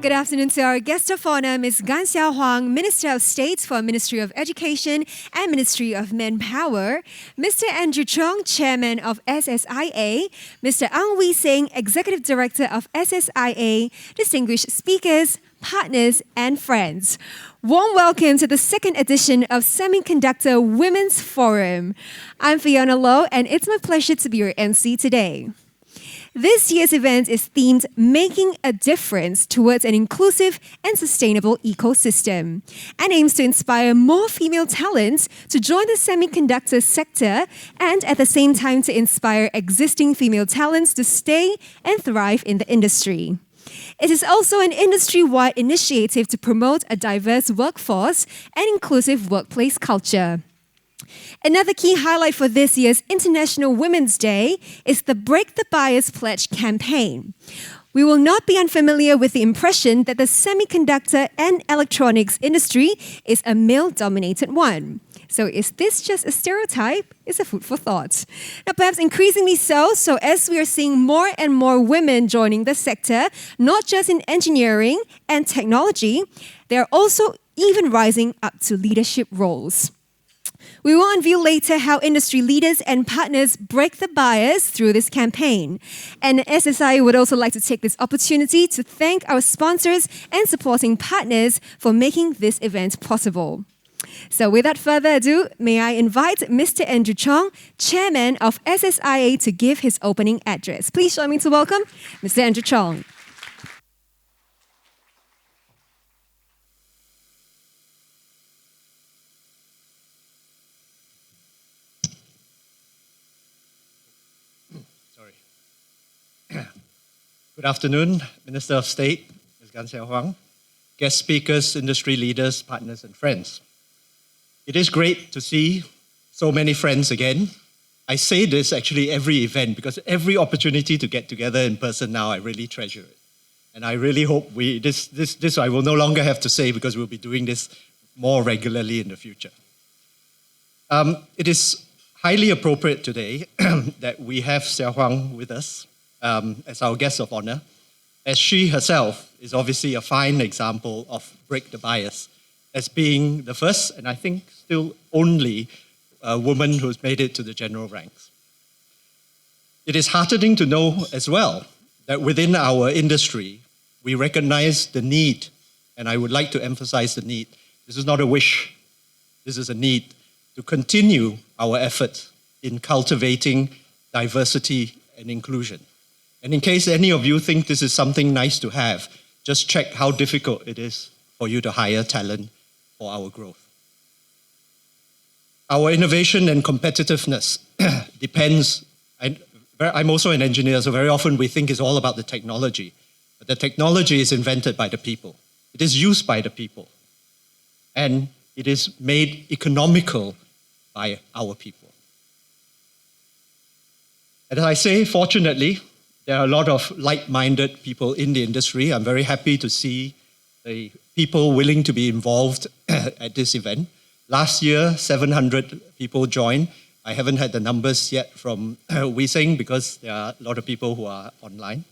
Good afternoon to our guest of honor, Ms. Gan Xiao Huang, Minister of State for Ministry of Education and Ministry of Manpower, Mr. Andrew Chong, Chairman of SSIA, Mr. Ang Wee Sing, Executive Director of SSIA, distinguished speakers, partners, and friends. Warm welcome to the second edition of Semiconductor Women's Forum. I'm Fiona Low, and it's my pleasure to be your MC today. This year's event is themed Making a Difference Towards an Inclusive and Sustainable Ecosystem and aims to inspire more female talents to join the semiconductor sector and at the same time to inspire existing female talents to stay and thrive in the industry. It is also an industry-wide initiative to promote a diverse workforce and inclusive workplace culture. Another key highlight for this year's International Women's Day is the Break the Bias Pledge campaign. We will not be unfamiliar with the impression that the semiconductor and electronics industry is a male-dominated one. So is this just a stereotype? It's a food for thought. Now, perhaps increasingly so as we are seeing more and more women joining the sector, not just in engineering and technology, they are also even rising up to leadership roles. We will unveil later how industry leaders and partners break the bias through this campaign. And SSI would also like to take this opportunity to thank our sponsors and supporting partners for making this event possible. So without further ado, may I invite Mr. Andrew Chong, Chairman of SSIA, to give his opening address. Please join me to welcome Mr. Andrew Chong. Good afternoon, Minister of State, Ms. Gan Xiao Huang, guest speakers, industry leaders, partners, and friends. It is great to see so many friends again. I say this actually every event because every opportunity to get together in person now, I really treasure it. And I really hope this I will no longer have to say because we'll be doing this more regularly in the future. It is highly appropriate today that we have Xiao Huang with us as our guest of honor, as she herself is obviously a fine example of break the bias, as being the first, and I think still only, woman who's made it to the general ranks. It is heartening to know as well that within our industry, we recognize the need, and I would like to emphasize the need. This is not a wish, this is a need to continue our efforts in cultivating diversity and inclusion. And in case any of you think this is something nice to have, just check how difficult it is for you to hire talent for our growth. Our innovation and competitiveness depends, I'm also an engineer, so very often we think it's all about the technology. But the technology is invented by the people. It is used by the people. And it is made economical by our people. And as I say, fortunately, there are a lot of like-minded people in the industry. I'm very happy to see the people willing to be involved at this event. Last year, 700 people joined. I haven't had the numbers yet from Wee Sing because there are a lot of people who are online.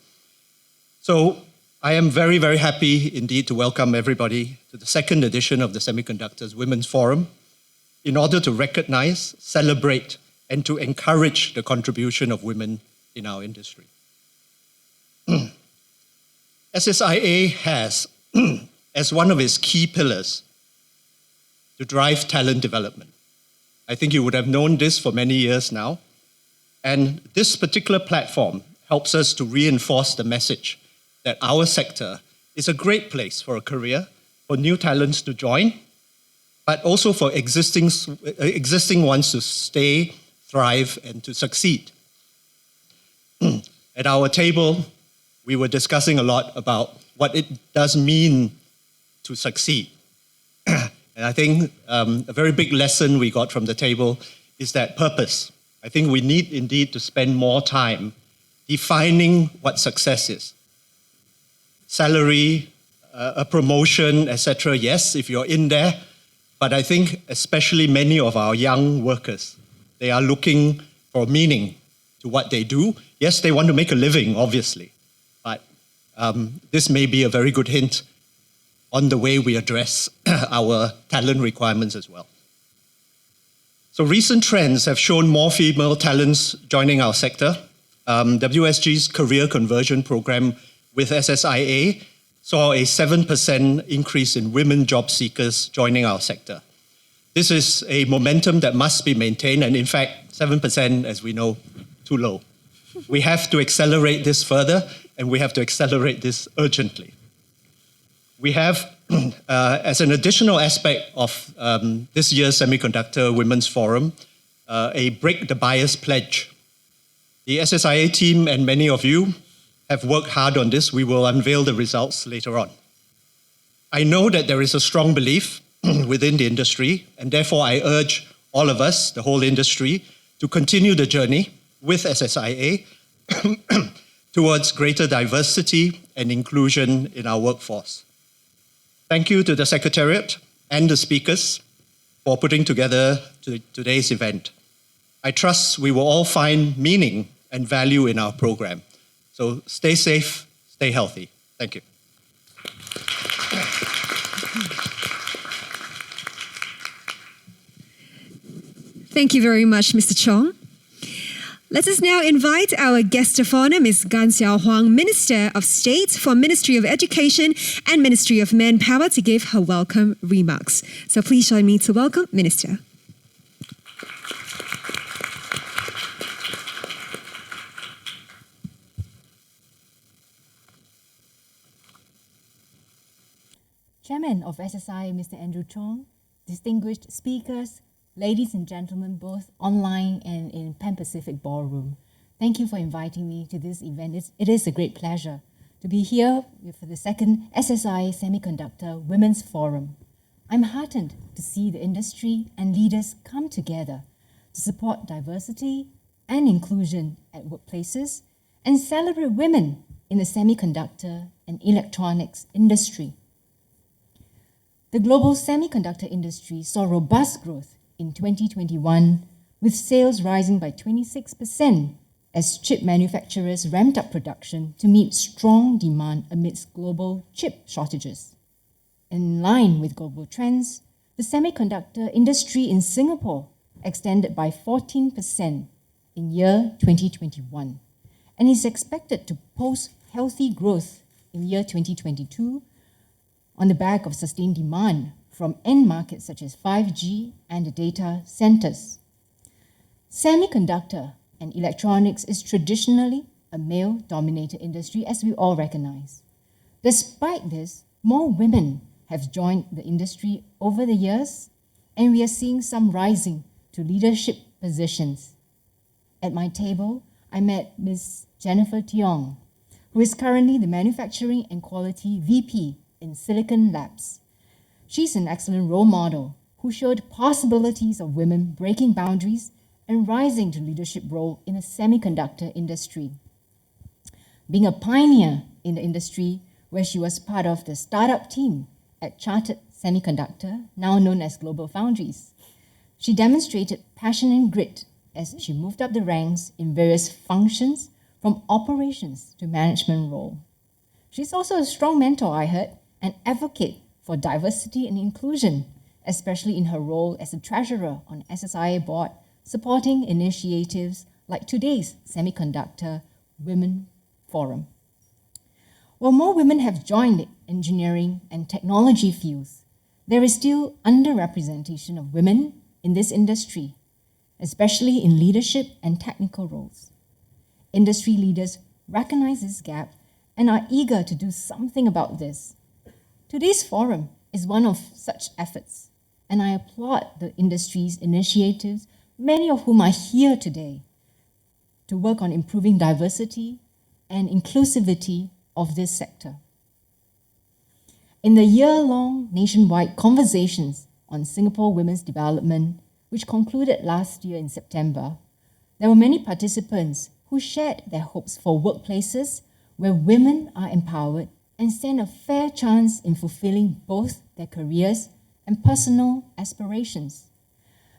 So I am very, very happy indeed to welcome everybody to the second edition of the Semiconductors Women's Forum in order to recognize, celebrate, and to encourage the contribution of women in our industry. SSIA has, as one of its key pillars, to drive talent development. I think you would have known this for many years now. And this particular platform helps us to reinforce the message that our sector is a great place for a career, for new talents to join, but also for existing ones to stay, thrive, and to succeed. At our table, we were discussing a lot about what it does mean to succeed. And I think a very big lesson we got from the table is that purpose. I think we need indeed to spend more time defining what success is. Salary, a promotion, etc. Yes, if you're in there. But I think especially many of our young workers, they are looking for meaning to what they do. Yes, they want to make a living, obviously. But this may be a very good hint on the way we address our talent requirements as well. So recent trends have shown more female talents joining our sector. WSG's career conversion program with SSIA saw a 7% increase in women job seekers joining our sector. This is a momentum that must be maintained, and in fact, 7%, as we know, too low. We have to accelerate this further, and we have to accelerate this urgently. We have, as an additional aspect of this year's Semiconductor Women's Forum, a Break the Bias pledge. The SSIA team and many of you have worked hard on this. We will unveil the results later on. I know that there is a strong belief within the industry, and therefore I urge all of us, the whole industry, to continue the journey with SSIA towards greater diversity and inclusion in our workforce. Thank you to the Secretariat and the speakers for putting together today's event. I trust we will all find meaning and value in our program. So stay safe, stay healthy. Thank you. Thank you very much, Mr. Chong. Let us now invite our guest of honor, Ms. Gan Xiao Huang, Minister of State for Ministry of Education and Ministry of Manpower, to give her welcome remarks. So please join me to welcome Minister. Chairman of SSI, Mr. Andrew Chong, distinguished speakers, ladies and gentlemen, both online and in Pan Pacific Ballroom, thank you for inviting me to this event. It is a great pleasure to be here for the second SSI Semiconductor Women's Forum. I'm heartened to see the industry and leaders come together to support diversity and inclusion at workplaces and celebrate women in the semiconductor and electronics industry. The global semiconductor industry saw robust growth in 2021, with sales rising by 26% as chip manufacturers ramped up production to meet strong demand amidst global chip shortages. In line with global trends, the semiconductor industry in Singapore extended by 14% in year 2021 and is expected to post healthy growth in year 2022 on the back of sustained demand from end markets such as 5G and the data centers. Semiconductor and electronics is traditionally a male-dominated industry, as we all recognize. Despite this, more women have joined the industry over the years, and we are seeing some rising to leadership positions. At my table, I met Ms. Jennifer Tiong, who is currently the Manufacturing and Quality VP in Silicon Labs. She's an excellent role model who showed possibilities of women breaking boundaries and rising to leadership role in the semiconductor industry. Being a pioneer in the industry, where she was part of the startup team at Chartered Semiconductor, now known as Global Foundries, she demonstrated passion and grit as she moved up the ranks in various functions, from operations to management role. She's also a strong mentor, I heard, and advocate for diversity and inclusion, especially in her role as a treasurer on SSIA board, supporting initiatives like today's Semiconductor Women Forum. While more women have joined the engineering and technology fields, there is still underrepresentation of women in this industry, especially in leadership and technical roles. Industry leaders recognize this gap and are eager to do something about this. Today's forum is one of such efforts, and I applaud the industry's initiatives, many of whom are here today, to work on improving diversity and inclusivity of this sector. In the year-long nationwide conversations on Singapore women's development, which concluded last year in September, there were many participants who shared their hopes for workplaces where women are empowered and stand a fair chance in fulfilling both their careers and personal aspirations.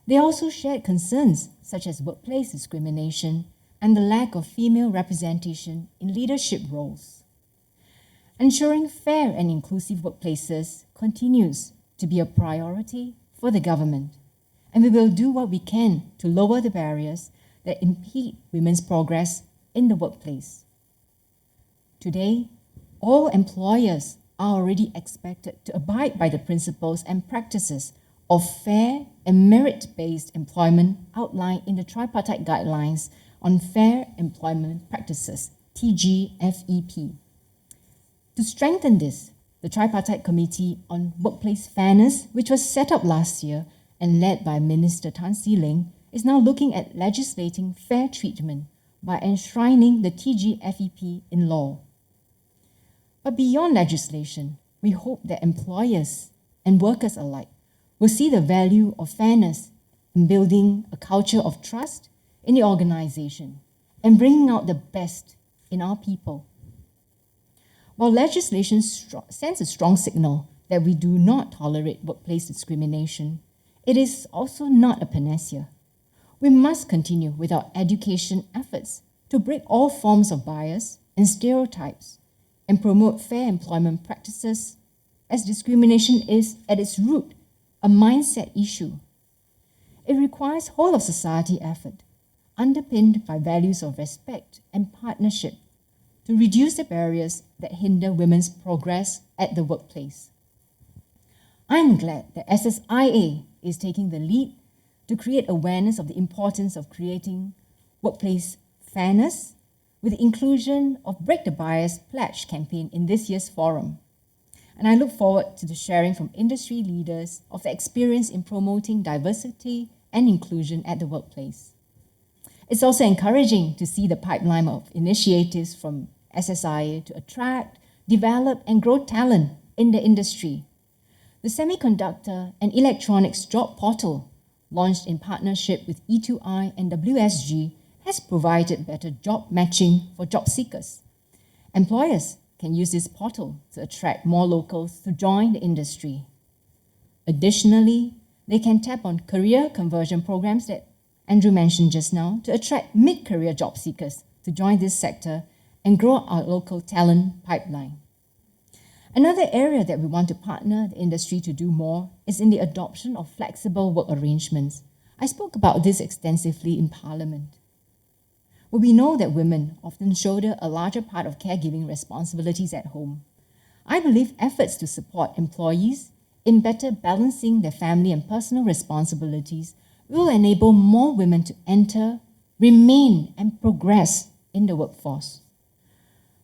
They also shared concerns such as workplace discrimination and the lack of female representation in leadership roles. Ensuring fair and inclusive workplaces continues to be a priority for the government, and we will do what we can to lower the barriers that impede women's progress in the workplace. Today, all employers are already expected to abide by the principles and practices of fair and merit-based employment outlined in the Tripartite Guidelines on Fair Employment Practices, TGFEP. To strengthen this, the Tripartite Committee on Workplace Fairness, which was set up last year and led by Minister Tan See Leng, is now looking at legislating fair treatment by enshrining the TGFEP in law. But beyond legislation, we hope that employers and workers alike will see the value of fairness in building a culture of trust in the organization and bringing out the best in our people. While legislation sends a strong signal that we do not tolerate workplace discrimination, it is also not a panacea. We must continue with our education efforts to break all forms of bias and stereotypes and promote fair employment practices, as discrimination is, at its root, a mindset issue. It requires whole of society effort, underpinned by values of respect and partnership, to reduce the barriers that hinder women's progress at the workplace. I'm glad that SSIA is taking the lead to create awareness of the importance of creating workplace fairness with the inclusion of Break the Bias Pledge campaign in this year's forum. And I look forward to the sharing from industry leaders of the experience in promoting diversity and inclusion at the workplace. It's also encouraging to see the pipeline of initiatives from SSIA to attract, develop, and grow talent in the industry. The Semiconductor and Electronics Job Portal, launched in partnership with E2I and WSG, has provided better job matching for job seekers. Employers can use this portal to attract more locals to join the industry. Additionally, they can tap on career conversion programs that Andrew mentioned just now to attract mid-career job seekers to join this sector and grow our local talent pipeline. Another area that we want to partner the industry to do more is in the adoption of flexible work arrangements. I spoke about this extensively in Parliament. But we know that women often shoulder a larger part of caregiving responsibilities at home. I believe efforts to support employees in better balancing their family and personal responsibilities will enable more women to enter, remain, and progress in the workforce.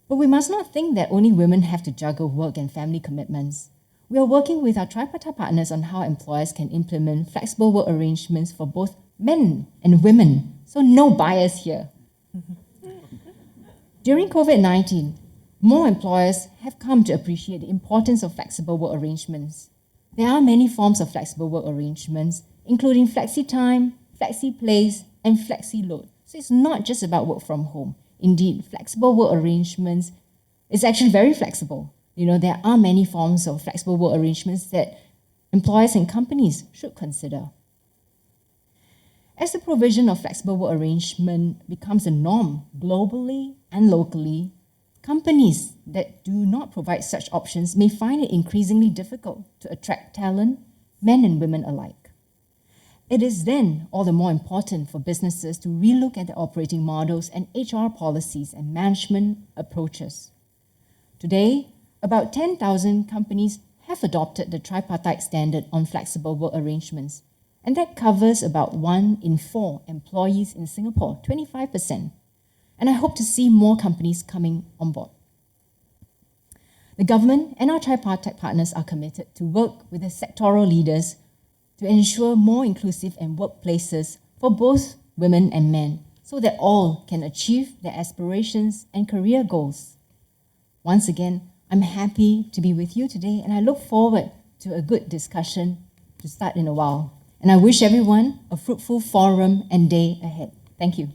But we must not think that only women have to juggle work and family commitments. We are working with our tripartite partners on how employers can implement flexible work arrangements for both men and women, so no bias here. During COVID-19, more employers have come to appreciate the importance of flexible work arrangements. There are many forms of flexible work arrangements, including flexi-time, flexi-place, and flexi-load. So it's not just about work from home. Indeed, flexible work arrangements is actually very flexible. There are many forms of flexible work arrangements that employers and companies should consider. As the provision of flexible work arrangement becomes a norm globally and locally, companies that do not provide such options may find it increasingly difficult to attract talent, men and women alike. It is then all the more important for businesses to relook at their operating models and HR policies and management approaches. Today, about 10,000 companies have adopted the tripartite standard on flexible work arrangements, and that covers about 1 in 4 employees in Singapore, 25%. And I hope to see more companies coming on board. The government and our tripartite partners are committed to work with the sectoral leaders to ensure more inclusive workplaces for both women and men, so that all can achieve their aspirations and career goals. Once again, I'm happy to be with you today, and I look forward to a good discussion to start in a while. And I wish everyone a fruitful forum and day ahead. Thank you.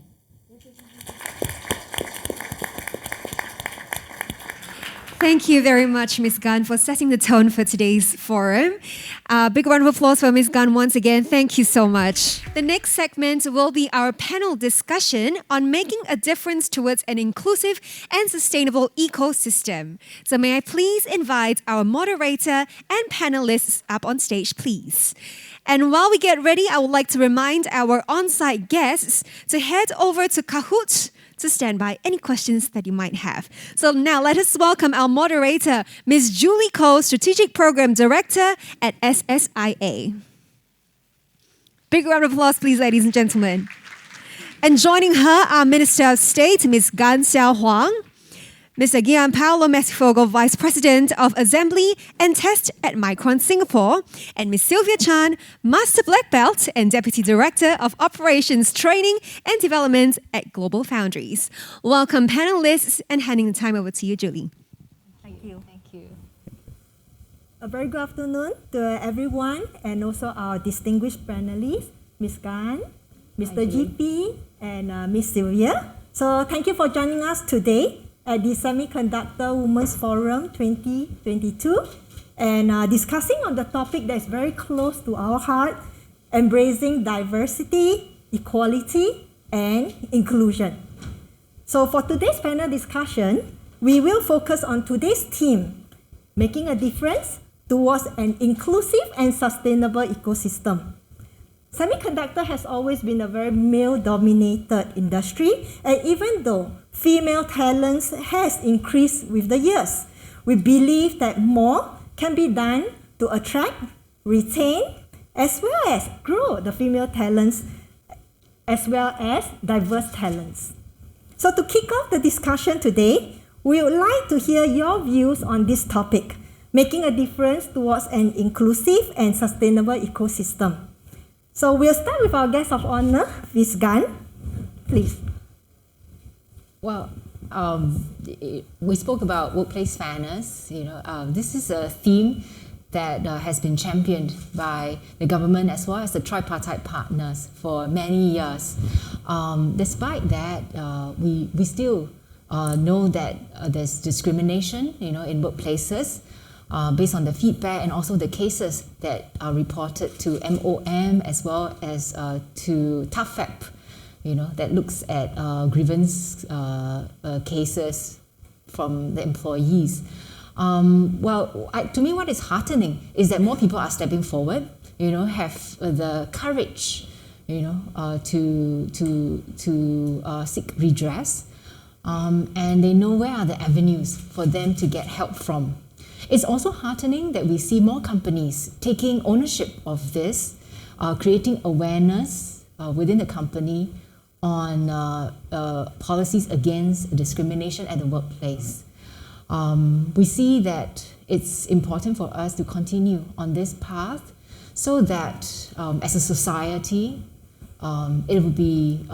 Thank you very much, Ms. Gunn, for setting the tone for today's forum. Big round of applause for Ms. Gunn once again. Thank you so much. The next segment will be our panel discussion on making a difference towards an inclusive and sustainable ecosystem. So may I please invite our moderator and panelists up on stage, please. And while we get ready, I would like to remind our on-site guests to head over to Kahoot to stand by any questions that you might have. So now let us welcome our moderator, Ms. Julie Koh, Strategic Program Director at SSIA. Big round of applause, please, ladies and gentlemen. And joining her are Minister of State, Ms. Gan Xiaohuang, Mr. Gianpaolo Messifogo, Vice President of Assembly and Test at Micron Singapore, and Ms. Sylvia Chan, Master Black Belt and Deputy Director of Operations Training and Development at Global Foundries. Welcome, panelists, and handing the time over to you, Julie. Thank you. Thank you. A very good afternoon to everyone and also our distinguished panelists, Ms. Gan, Mr. GP, and Ms. Sylvia. So thank you for joining us today at the Semiconductor Women's Forum 2022 and discussing on the topic that is very close to our heart, embracing diversity, equality, and inclusion. So for today's panel discussion, we will focus on today's theme, making a difference towards an inclusive and sustainable ecosystem. Semiconductor has always been a very male-dominated industry, and even though female talents has increased with the years, we believe that more can be done to attract, retain, as well as grow the female talents, as well as diverse talents. So to kick off the discussion today, we would like to hear your views on this topic, making a difference towards an inclusive and sustainable ecosystem. So we'll start with our guest of honor, Ms. Gan. Please. Well, we spoke about workplace fairness. This is a theme that has been championed by the government as well as the tripartite partners for many years. Despite that, we still know that there's discrimination, in workplaces. Based on the feedback and also the cases that are reported to MOM as well as to TAFEP, that looks at grievance cases from the employees. To me, what is heartening is that more people are stepping forward, have the courage, to seek redress, and they know where are the avenues for them to get help from. It's also heartening that we see more companies taking ownership of this, creating awareness within the company on policies against discrimination at the workplace. We see that it's important for us to continue on this path so that as a society, it will be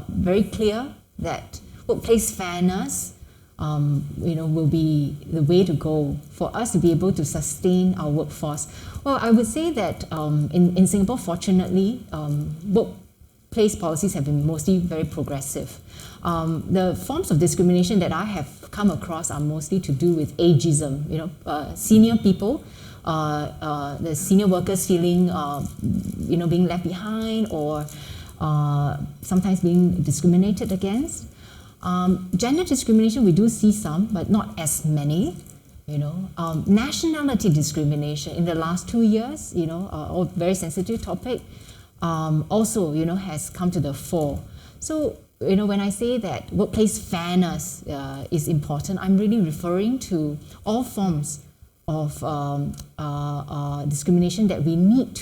very clear that workplace fairness will be the way to go for us to be able to sustain our workforce. Well, I would say that in Singapore, fortunately, workplace policies have been mostly very progressive. The forms of discrimination that I have come across are mostly to do with ageism. Senior people, the senior workers feeling, being left behind or sometimes being discriminated against. Gender discrimination, we do see some, but not as many. Nationality discrimination in the last 2 years, a very sensitive topic, also, has come to the fore. So, when I say that workplace fairness is important, I'm really referring to all forms of discrimination that we need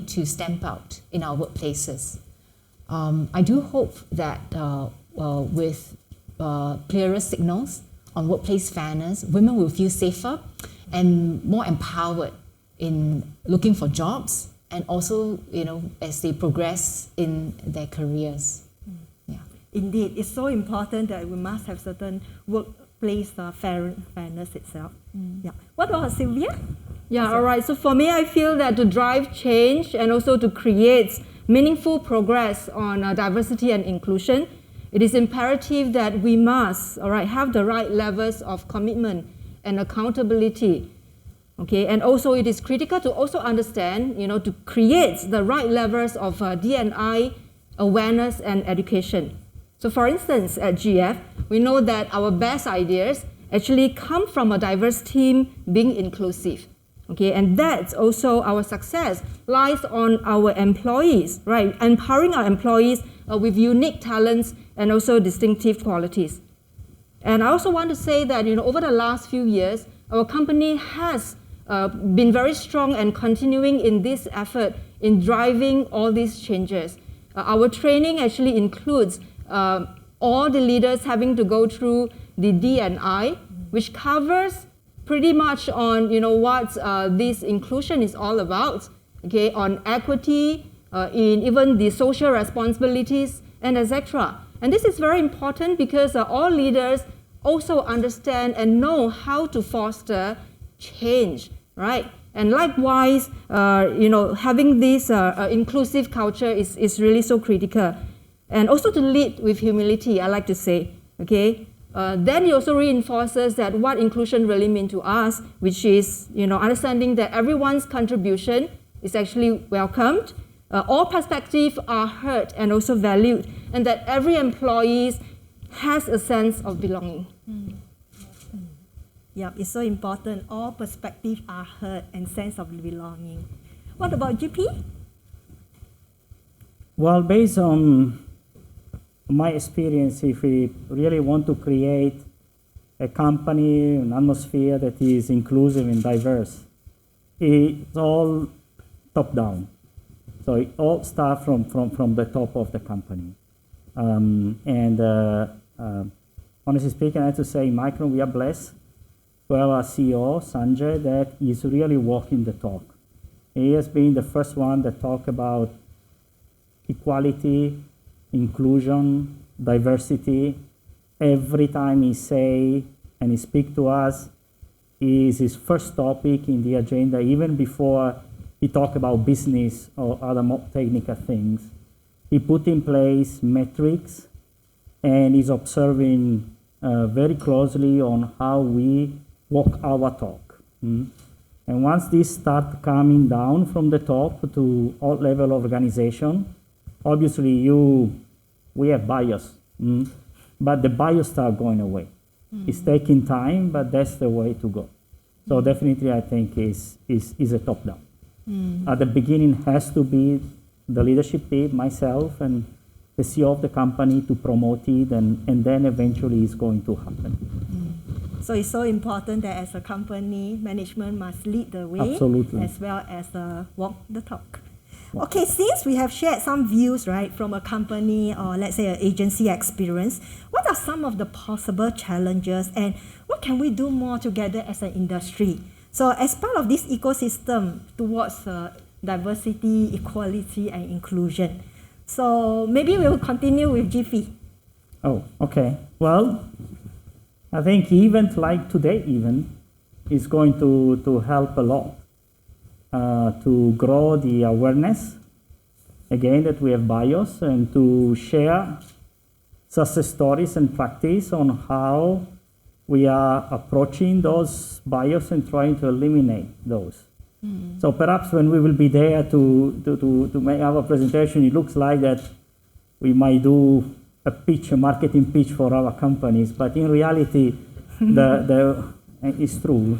to stamp out in our workplaces. I do hope that with clearer signals on workplace fairness, women will feel safer and more empowered in looking for jobs and also, as they progress in their careers. Yeah. Indeed, it's so important that we must have certain workplace fairness itself. Yeah. What about Sylvia? Yeah, all right. So for me, I feel that to drive change and also to create meaningful progress on diversity and inclusion, it is imperative that we must, all right, have the right levels of commitment and accountability. Okay, and also it is critical to also understand, to create the right levels of D&I awareness and education. So for instance, at GF, we know that our best ideas actually come from a diverse team being inclusive. Okay, and that's also our success lies on our employees, right? Empowering our employees with unique talents and also distinctive qualities. And I also want to say that, over the last few years, our company has been very strong and continuing in this effort in driving all these changes. Our training actually includes all the leaders having to go through the D&I, which covers pretty much on what this inclusion is all about. Okay, on equity, in even the social responsibilities, and etc. And this is very important because all leaders also understand and know how to foster change, right? And likewise, having this inclusive culture is really so critical. And also to lead with humility, I like to say, okay? Then it also reinforces that what inclusion really means to us, which is, understanding that everyone's contribution is actually welcomed, all perspectives are heard and also valued, and that every employee has a sense of belonging. Yeah, it's so important. All perspectives are heard and sense of belonging. What about GP? Well, based on my experience, if we really want to create a company, an atmosphere that is inclusive and diverse, it's all top-down. So it all starts from the top of the company. Honestly speaking, I have to say, Micron, we are blessed to have our CEO, Sanjay, that is really walking the talk. He has been the first one that talked about equality, inclusion, diversity. Every time he say and he speak to us, is his first topic in the agenda, even before he talk about business or other more technical things. He put in place metrics and is observing very closely on how we walk our talk. And once this start coming down from the top to all level of organization, obviously we have bias, but the bias start going away. It's taking time, but that's the way to go. So definitely I think is a top down. At the beginning has to be the leadership team, myself and the CEO of the company to promote it, and then eventually it's going to happen. So it's so important that as a company, management must lead the way. Absolutely. As well as walk the talk. Okay, since we have shared some views, right, from a company or let's say an agency experience, what are some of the possible challenges and what can we do more together as an industry? So as part of this ecosystem towards diversity, equality and inclusion. So maybe we'll continue with GP. Oh, okay. Well, I think event like today even is going to help a lot to grow the awareness, again, that we have bias, and to share success stories and practice on how we are approaching those bias and trying to eliminate those. So perhaps when we will be there to make our presentation, it looks like that we might do a marketing pitch for our companies, but in reality, it's true.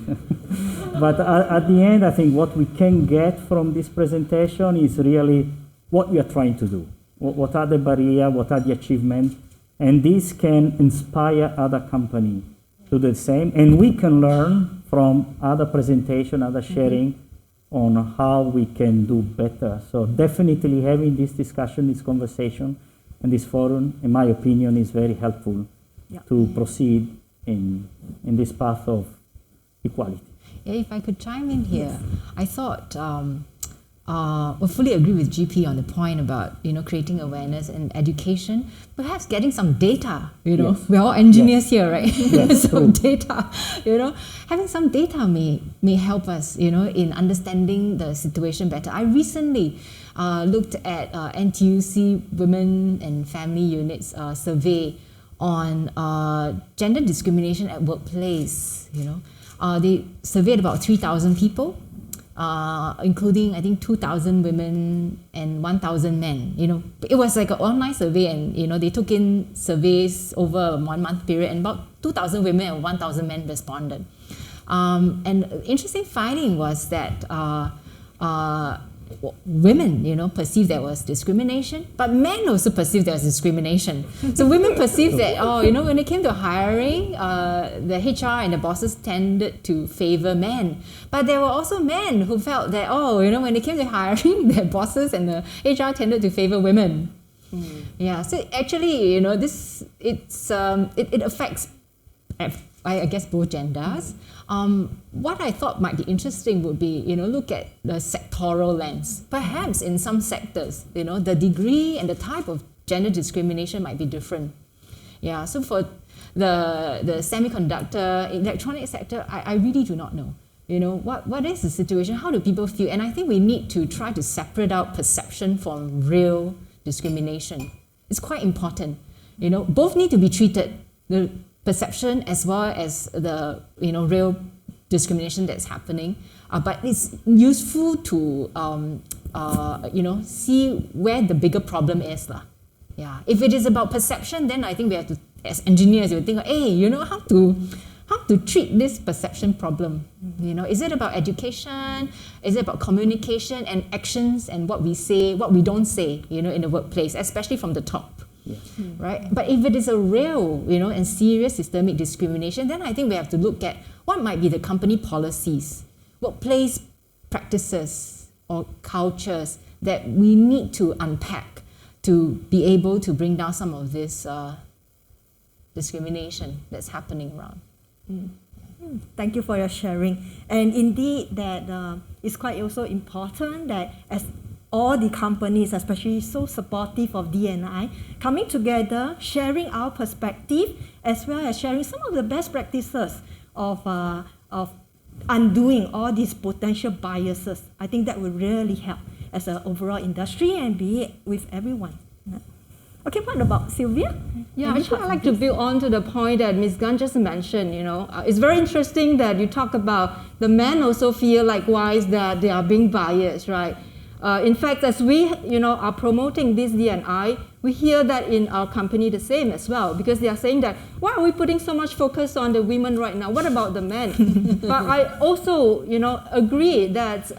But at the end, I think what we can get from this presentation is really what we are trying to do. What are the barriers, what are the achievements, and this can inspire other companies to do the same, and we can learn from other presentation, other sharing on how we can do better. So definitely having this discussion, this conversation, and this forum, in my opinion, is very helpful to proceed in this path of equality. Yeah, if I could chime in here, I thought fully agree with GP on the point about, creating awareness and education, perhaps getting some data, Yes. We're all engineers here, right? Yes, Some true. data, having some data may help us, in understanding the situation better. I recently looked at NTUC Women and Family Units survey on gender discrimination at workplace, they surveyed about 3,000 people, including I think 2,000 women and 1,000 men. It was like an online survey, and they took in surveys over a 1 month period, and about 2,000 women and 1,000 men responded. And the interesting finding was that women, perceived there was discrimination, but men also perceived there was discrimination. So women perceived that, when it came to hiring, the HR and the bosses tended to favor men. But there were also men who felt that, when it came to hiring, their bosses and the HR tended to favor women. Yeah, so actually, it affects, I guess, both genders. What I thought might be interesting would be, look at the sectoral lens. Perhaps in some sectors, the degree and the type of gender discrimination might be different. Yeah, so for the semiconductor, electronic sector, I really do not know. What is the situation? How do people feel? And I think we need to try to separate out perception from real discrimination. It's quite important. Both need to be treated. The perception as well as the real discrimination that's happening, but it's useful to see where the bigger problem is lah. Yeah, if it is about perception, then I think we have to, as engineers, we think, hey, how to treat this perception problem. Is it about education? Is it about communication and actions and what we say, what we don't say, in the workplace, especially from the top? Right? But if it is a real, and serious systemic discrimination, then I think we have to look at what might be the company policies, workplace practices or cultures that we need to unpack to be able to bring down some of this discrimination that's happening around. Thank you for your sharing. And indeed, that it's quite also important that as all the companies, especially so supportive of D&I, coming together, sharing our perspective, as well as sharing some of the best practices of undoing all these potential biases. I think that will really help as an overall industry and be it with everyone. Okay, what about Sylvia? Yeah, actually, I'd like to build on to the point that Ms. Gan just mentioned. It's very interesting that you talk about the men also feel likewise that they are being biased, right? In fact, as we are promoting this D&I, we hear that in our company the same as well, because they are saying that, why are we putting so much focus on the women right now? What about the men? But I also, agree that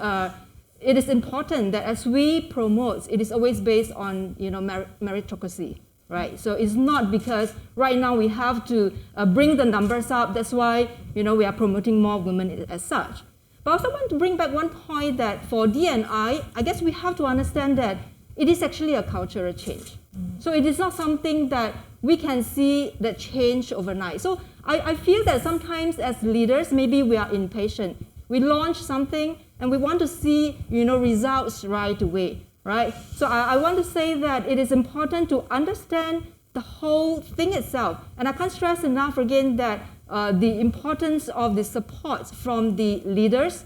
it is important that as we promote, it is always based on, meritocracy, right? So it's not because right now we have to bring the numbers up. That's why, we are promoting more women as such. But I also want to bring back one point that for D&I guess we have to understand that it is actually a cultural change. So it is not something that we can see that change overnight. So I feel that sometimes as leaders, maybe we are impatient. We launch something and we want to see, results right away, right? So I want to say that it is important to understand the whole thing itself. And I can't stress enough again that the importance of the support from the leaders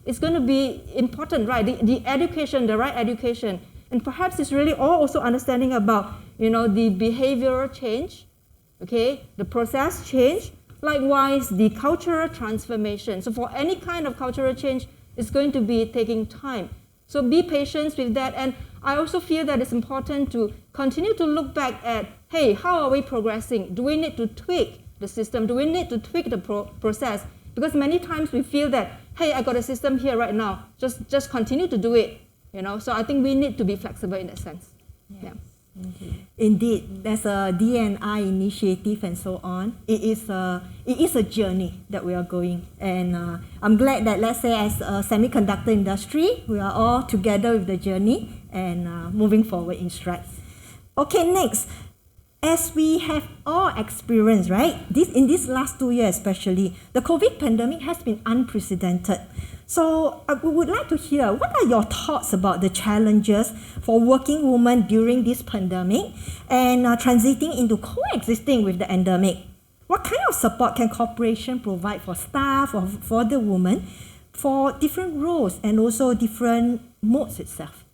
is going to be important, right? The education, the right education. And perhaps it's really also understanding about, the behavioral change, okay, the process change, likewise the cultural transformation. So for any kind of cultural change, it's going to be taking time. So be patient with that. And I also feel that it's important to continue to look back at, hey, how are we progressing? Do we need to tweak the system? Do we need to tweak the process? Because many times we feel that, hey, I got a system here right now, just continue to do it. So I think we need to be flexible in that sense. Yeah. Indeed, there's a D&I initiative and so on. It is a journey that we are going, and I'm glad that, let's say, as a semiconductor industry, we are all together with the journey and moving forward in strides. Okay, next. As we have all experienced, right, in these last 2 years especially, the COVID pandemic has been unprecedented. So we would like to hear, what are your thoughts about the challenges for working women during this pandemic and transiting into coexisting with the endemic? What kind of support can corporation provide for staff or for the women for different roles and also different modes itself?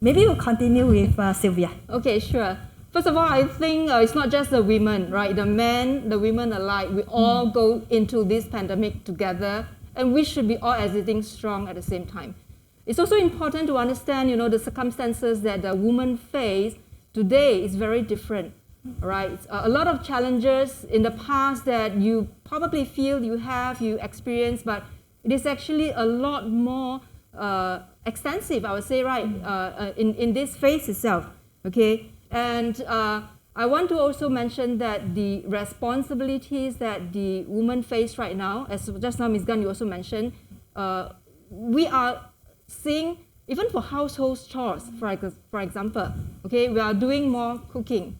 Maybe we'll continue with Sylvia. Okay, sure. First of all, I think it's not just the women, right? The men, the women alike, we all go into this pandemic together, and we should be all exiting strong at the same time. It's also important to understand, the circumstances that the women face today is very different, right? A lot of challenges in the past that you probably feel you experience, but it is actually a lot more extensive, I would say, right, in this phase itself, okay? And I want to also mention that the responsibilities that the women face right now, as just now Ms. Gunn, you also mentioned, we are seeing, even for household chores, for example, okay, we are doing more cooking.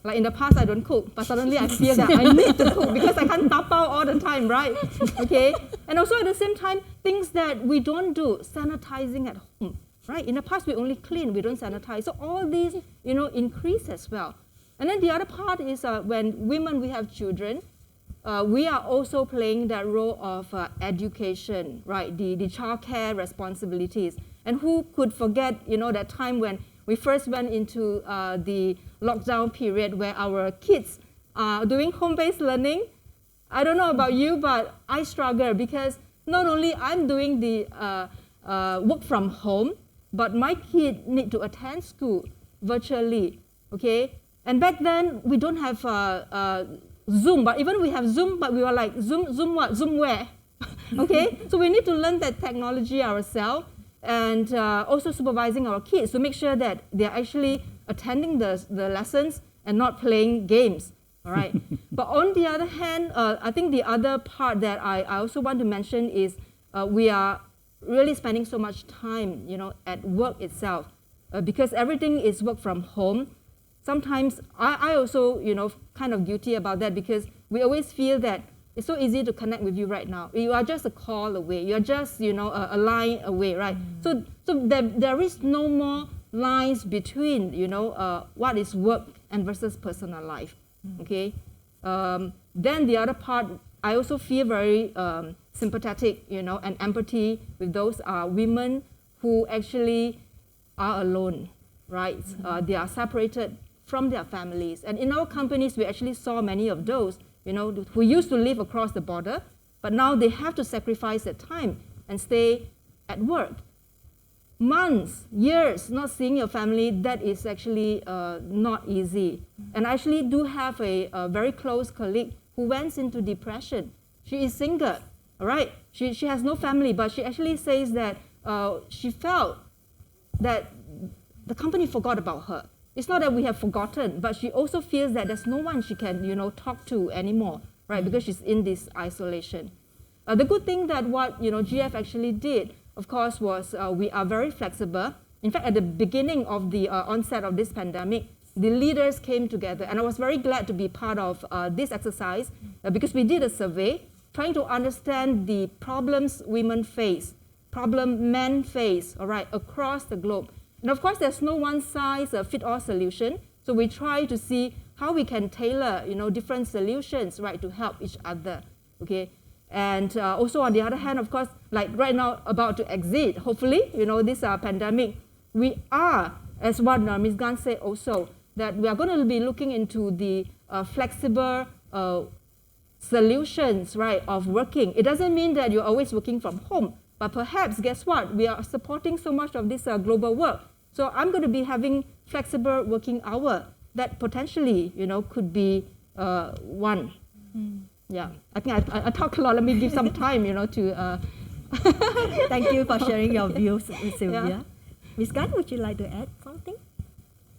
Like in the past, I don't cook, but suddenly I feel that I need to cook because I can't tap out all the time, right? Okay, and also at the same time, things that we don't do, sanitizing at home, right? In the past, we only clean, we don't sanitize. So all these, increase as well. And then the other part is when we have children, we are also playing that role of education, right? The childcare responsibilities. And who could forget, that time when we first went into the lockdown period where our kids are doing home-based learning. I don't know about you, but I struggle because not only I'm doing the work from home, but my kid need to attend school virtually, okay? And back then, we don't have Zoom, but even we have Zoom, but we were like, Zoom what? Zoom where? Okay, so we need to learn that technology ourselves and also supervising our kids to make sure that they're actually attending the lessons and not playing games, all right? But on the other hand, I think the other part that I also want to mention is we are really spending so much time, at work itself because everything is work from home. Sometimes I also, kind of guilty about that because we always feel that it's so easy to connect with you right now. You are just a call away. You're just, a line away, right? So there is no more lines between, what is work and versus personal life, okay? Then the other part, I also feel very sympathetic, and empathy with those women who actually are alone, right? They are separated from their families. And in our companies, we actually saw many of those, who used to live across the border, but now they have to sacrifice their time and stay at work. Months, years not seeing your family, that is actually not easy. And I actually do have a very close colleague who went into depression. She is single, all right? She has no family, but she actually says that she felt that the company forgot about her. It's not that we have forgotten, but she also feels that there's no one she can, talk to anymore, right? Because she's in this isolation. The good thing that what, GF actually did, of course, was we are very flexible. In fact, at the beginning of the onset of this pandemic, the leaders came together, and I was very glad to be part of this exercise because we did a survey trying to understand the problems women face, problem men face, all right, across the globe. And of course, there's no one-size-fit-all solution. So we try to see how we can tailor, different solutions, right, to help each other, okay? And also on the other hand, of course, like right now, about to exit, hopefully, this pandemic, we are, as what Ms. Gunn said also, that we are going to be looking into the flexible solutions, right, of working. It doesn't mean that you're always working from home, but perhaps, guess what? We are supporting so much of this global work. So I'm going to be having flexible working hour that potentially, could be one. Yeah, I think I talk a lot. Let me give some time, to... Thank you for sharing your views, Sylvia. Yeah. Ms. Gunn, would you like to add something?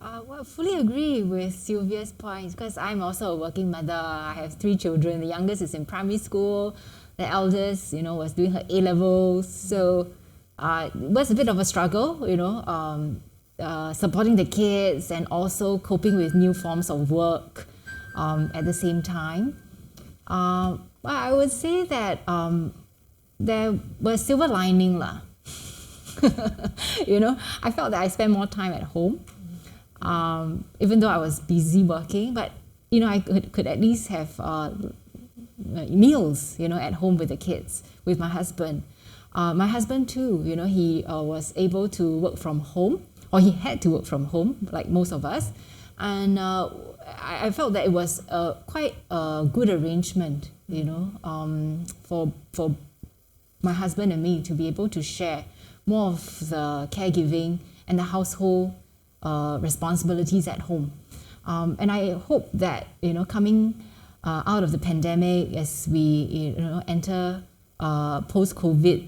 Well, I fully agree with Sylvia's points because I'm also a working mother. I have 3 children. The youngest is in primary school. The eldest, was doing her A-levels. So it was a bit of a struggle, supporting the kids and also coping with new forms of work at the same time. Well, I would say that there was silver lining lah. I felt that I spent more time at home, even though I was busy working. But I could at least have meals, at home with the kids, with my husband. My husband too, he was able to work from home, or he had to work from home, like most of us. And I felt that it was quite a good arrangement, for my husband and me to be able to share more of the caregiving and the household responsibilities at home. And I hope that, coming out of the pandemic, as we enter post-COVID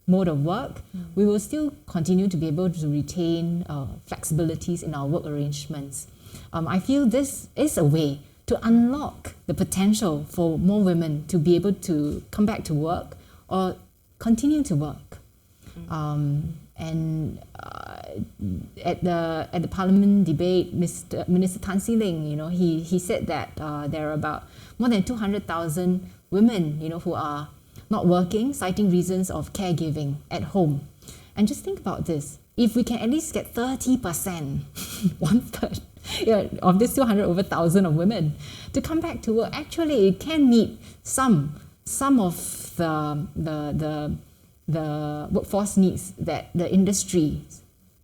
mode of work, we will still continue to be able to retain flexibilities in our work arrangements. I feel this is a way to unlock the potential for more women to be able to come back to work or continue to work. And at the Parliament debate, Minister Tan See Ling, he said that there are about more than 200,000 women, who are not working, citing reasons of caregiving at home. And just think about this: if we can at least get 30%, 1/3, of this 200,000 of women to come back to work, actually it can meet some of the workforce needs that the industry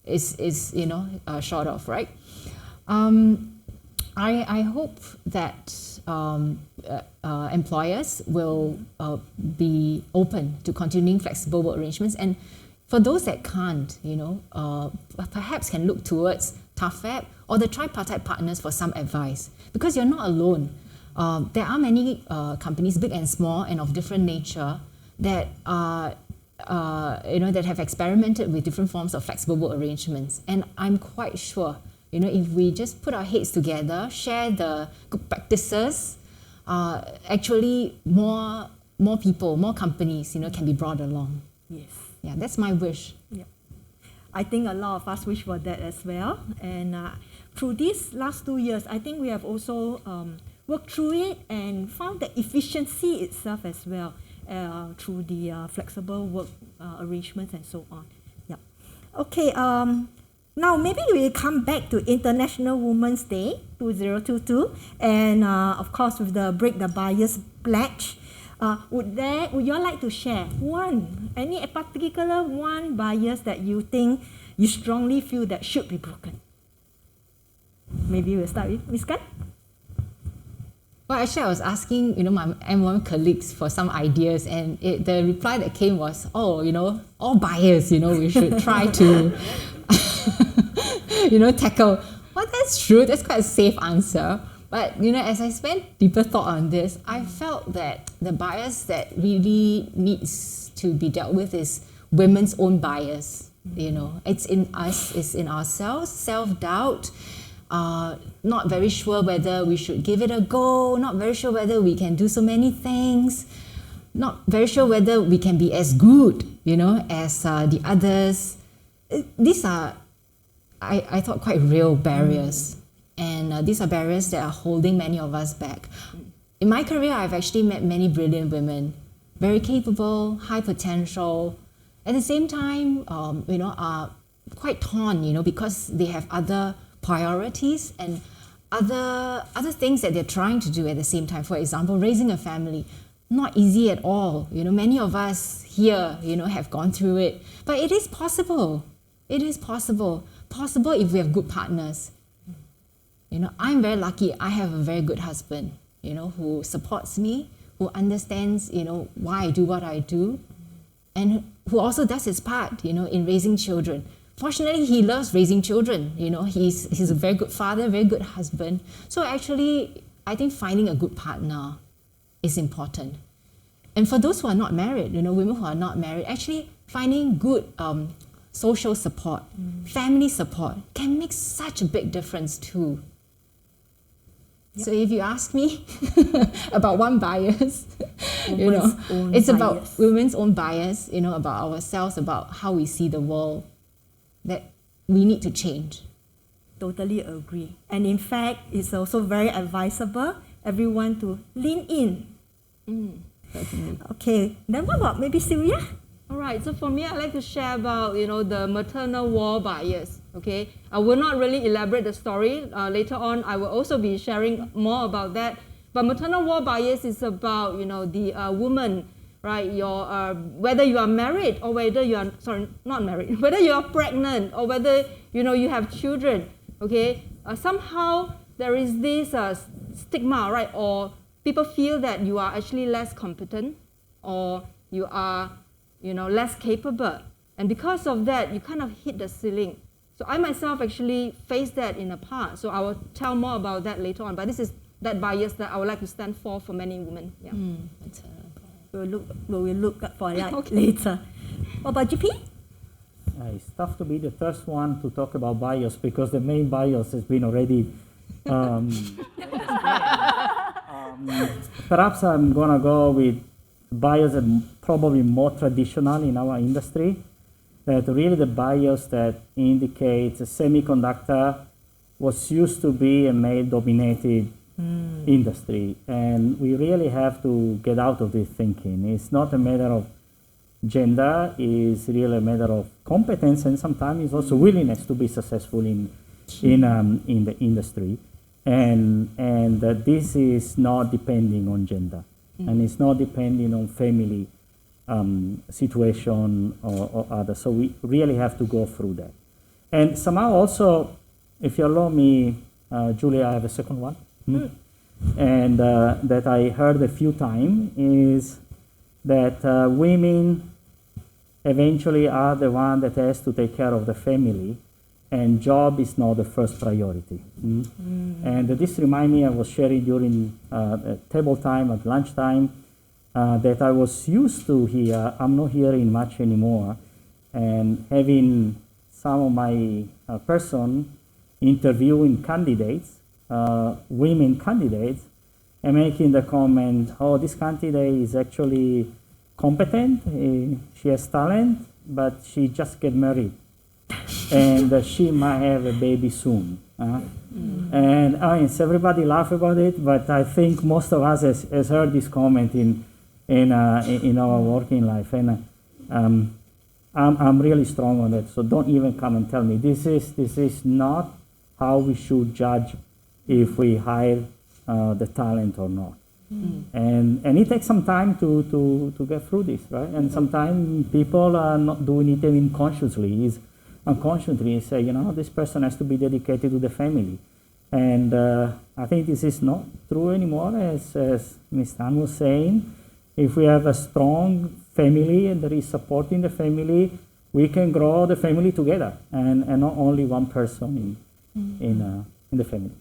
is short of, right? I hope that employers will be open to continuing flexible work arrangements, and for those that can't, perhaps can look towards TAFEP or the tripartite partners for some advice, because you're not alone. There are many companies, big and small and of different nature, that that have experimented with different forms of flexible work arrangements. And I'm quite sure, if we just put our heads together, share the good practices, actually more people, more companies, can be brought along. Yes. Yeah, that's my wish. Yeah. I think a lot of us wish for that as well. And through these last 2 years, I think we have also worked through it and found the efficiency itself as well through the flexible work arrangements and so on. Yeah. Okay. Now maybe we come back to International Women's Day 2022, and of course with the Break the Bias pledge. Would you all like to share any particular one bias that you think you strongly feel that should be broken? Maybe we'll start with Ms. Gan. Well, actually, I was asking, my M1 colleagues for some ideas, and the reply that came was, all bias, we should try to, tackle. Well, that's true. That's quite a safe answer. But, as I spent deeper thought on this, I felt that the bias that really needs to be dealt with is women's own bias. It's in us, it's in ourselves, self-doubt, not very sure whether we should give it a go, not very sure whether we can do so many things, not very sure whether we can be as good, as the others. These are, I thought, quite real barriers. And these are barriers that are holding many of us back. In my career, I've actually met many brilliant women, very capable, high potential. At the same time, are quite torn, because they have other priorities and other things that they're trying to do at the same time. For example, raising a family, not easy at all. Many of us here, have gone through it, but it is possible. It is possible. Possible if we have good partners. I'm very lucky. I have a very good husband, who supports me, who understands, why I do what I do, and who also does his part, in raising children. Fortunately, he loves raising children. He's a very good father, very good husband. So actually, I think finding a good partner is important. And for those who are not married, women who are not married, actually finding good social support, family support can make such a big difference too. Yep. So if you ask me about one bias, it's about women's own bias, about ourselves, about how we see the world, that we need to change. Totally agree. And in fact, it's also very advisable everyone to lean in. Certainly. Okay, then what about maybe Sylvia? All right, so for me, I'd like to share about, the maternal wall bias, okay? I will not really elaborate the story. Later on, I will also be sharing more about that. But maternal wall bias is about, the woman, right? Whether you are married or whether you are, sorry, not married, whether you are pregnant or whether, you have children, okay? Somehow there is this stigma, right? Or people feel that you are actually less competent or you are less capable. And because of that, you kind of hit the ceiling. So I myself actually faced that in the past. So I will tell more about that later on. But this is that bias that I would like to stand for many women. Yeah. We'll look for that Okay. later. What about GP? It's tough to be the first one to talk about bias because the main bias has been already. Perhaps I'm gonna go with bias that probably more traditional in our industry. That really the bias that indicates a semiconductor was used to be a male-dominated industry, and we really have to get out of this thinking. It's not a matter of gender; it's really a matter of competence, and sometimes it's also willingness to be successful in the industry. And this is not depending on gender, and it's not depending on family situation or other. So we really have to go through that. And somehow also, if you allow me, Julia, I have a second one. And that I heard a few times is that women eventually are the one that has to take care of the family, and job is not the first priority. And this reminds me, I was sharing during table time at lunchtime that I was used to hear, I'm not hearing much anymore, and having some of my person interviewing candidates, women candidates, and making the comment, oh, this candidate is actually competent, she has talent, but she just get married. And she might have a baby soon. And everybody laugh about it, but I think most of us has heard this comment in our working life. And I'm really strong on it, so don't even come and tell me. This is not how we should judge if we hire the talent or not. And it takes some time to get through this, right? And sometimes people are not doing it even consciously. Unconsciously say, this person has to be dedicated to the family. And I think this is not true anymore, as Ms. Tan was saying. If we have a strong family and there is support in the family, we can grow the family together and not only one person in the family.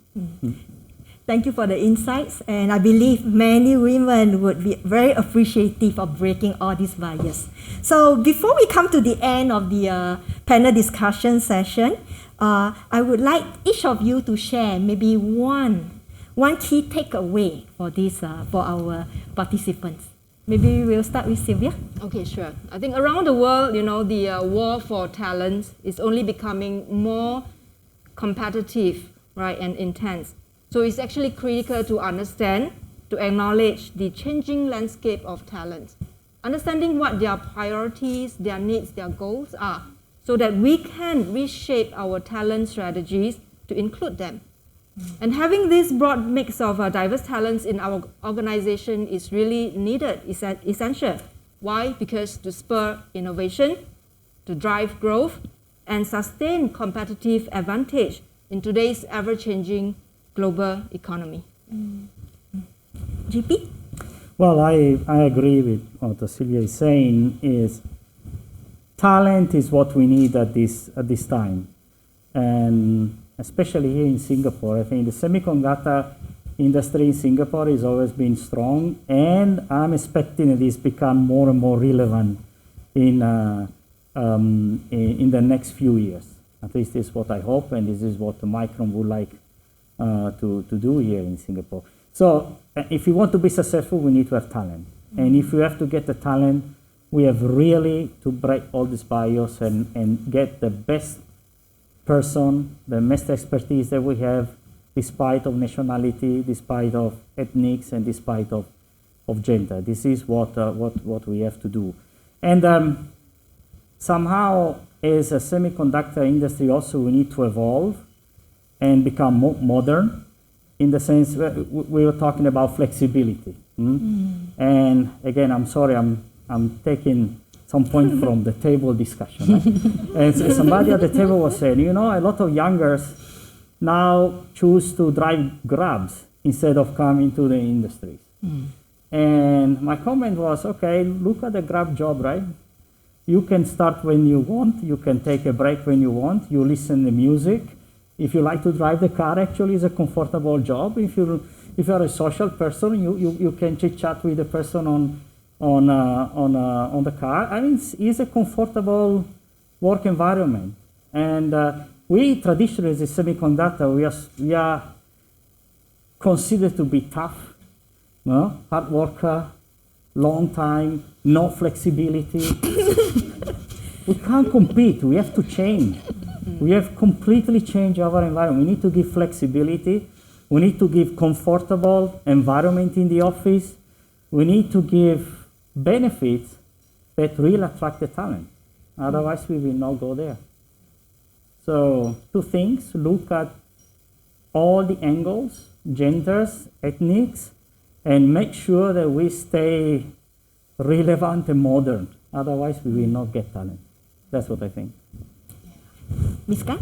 Thank you for the insights, and I believe many women would be very appreciative of breaking all these barriers. So before we come to the end of the panel discussion session, I would like each of you to share maybe one key takeaway for this for our participants. Maybe we'll start with Sylvia. Okay, sure. I think around the world, the war for talent is only becoming more competitive, right, and intense. So it's actually critical to understand, to acknowledge the changing landscape of talent, understanding what their priorities, their needs, their goals are, so that we can reshape our talent strategies to include them. And having this broad mix of diverse talents in our organization is really needed, is essential. Why? Because to spur innovation, to drive growth, and sustain competitive advantage in today's ever-changing global economy. GP? Well, I agree with what Sylvia is saying. Is talent is what we need at this time, and especially here in Singapore. I think the semiconductor industry in Singapore has always been strong, and I'm expecting this become more and more relevant in the next few years. At least this is what I hope, and this is what the Micron would like to do here in Singapore. So if we want to be successful, we need to have talent. And if we have to get the talent, we have really to break all these barriers and get the best person, the best expertise that we have, despite of nationality, despite of ethnics, and despite of of gender. This is what we have to do. And somehow, as a semiconductor industry, also we need to evolve and become more modern, in the sense we were talking about flexibility. And again, I'm sorry, I'm taking some point from the table discussion. Right? And somebody at the table was saying, you know, a lot of youngers now choose to drive Grabs instead of coming to the industries. And my comment was, okay, look at the Grab job, right? You can start when you want, you can take a break when you want, you listen to music. If you like to drive the car, actually it's a comfortable job. If you're a social person, you can chit-chat with the person on the car. I mean, it's a comfortable work environment. And we traditionally, as a semiconductor, we are considered to be tough, no? Hard worker, long time, no flexibility. We can't compete. We have to change. We have completely changed our environment. We need to give flexibility. We need to give comfortable environment in the office. We need to give benefits that really attract the talent. Otherwise, we will not go there. So, two things: look at all the angles, genders, ethnics, and make sure that we stay relevant and modern. Otherwise, we will not get talent. That's what I think. Ms. Gan?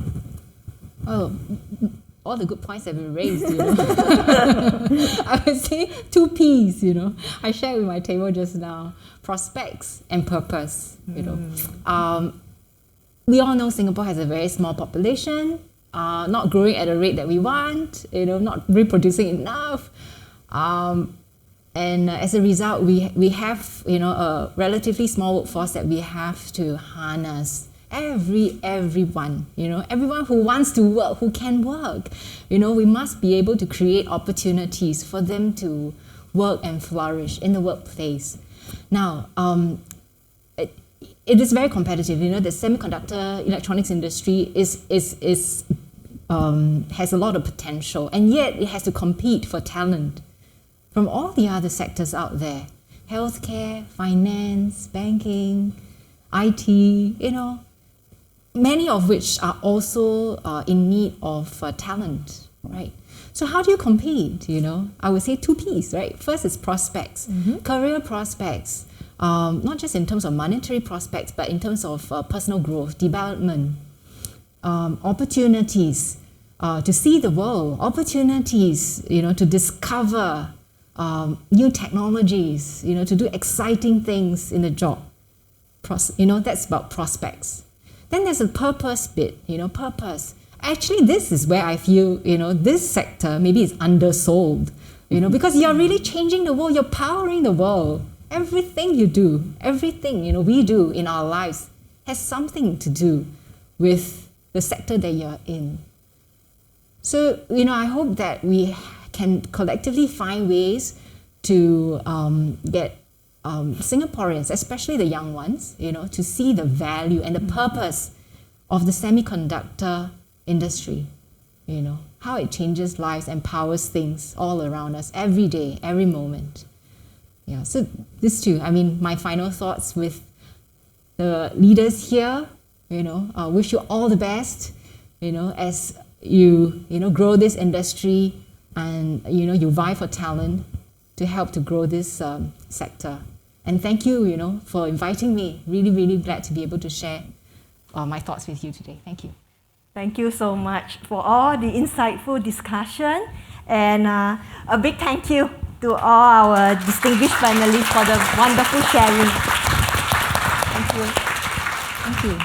Oh, all the good points have been raised, you know. I would say 2 Ps, you know. I shared with my table just now, prospects and purpose, you know. We all know Singapore has a very small population, not growing at a rate that we want, you know, not reproducing enough. And as a result, we have, you know, a relatively small workforce that we have to harness. Everyone, you know, everyone who wants to work, who can work, you know, we must be able to create opportunities for them to work and flourish in the workplace. Now, it is very competitive. You know, the semiconductor electronics industry has a lot of potential, and yet it has to compete for talent from all the other sectors out there: healthcare, finance, banking, IT. You know, many of which are also in need of talent, right? So how do you compete? You know, I would say 2 Ps, right? First is prospects, career prospects, not just in terms of monetary prospects, but in terms of personal growth, development, opportunities to see the world, opportunities, you know, to discover new technologies, you know, to do exciting things in the job. You know, that's about prospects. Then there's a purpose bit, you know, purpose. Actually, this is where I feel, you know, this sector maybe is undersold, you know, because you're really changing the world, you're powering the world. Everything you do, everything, you know, we do in our lives has something to do with the sector that you're in. So, you know, I hope that we can collectively find ways to get Singaporeans, especially the young ones, you know, to see the value and the purpose of the semiconductor industry, you know, how it changes lives and powers things all around us every day, every moment. Yeah, so this too, I mean, my final thoughts with the leaders here, you know, wish you all the best, you know, as you know, grow this industry and, you know, you vie for talent to help to grow this sector. And thank you, you know, for inviting me. Really, really glad to be able to share my thoughts with you today. Thank you. Thank you so much for all the insightful discussion, and a big thank you to all our distinguished panelists for the wonderful sharing. Thank you. Thank you.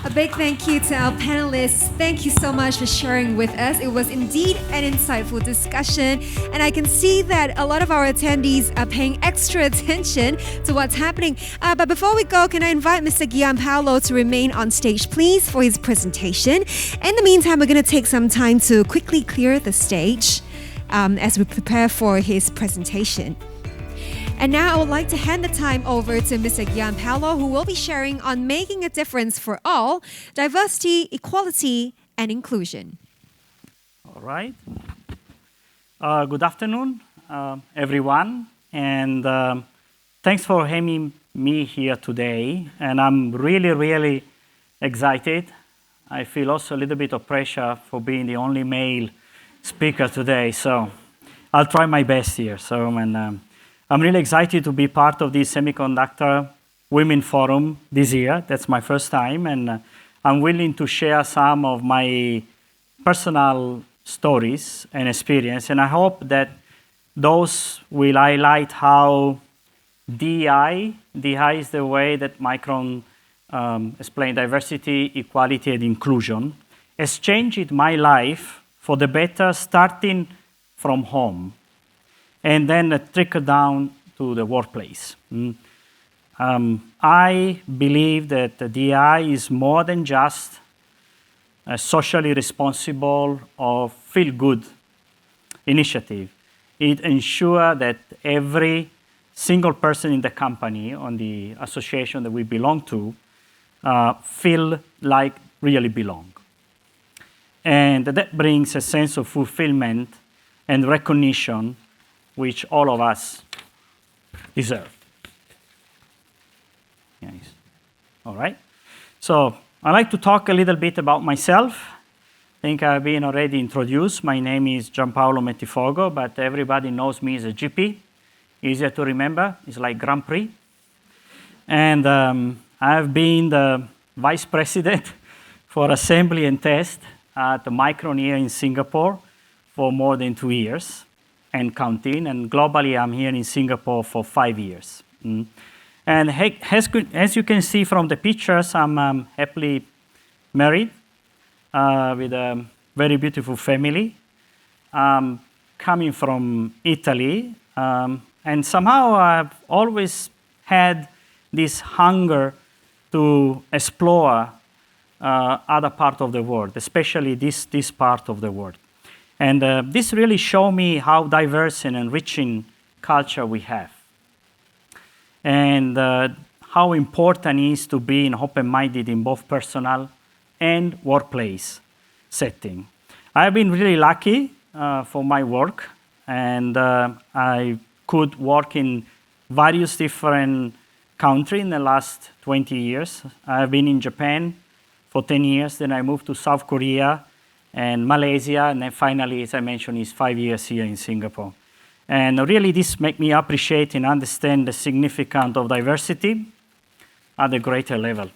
A big thank you to our panelists. Thank you so much for sharing with us. It was indeed an insightful discussion, and I can see that a lot of our attendees are paying extra attention to what's happening. But before we go, can I invite Mr. Gianpaolo to remain on stage, please, for his presentation. In the meantime, we're going to take some time to quickly clear the stage as we prepare for his presentation. And now I would like to hand the time over to Mr. Gianpaolo, who will be sharing on making a difference for all, diversity, equality, and inclusion. All right. Good afternoon, everyone. and thanks for having me here today. And I'm really, really excited. I feel also a little bit of pressure for being the only male speaker today, so I'll try my best here. So, I'm really excited to be part of this Semiconductor Women Forum this year. That's my first time, and I'm willing to share some of my personal stories and experience, and I hope that those will highlight how DI is the way that Micron explained diversity, equality, and inclusion, has changed my life for the better, starting from home, and then trickle down to the workplace. I believe that the DI is more than just a socially responsible or feel-good initiative. It ensures that every single person in the company, on the association that we belong to, feel like really belong. And that brings a sense of fulfillment and recognition, which all of us deserve. Yes. All right. So I'd like to talk a little bit about myself. I think I've been already introduced. My name is Gianpaolo Mettifogo, but everybody knows me as a GP. Easier to remember. It's like Grand Prix. And I've been the vice president for assembly and test at the Micron here in Singapore for more than 2 years and counting. And globally, I'm here in Singapore for 5 years. And as you can see from the pictures, I'm happily married with a very beautiful family. Coming from Italy, and somehow I've always had this hunger to explore other part of the world, especially this part of the world. And this really showed me how diverse and enriching culture we have. And how important it is to be open-minded in both personal and workplace setting. I've been really lucky for my work, and I could work in various different countries in the last 20 years. I've been in Japan for 10 years, then I moved to South Korea and Malaysia, and then finally, as I mentioned, is 5 years here in Singapore. And really this makes me appreciate and understand the significance of diversity at a greater level.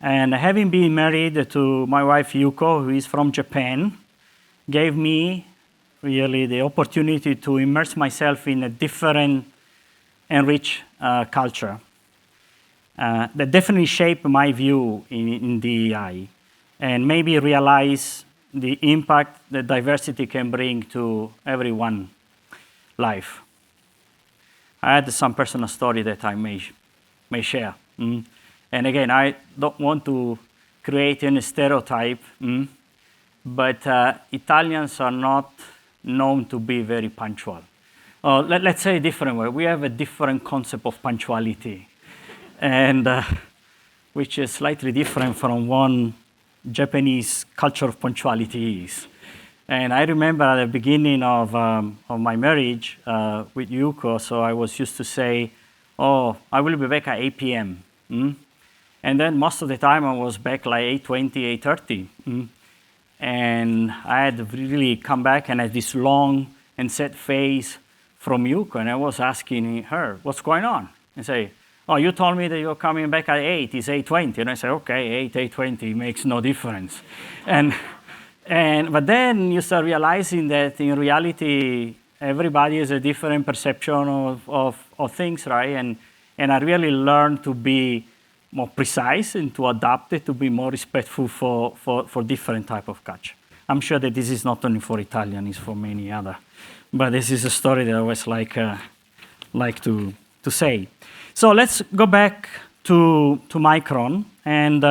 And having been married to my wife Yuko, who is from Japan, gave me really the opportunity to immerse myself in a different and rich culture that definitely shaped my view in DEI, and maybe realize the impact that diversity can bring to everyone's life. I had some personal story that I may share. And again, I don't want to create any stereotype, but Italians are not known to be very punctual. Let's say a different way. We have a different concept of punctuality, and which is slightly different from one Japanese culture of punctuality is. And I remember at the beginning of my marriage with Yuko, so I was used to say, oh, I will be back at 8 p.m. And then most of the time I was back like 8:20, 8:30. And I had to really come back and had this long and sad face from Yuko, and I was asking her, what's going on? And say, oh, you told me that you're coming back at 8, it's 8:20. And I said, okay, 8:20 makes no difference. But then you start realizing that in reality, everybody has a different perception of things, right? And I really learned to be more precise and to adapt it, to be more respectful for different type of culture. I'm sure that this is not only for Italian, it's for many other. But this is a story that I always like to say. So let's go back to Micron and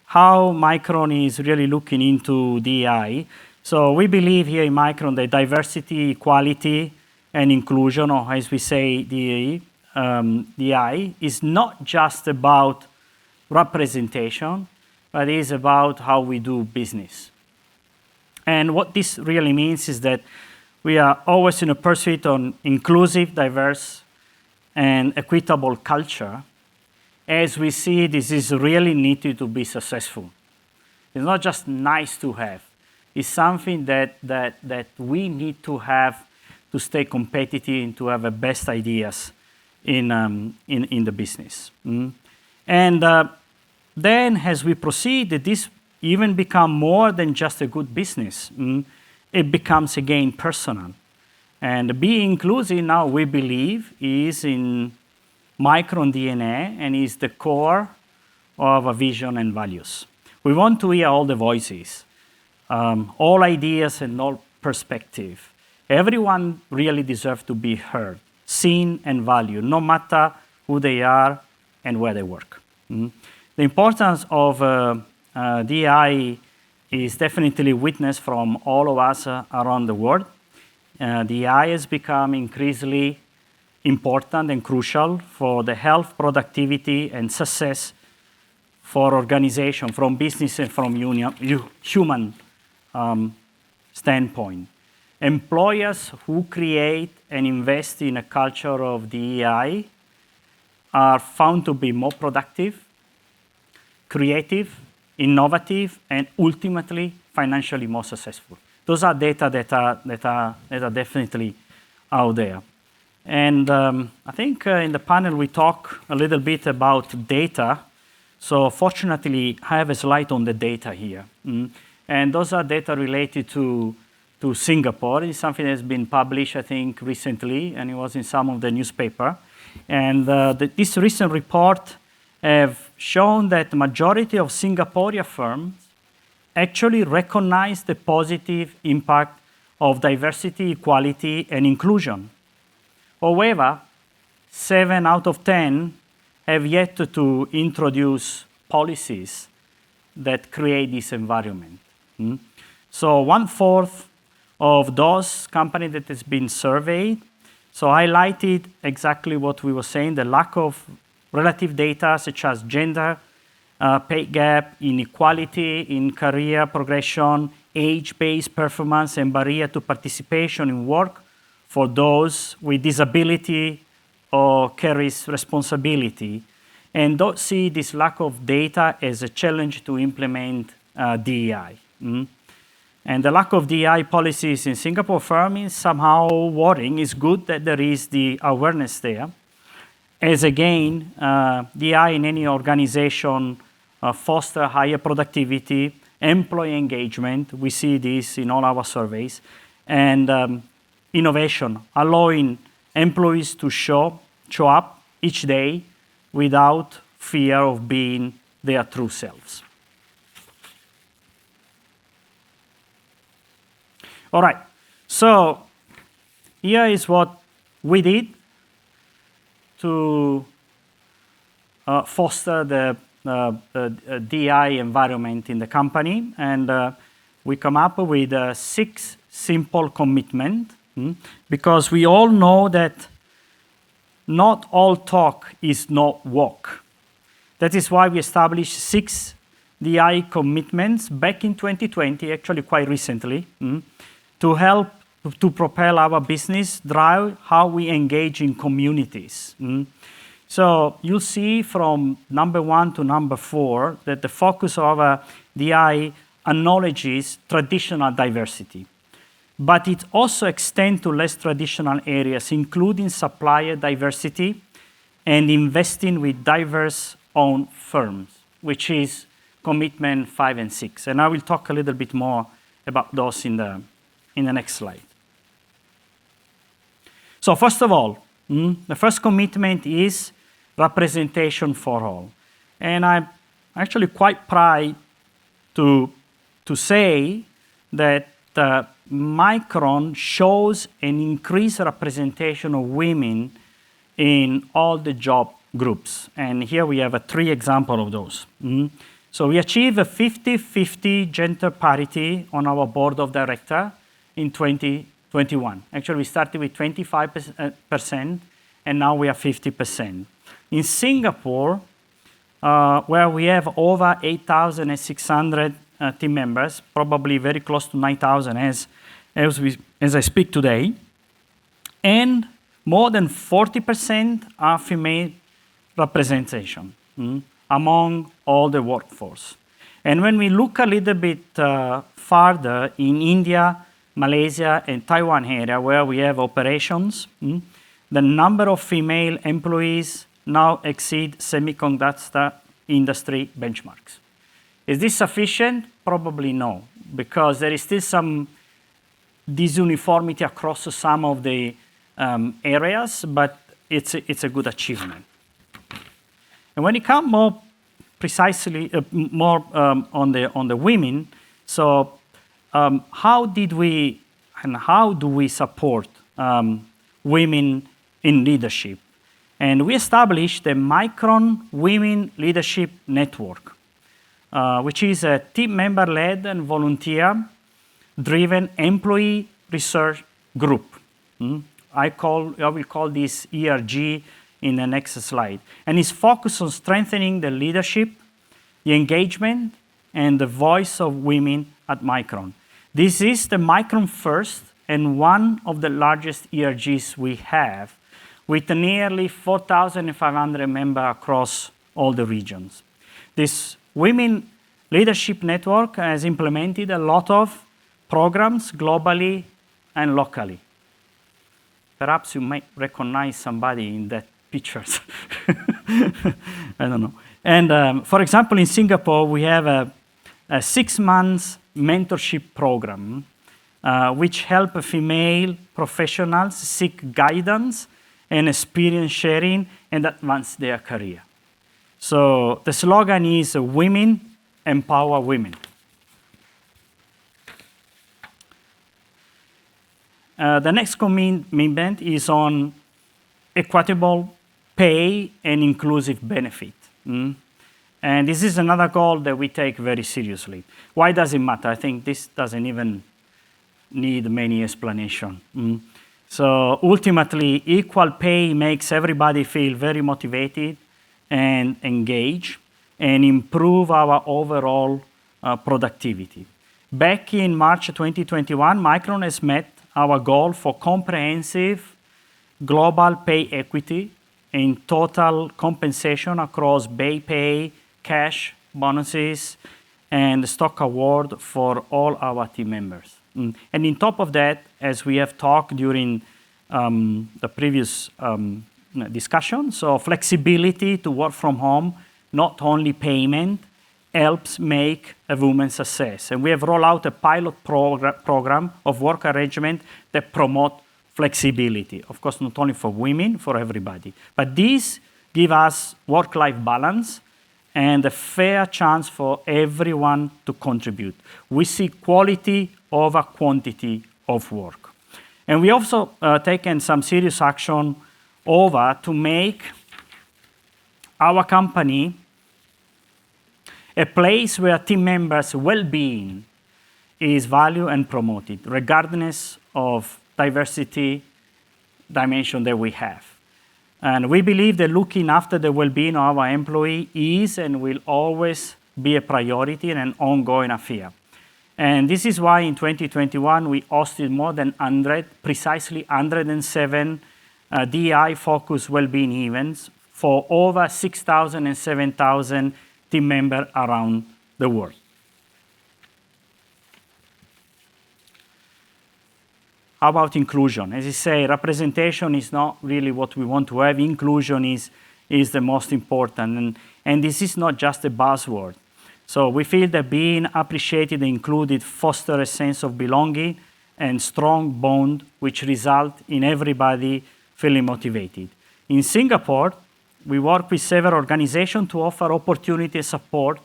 how Micron is really looking into DEI. So we believe here in Micron that diversity, equality, and inclusion, or as we say, DEI, is not just about representation, but is about how we do business. And what this really means is that we are always in a pursuit on inclusive, diverse, and equitable culture. As we see, this is really needed to be successful. It's not just nice to have. It's something that we need to have to stay competitive and to have the best ideas in the business. And then as we proceed, this even become more than just a good business. It becomes again personal. And being inclusive now, we believe, is in Micron DNA and is the core of our vision and values. We want to hear all the voices, all ideas and all perspective. Everyone really deserves to be heard, seen and valued, no matter who they are and where they work. The importance of DI is definitely witnessed from all of us around the world. DI has become increasingly important and crucial for the health, productivity, and success for organization, from business and from human standpoint. Employers who create and invest in a culture of DEI are found to be more productive, creative, innovative, and ultimately financially more successful. Those are data that are definitely out there. And I think in the panel we talk a little bit about data. So fortunately, I have a slide on the data here. And those are data related to Singapore. It's something that's been published, I think, recently, and it was in some of the newspaper. And this recent report have shown that the majority of Singaporean firms actually recognize the positive impact of diversity, equality, and inclusion. However, 7 out of 10 have yet to introduce policies that create this environment. So 1/4 of those companies that has been surveyed, so highlighted exactly what we were saying, the lack of relative data such as gender, pay gap, inequality in career progression, age-based performance, and barrier to participation in work for those with disability or carries responsibility, and don't see this lack of data as a challenge to implement DEI. And the lack of DEI policies in Singapore firm is somehow worrying. It's good that there is the awareness there. As again, DEI in any organization foster higher productivity, employee engagement. We see this in all our surveys. And innovation, allowing employees to show up each day without fear of being their true selves. All right, so here is what we did to foster the DI environment in the company. And we come up with 6 simple commitments, because we all know that not all talk is not walk. That is why we established 6 DI commitments back in 2020, actually quite recently, to help to propel our business, drive how we engage in communities. So you'll see from number 1 to number 4 that the focus of our DI acknowledges traditional diversity. But it also extends to less traditional areas, including supplier diversity and investing with diverse-owned firms, which is commitment 5 and 6. And I will talk a little bit more about those in the next slide. So first of all, the first commitment is representation for all. And I'm actually quite proud to say that Micron shows an increased representation of women in all the job groups. And here we have 3 examples of those. So we achieved a 50-50 gender parity on our board of directors in 2021. Actually, we started with 25%, and now we are 50%. In Singapore, where we have over 8,600 team members, probably very close to 9,000 as as I speak today, and more than 40% are female representation among all the workforce. And when we look a little bit farther in India, Malaysia, and Taiwan area where we have operations, the number of female employees now exceed semiconductor industry benchmarks. Is this sufficient? Probably no, because there is still some disuniformity across some of the areas, but it's a good achievement. And when it comes more precisely, on the women, so how do we support women in leadership? And we established the Micron Women Leadership Network, which is a team member-led and volunteer-driven employee research group. I will call this ERG in the next slide. And it's focused on strengthening the leadership, the engagement, and the voice of women at Micron. This is the Micron first and one of the largest ERGs we have, with nearly 4,500 members across all the regions. This Women Leadership Network has implemented a lot of programs globally and locally. Perhaps you might recognize somebody in that pictures. I don't know. And for example, in Singapore, we have a 6-month mentorship program which help female professionals seek guidance and experience sharing and advance their career. So the slogan is Women Empower Women. The next commitment is on equitable pay and inclusive benefit. And this is another goal that we take very seriously. Why does it matter? I think this doesn't even need many explanation. So ultimately, equal pay makes everybody feel very motivated and engaged and improve our overall productivity. Back in March 2021, Micron has met our goal for comprehensive global pay equity in total compensation across base pay, cash, bonuses, and stock award for all our team members. And on top of that, as we have talked during the previous discussion, so flexibility to work from home, not only payment, helps make a woman's success. And we have rolled out a pilot program of work arrangement that promote flexibility. Of course, not only for women, for everybody. But these give us work-life balance and a fair chance for everyone to contribute. We see quality over quantity of work. And we also taken some serious action over to make our company a place where team members' well-being is valued and promoted, regardless of diversity dimension that we have. And we believe that looking after the well-being of our employee is and will always be a priority and an ongoing affair. And this is why in 2021 we hosted more than 100, precisely 107 DEI-focused well-being events for over 6,000 and 7,000 team members around the world. How about inclusion? As I say, representation is not really what we want to have. Inclusion is the most important. And this is not just a buzzword. So we feel that being appreciated and included fosters a sense of belonging and strong bond, which result in everybody feeling motivated. In Singapore, we work with several organizations to offer opportunity and support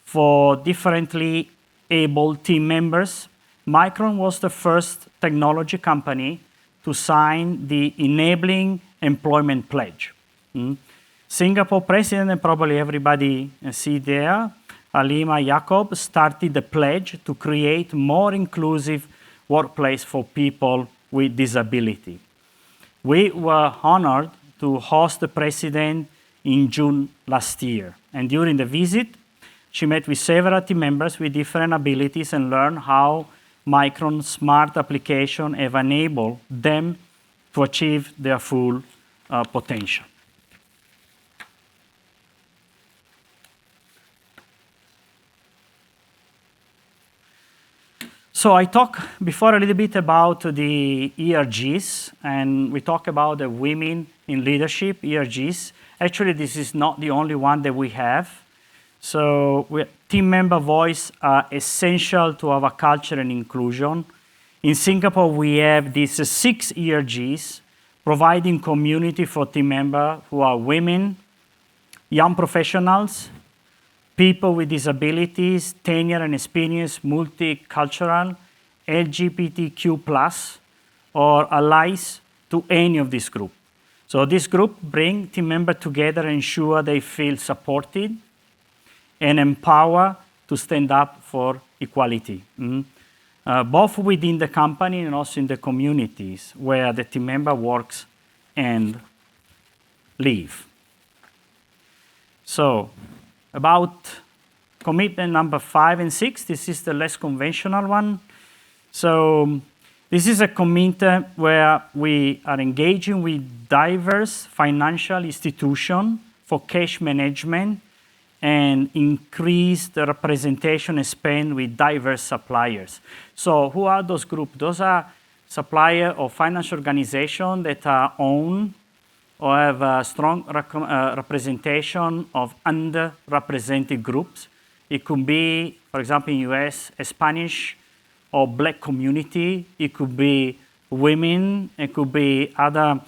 for differently able team members. Micron was the first technology company to sign the Enabling Employment Pledge. Singapore president, and probably everybody see there, Halima Yacob, started the pledge to create more inclusive workplace for people with disability. We were honored to host the president in June last year. And during the visit, she met with several team members with different abilities and learned how Micron smart application have enabled them to achieve their full potential. So I talked before a little bit about the ERGs, and we talk about the women in leadership, ERGs. Actually, this is not the only one that we have. So team member voice are essential to our culture and inclusion. In Singapore, we have these 6 ERGs providing community for team members who are women, young professionals, people with disabilities, tenure and experience, multicultural, LGBTQ+, or allies to any of this group. So this group bring team members together and ensure they feel supported and empowered to stand up for equality, both within the company and also in the communities where the team member works and live. So, about commitment number 5 and 6, this is the less conventional one. So this is a commitment where we are engaging with diverse financial institutions for cash management and increase the representation and spend with diverse suppliers. So who are those groups? Those are suppliers or financial organizations that are owned or have a strong representation of underrepresented groups. It could be, for example, in US, a Spanish or Black community. It could be women. It could be other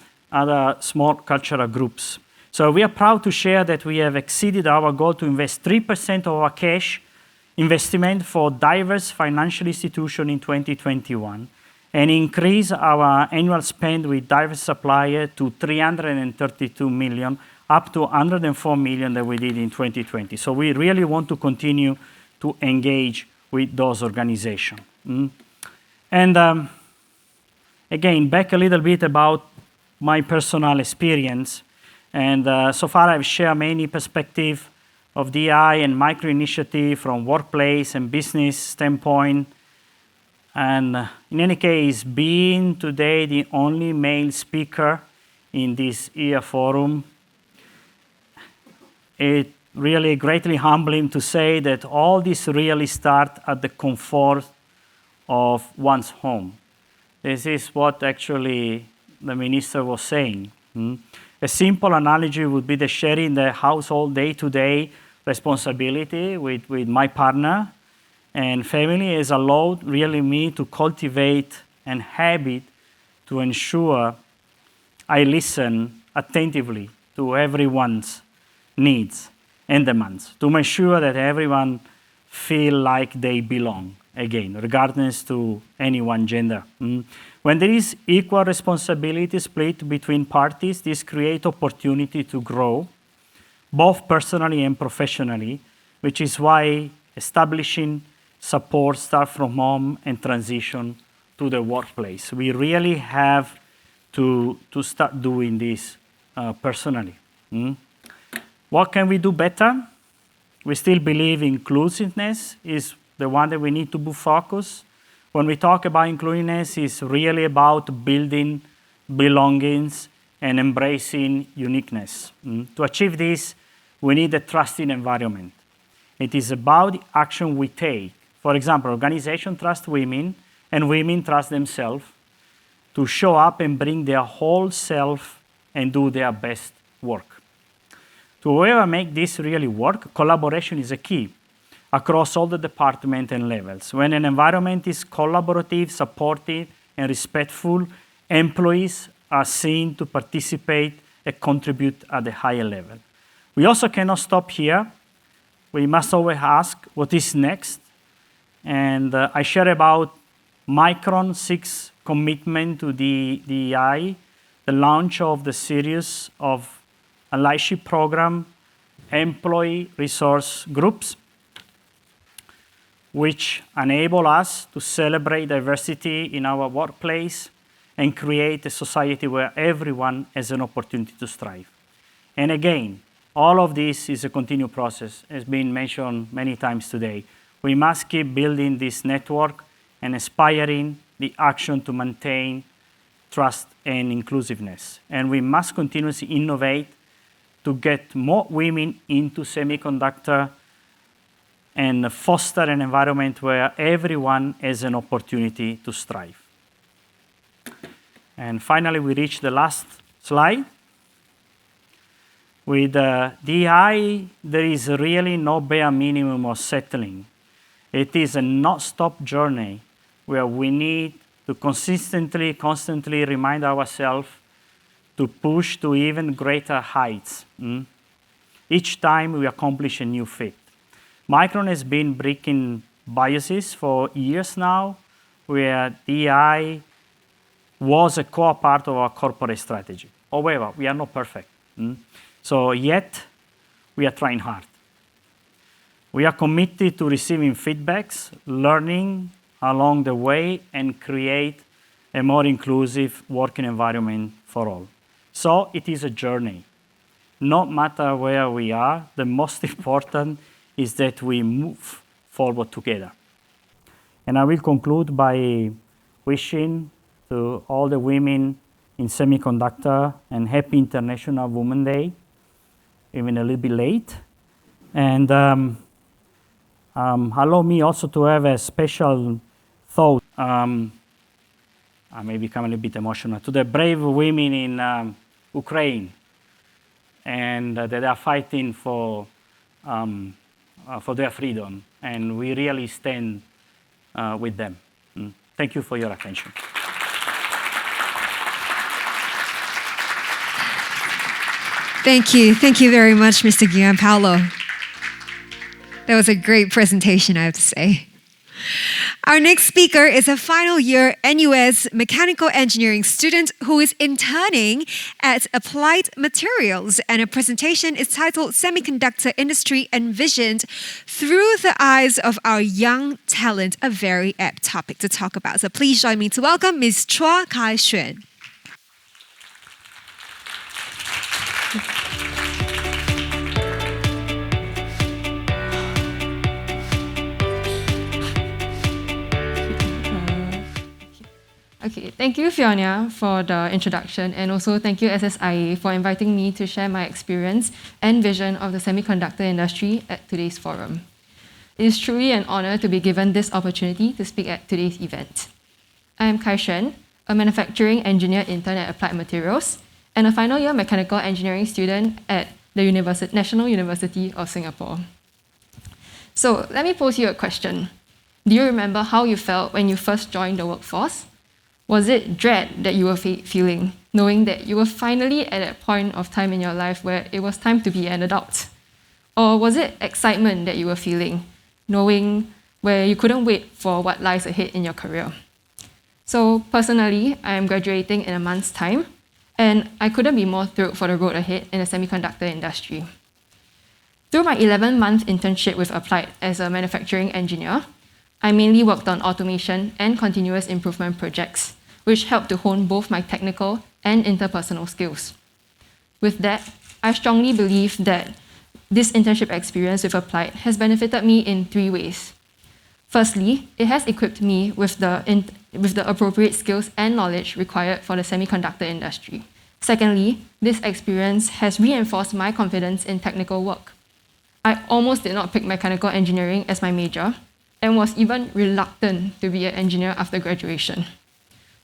small cultural groups. So we are proud to share that we have exceeded our goal to invest 3% of our cash investment for diverse financial institutions in 2021. And increase our annual spend with diverse suppliers to 332 million, up to 104 million that we did in 2020. So we really want to continue to engage with those organizations. And again, back a little bit about my personal experience. And so far I've shared many perspectives of DI and micro initiative from workplace and business standpoint. And in any case, being today the only male speaker in this year forum, it really greatly humbling to say that all this really starts at the comfort of one's home. This is what actually the minister was saying. A simple analogy would be the sharing the household day-to-day responsibility with my partner and family has allowed really me to cultivate an habit to ensure I listen attentively to everyone's needs and demands, to make sure that everyone feel like they belong, again, regardless to any one gender. When there is equal responsibility split between parties, this creates opportunity to grow, both personally and professionally, which is why establishing support start from home and transition to the workplace. We really have to start doing this personally. What can we do better? We still believe inclusiveness is the one that we need to focus. When we talk about inclusiveness, it's really about building belongings and embracing uniqueness. To achieve this, we need a trusting environment. It is about the action we take. For example, organizations trust women, and women trust themselves to show up and bring their whole self and do their best work. To ever make this really work, collaboration is a key across all the departments and levels. When an environment is collaborative, supportive, and respectful, employees are seen to participate and contribute at a higher level. We also cannot stop here. We must always ask what is next. And I share about Micron 6 commitment to the DEI, the launch of the series of allyship program, employee resource groups, which enable us to celebrate diversity in our workplace and create a society where everyone has an opportunity to strive. And again, all of this is a continued process, as been mentioned many times today. We must keep building this network and inspiring the action to maintain trust and inclusiveness. And we must continuously innovate to get more women into semiconductor and foster an environment where everyone has an opportunity to strive. And finally, we reach the last slide. With DI, there is really no bare minimum of settling. It is a non-stop journey where we need to constantly remind ourselves to push to even greater heights. Each time we accomplish a new feat. Micron has been breaking biases for years now, where DI was a core part of our corporate strategy. However, we are not perfect. So yet, we are trying hard. We are committed to receiving feedbacks, learning along the way, and create a more inclusive working environment for all. So it is a journey. No matter where we are, the most important is that we move forward together. And I will conclude by wishing to all the women in semiconductor and happy International Women's Day, even a little bit late. And allow me also to have a special thought. I may become a little bit emotional, to the brave women in Ukraine, and that are fighting for their freedom, and we really stand with them. Thank you for your attention. Thank you very much, Mr. Gianpaolo. That was a great presentation, I have to say. Our next speaker is a final year NUS mechanical engineering student who is interning at Applied Materials, and her presentation is titled Semiconductor Industry Envisioned Through the Eyes of Our Young Talent, a very apt topic to talk about. So please join me to welcome Ms. Chua Kai-Xuan. Okay, thank you, Fiona, for the introduction, and also thank you, SSIA, for inviting me to share my experience and vision of the semiconductor industry at today's forum. It is truly an honor to be given this opportunity to speak at today's event. I am Kai-Xuan, a manufacturing engineer intern at Applied Materials, and a final year mechanical engineering student at the National University of Singapore. So let me pose you a question. Do you remember how you felt when you first joined the workforce? Was it dread that you were feeling, knowing that you were finally at a point of time in your life where it was time to be an adult? Or was it excitement that you were feeling, knowing where you couldn't wait for what lies ahead in your career? So personally, I am graduating in a month's time, and I couldn't be more thrilled for the road ahead in the semiconductor industry. Through my 11-month internship with Applied as a manufacturing engineer, I mainly worked on automation and continuous improvement projects, which helped to hone both my technical and interpersonal skills. With that, I strongly believe that this internship experience with Applied has benefited me in 3 ways. Firstly, it has equipped me with the appropriate skills and knowledge required for the semiconductor industry. Secondly, this experience has reinforced my confidence in technical work. I almost did not pick mechanical engineering as my major, and was even reluctant to be an engineer after graduation.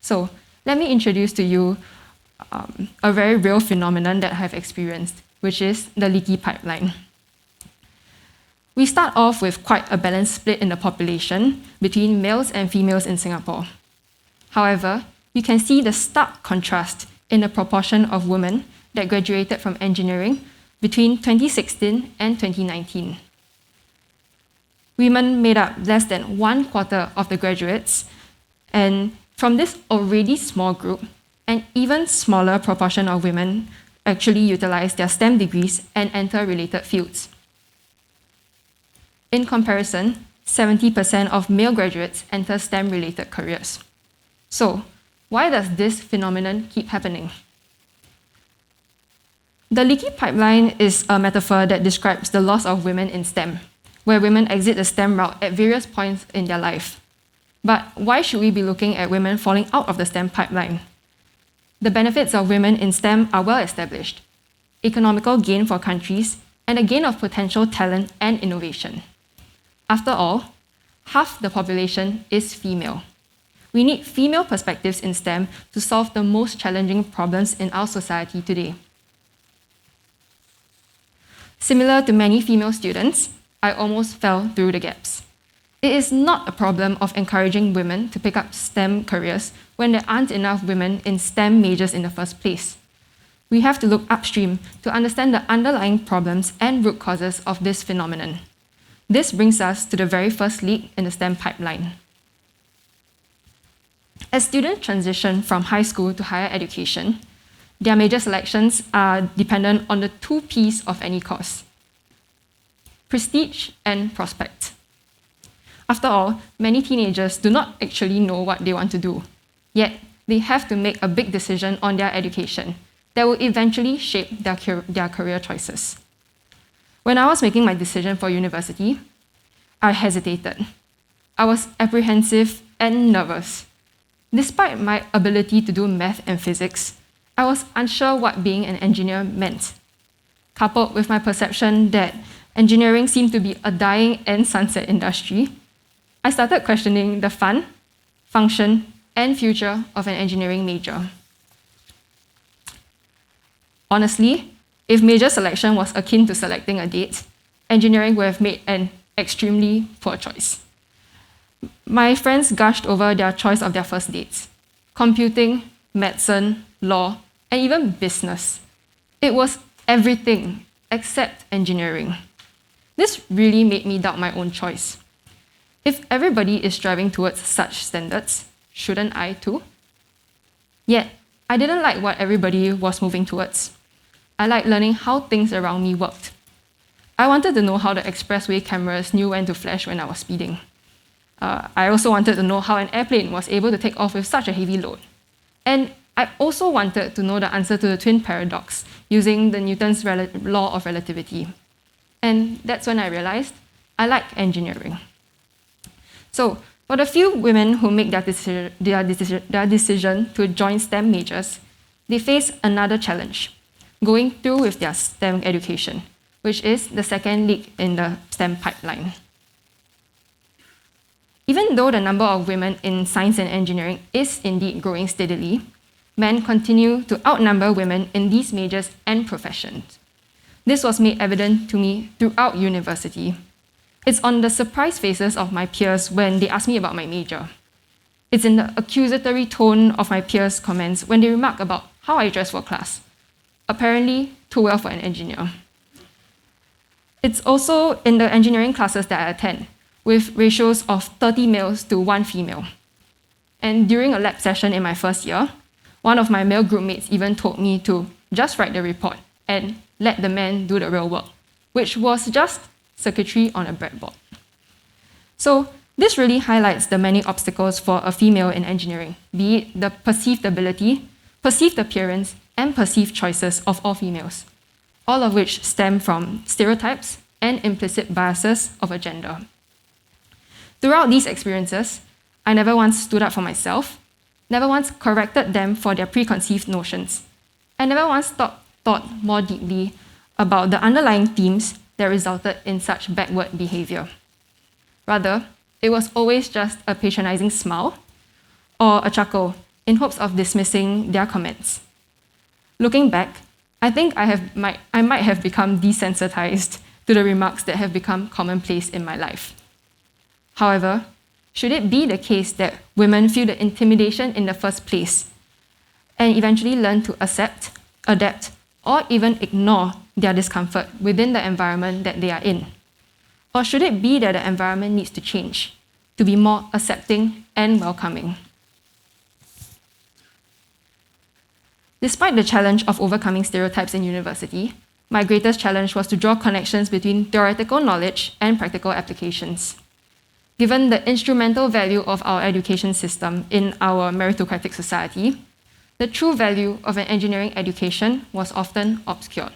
So let me introduce to you a very real phenomenon that I've experienced, which is the leaky pipeline. We start off with quite a balanced split in the population between males and females in Singapore. However, you can see the stark contrast in the proportion of women that graduated from engineering between 2016 and 2019. Women made up less than 1/4 of the graduates, and from this already small group, an even smaller proportion of women actually utilize their STEM degrees and enter related fields. In comparison, 70% of male graduates enter STEM-related careers. So, why does this phenomenon keep happening? The leaky pipeline is a metaphor that describes the loss of women in STEM, where women exit the STEM route at various points in their life. But why should we be looking at women falling out of the STEM pipeline? The benefits of women in STEM are well established: economical gain for countries, and a gain of potential talent and innovation. After all, half the population is female. We need female perspectives in STEM to solve the most challenging problems in our society today. Similar to many female students, I almost fell through the gaps. It is not a problem of encouraging women to pick up STEM careers when there aren't enough women in STEM majors in the first place. We have to look upstream to understand the underlying problems and root causes of this phenomenon. This brings us to the very first leap in the STEM pipeline. As students transition from high school to higher education, their major selections are dependent on the two P's of any course: prestige and prospect. After all, many teenagers do not actually know what they want to do, yet they have to make a big decision on their education that will eventually shape their career choices. When I was making my decision for university, I hesitated. I was apprehensive and nervous. Despite my ability to do math and physics, I was unsure what being an engineer meant. Coupled with my perception that engineering seemed to be a dying and sunset industry, I started questioning the fun, function, and future of an engineering major. Honestly, if major selection was akin to selecting a date, engineering would have made an extremely poor choice. My friends gushed over their choice of their first dates: computing, medicine, law, and even business. It was everything except engineering. This really made me doubt my own choice. If everybody is striving towards such standards, shouldn't I too? Yet, I didn't like what everybody was moving towards. I liked learning how things around me worked. I wanted to know how the expressway cameras knew when to flash when I was speeding. I also wanted to know how an airplane was able to take off with such a heavy load. And I also wanted to know the answer to the twin paradox using the Newton's law of relativity. And that's when I realized I like engineering. So, for the few women who make their decision to join STEM majors, they face another challenge: going through with their STEM education, which is the second leap in the STEM pipeline. Even though the number of women in science and engineering is indeed growing steadily, men continue to outnumber women in these majors and professions. This was made evident to me throughout university. It's on the surprised faces of my peers when they ask me about my major. It's in the accusatory tone of my peers' comments when they remark about how I dress for class. Apparently, too well for an engineer. It's also in the engineering classes that I attend, with ratios of 30 males to 1 female. And during a lab session in my first year, one of my male groupmates even told me to just write the report and let the men do the real work, which was just circuitry on a breadboard. So this really highlights the many obstacles for a female in engineering, be it the perceived ability, perceived appearance, and perceived choices of all females, all of which stem from stereotypes and implicit biases of a gender. Throughout these experiences, I never once stood up for myself, never once corrected them for their preconceived notions, and never once thought more deeply about the underlying themes that resulted in such backward behavior. Rather, it was always just a patronizing smile or a chuckle in hopes of dismissing their comments. Looking back, I think I might have become desensitized to the remarks that have become commonplace in my life. However, should it be the case that women feel the intimidation in the first place and eventually learn to accept, adapt, or even ignore their discomfort within the environment that they are in? Or should it be that the environment needs to change to be more accepting and welcoming? Despite the challenge of overcoming stereotypes in university, my greatest challenge was to draw connections between theoretical knowledge and practical applications. Given the instrumental value of our education system in our meritocratic society, the true value of an engineering education was often obscured.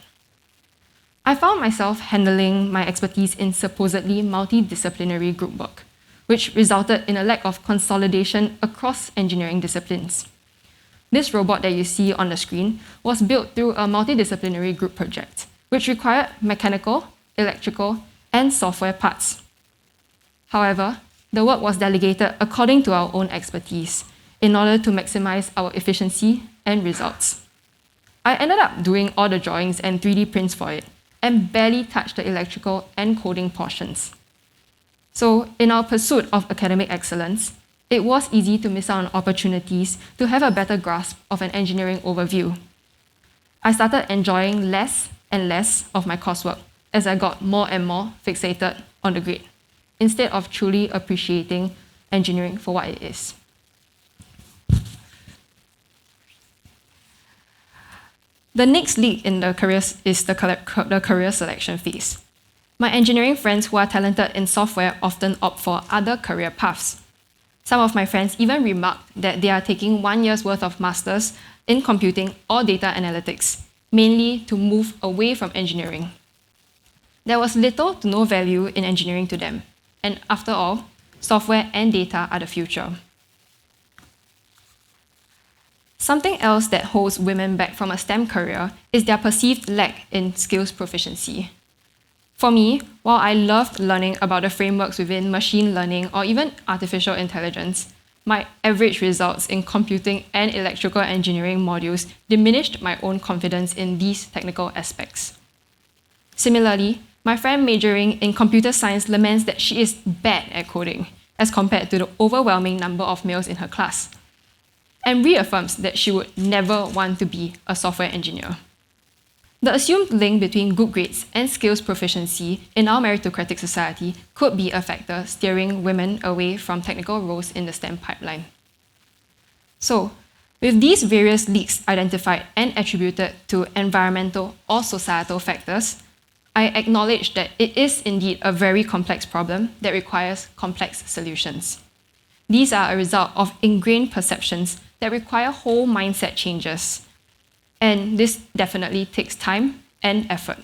I found myself handling my expertise in supposedly multidisciplinary group work, which resulted in a lack of consolidation across engineering disciplines. This robot that you see on the screen was built through a multidisciplinary group project, which required mechanical, electrical, and software parts. However, the work was delegated according to our own expertise in order to maximize our efficiency and results. I ended up doing all the drawings and 3D prints for it and barely touched the electrical and coding portions. So, in our pursuit of academic excellence, it was easy to miss out on opportunities to have a better grasp of an engineering overview. I started enjoying less and less of my coursework as I got more and more fixated on the grade, instead of truly appreciating engineering for what it is. The next league in the careers is the career selection phase. My engineering friends who are talented in software often opt for other career paths. Some of my friends even remarked that they are taking 1 year's worth of masters in computing or data analytics, mainly to move away from engineering. There was little to no value in engineering to them, and after all, software and data are the future. Something else that holds women back from a STEM career is their perceived lack in skills proficiency. For me, while I loved learning about the frameworks within machine learning or even artificial intelligence, my average results in computing and electrical engineering modules diminished my own confidence in these technical aspects. Similarly, my friend majoring in computer science laments that she is bad at coding as compared to the overwhelming number of males in her class, and reaffirms that she would never want to be a software engineer. The assumed link between good grades and skills proficiency in our meritocratic society could be a factor steering women away from technical roles in the STEM pipeline. So, with these various leaks identified and attributed to environmental or societal factors, I acknowledge that it is indeed a very complex problem that requires complex solutions. These are a result of ingrained perceptions that require whole mindset changes. And this definitely takes time and effort.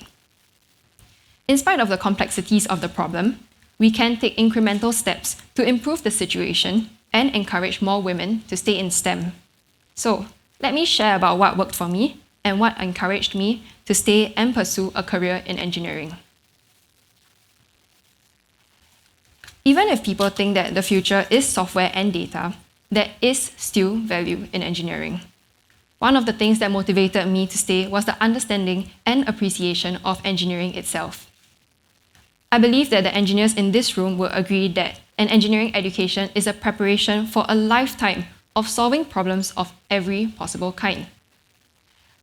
In spite of the complexities of the problem, we can take incremental steps to improve the situation and encourage more women to stay in STEM. So, let me share about what worked for me and what encouraged me to stay and pursue a career in engineering. Even if people think that the future is software and data, there is still value in engineering. One of the things that motivated me to stay was the understanding and appreciation of engineering itself. I believe that the engineers in this room will agree that an engineering education is a preparation for a lifetime of solving problems of every possible kind.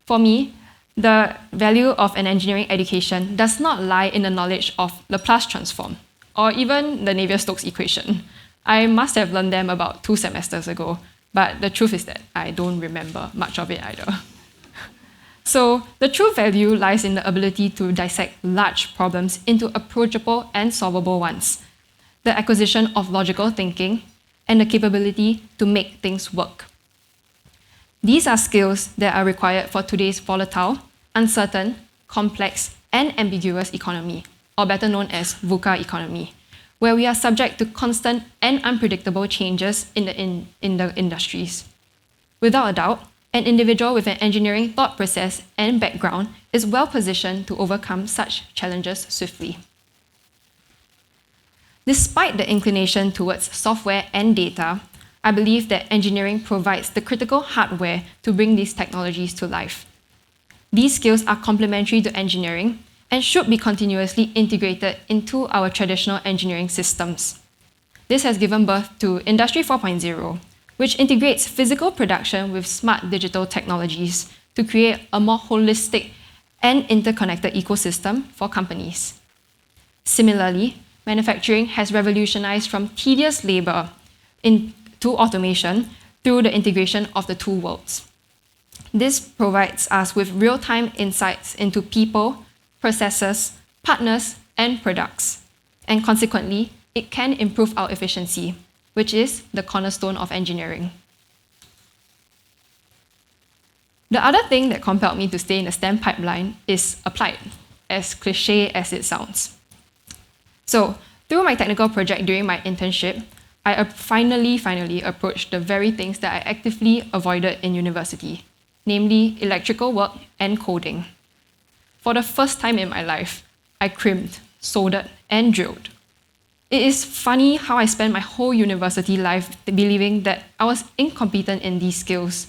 For me, the value of an engineering education does not lie in the knowledge of Laplace transform or even the Navier-Stokes equation. I must have learned them about 2 semesters ago, but the truth is that I don't remember much of it either. So the true value lies in the ability to dissect large problems into approachable and solvable ones, the acquisition of logical thinking, and the capability to make things work. These are skills that are required for today's volatile, uncertain, complex, and ambiguous economy, or better known as VUCA economy, where we are subject to constant and unpredictable changes in the industries. Without a doubt, an individual with an engineering thought process and background is well positioned to overcome such challenges swiftly. Despite the inclination towards software and data, I believe that engineering provides the critical hardware to bring these technologies to life. These skills are complementary to engineering and should be continuously integrated into our traditional engineering systems. This has given birth to Industry 4.0, which integrates physical production with smart digital technologies to create a more holistic and interconnected ecosystem for companies. Similarly, manufacturing has revolutionized from tedious labor to automation through the integration of the two worlds. This provides us with real-time insights into people, processes, partners, and products. And consequently, it can improve our efficiency, which is the cornerstone of engineering. The other thing that compelled me to stay in the STEM pipeline is applied, as cliche as it sounds. So, Through my technical project during my internship, I finally approached the very things that I actively avoided in university, namely electrical work and coding. For the first time in my life, I crimped, soldered, and drilled. It is funny how I spent my whole university life believing that I was incompetent in these skills,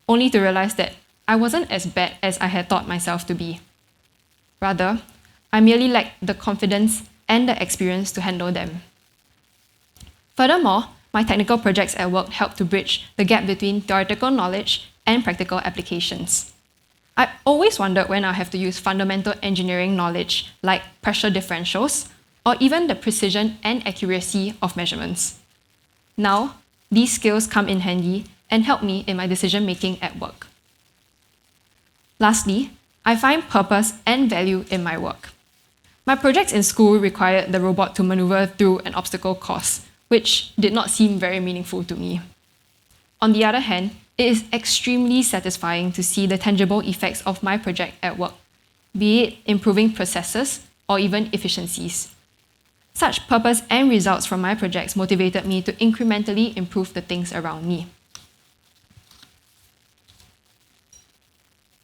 only to realize that I wasn't as bad as I had thought myself to be. Rather, I merely lacked the confidence and the experience to handle them. Furthermore, my technical projects at work helped to bridge the gap between theoretical knowledge and practical applications. I always wondered when I have to use fundamental engineering knowledge like pressure differentials or even the precision and accuracy of measurements. Now, these skills come in handy and help me in my decision making at work. Lastly, I find purpose and value in my work. My projects in school required the robot to maneuver through an obstacle course, which did not seem very meaningful to me. On the other hand, it is extremely satisfying to see the tangible effects of my project at work, be it improving processes or even efficiencies. Such purpose and results from my projects motivated me to incrementally improve the things around me.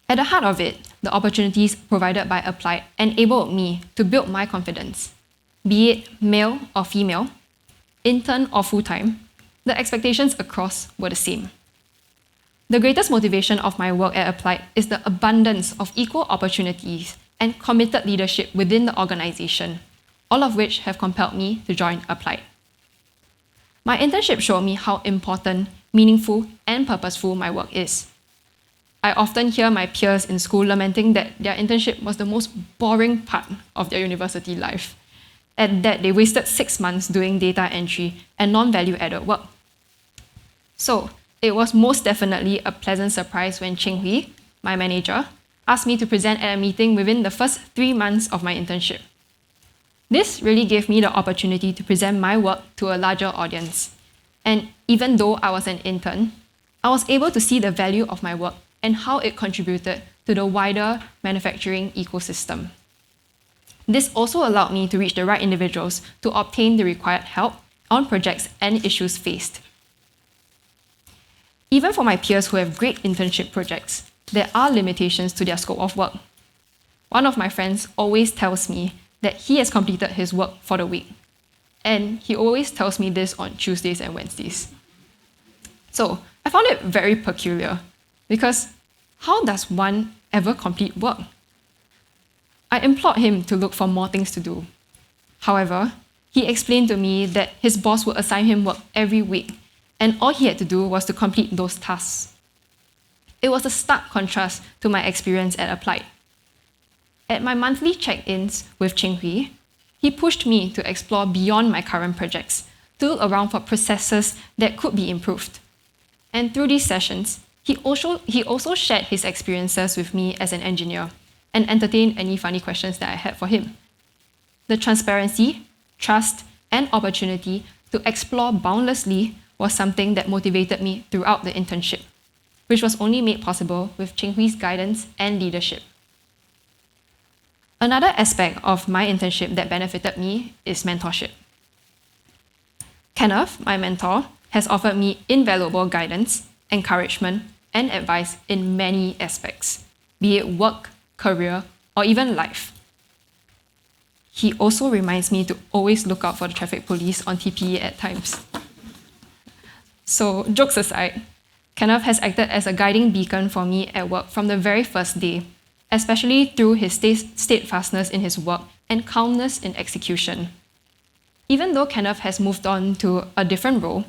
At the heart of it, the opportunities provided by Applied enabled me to build my confidence. Be it male or female, intern or full-time, the expectations across were the same. The greatest motivation of my work at Applied is the abundance of equal opportunities and committed leadership within the organization, all of which have compelled me to join Applied. My internship showed me how important, meaningful, and purposeful my work is. I often hear my peers in school lamenting that their internship was the most boring part of their university life, and that they wasted 6 months doing data entry and non-value added work. So, it was most definitely a pleasant surprise when Cheng Hui, my manager, asked me to present at a meeting within the first 3 months of my internship. This really gave me the opportunity to present my work to a larger audience. And even though I was an intern, I was able to see the value of my work and how it contributed to the wider manufacturing ecosystem. This also allowed me to reach the right individuals to obtain the required help on projects and issues faced. Even for my peers who have great internship projects, there are limitations to their scope of work. One of my friends always tells me that he has completed his work for the week, and he always tells me this on Tuesdays and Wednesdays. So I found it very peculiar, because how does one ever complete work? I implored him to look for more things to do. However, he explained to me that his boss would assign him work every week, and all he had to do was to complete those tasks. It was a stark contrast to my experience at Applied. At my monthly check-ins with Cheng Hui, he pushed me to explore beyond my current projects, to look around for processes that could be improved. And through these sessions, he also shared his experiences with me as an engineer and entertained any funny questions that I had for him. The transparency, trust, and opportunity to explore boundlessly was something that motivated me throughout the internship, which was only made possible with Cheng Hui's guidance and leadership. Another aspect of my internship that benefited me is mentorship. Kenneth, my mentor, has offered me invaluable guidance, encouragement, and advice in many aspects, be it work, career, or even life. He also reminds me to always look out for the traffic police on TPE at times. So, jokes aside, Kenneth has acted as a guiding beacon for me at work from the very first day, especially through his steadfastness in his work and calmness in execution. Even though Kenneth has moved on to a different role,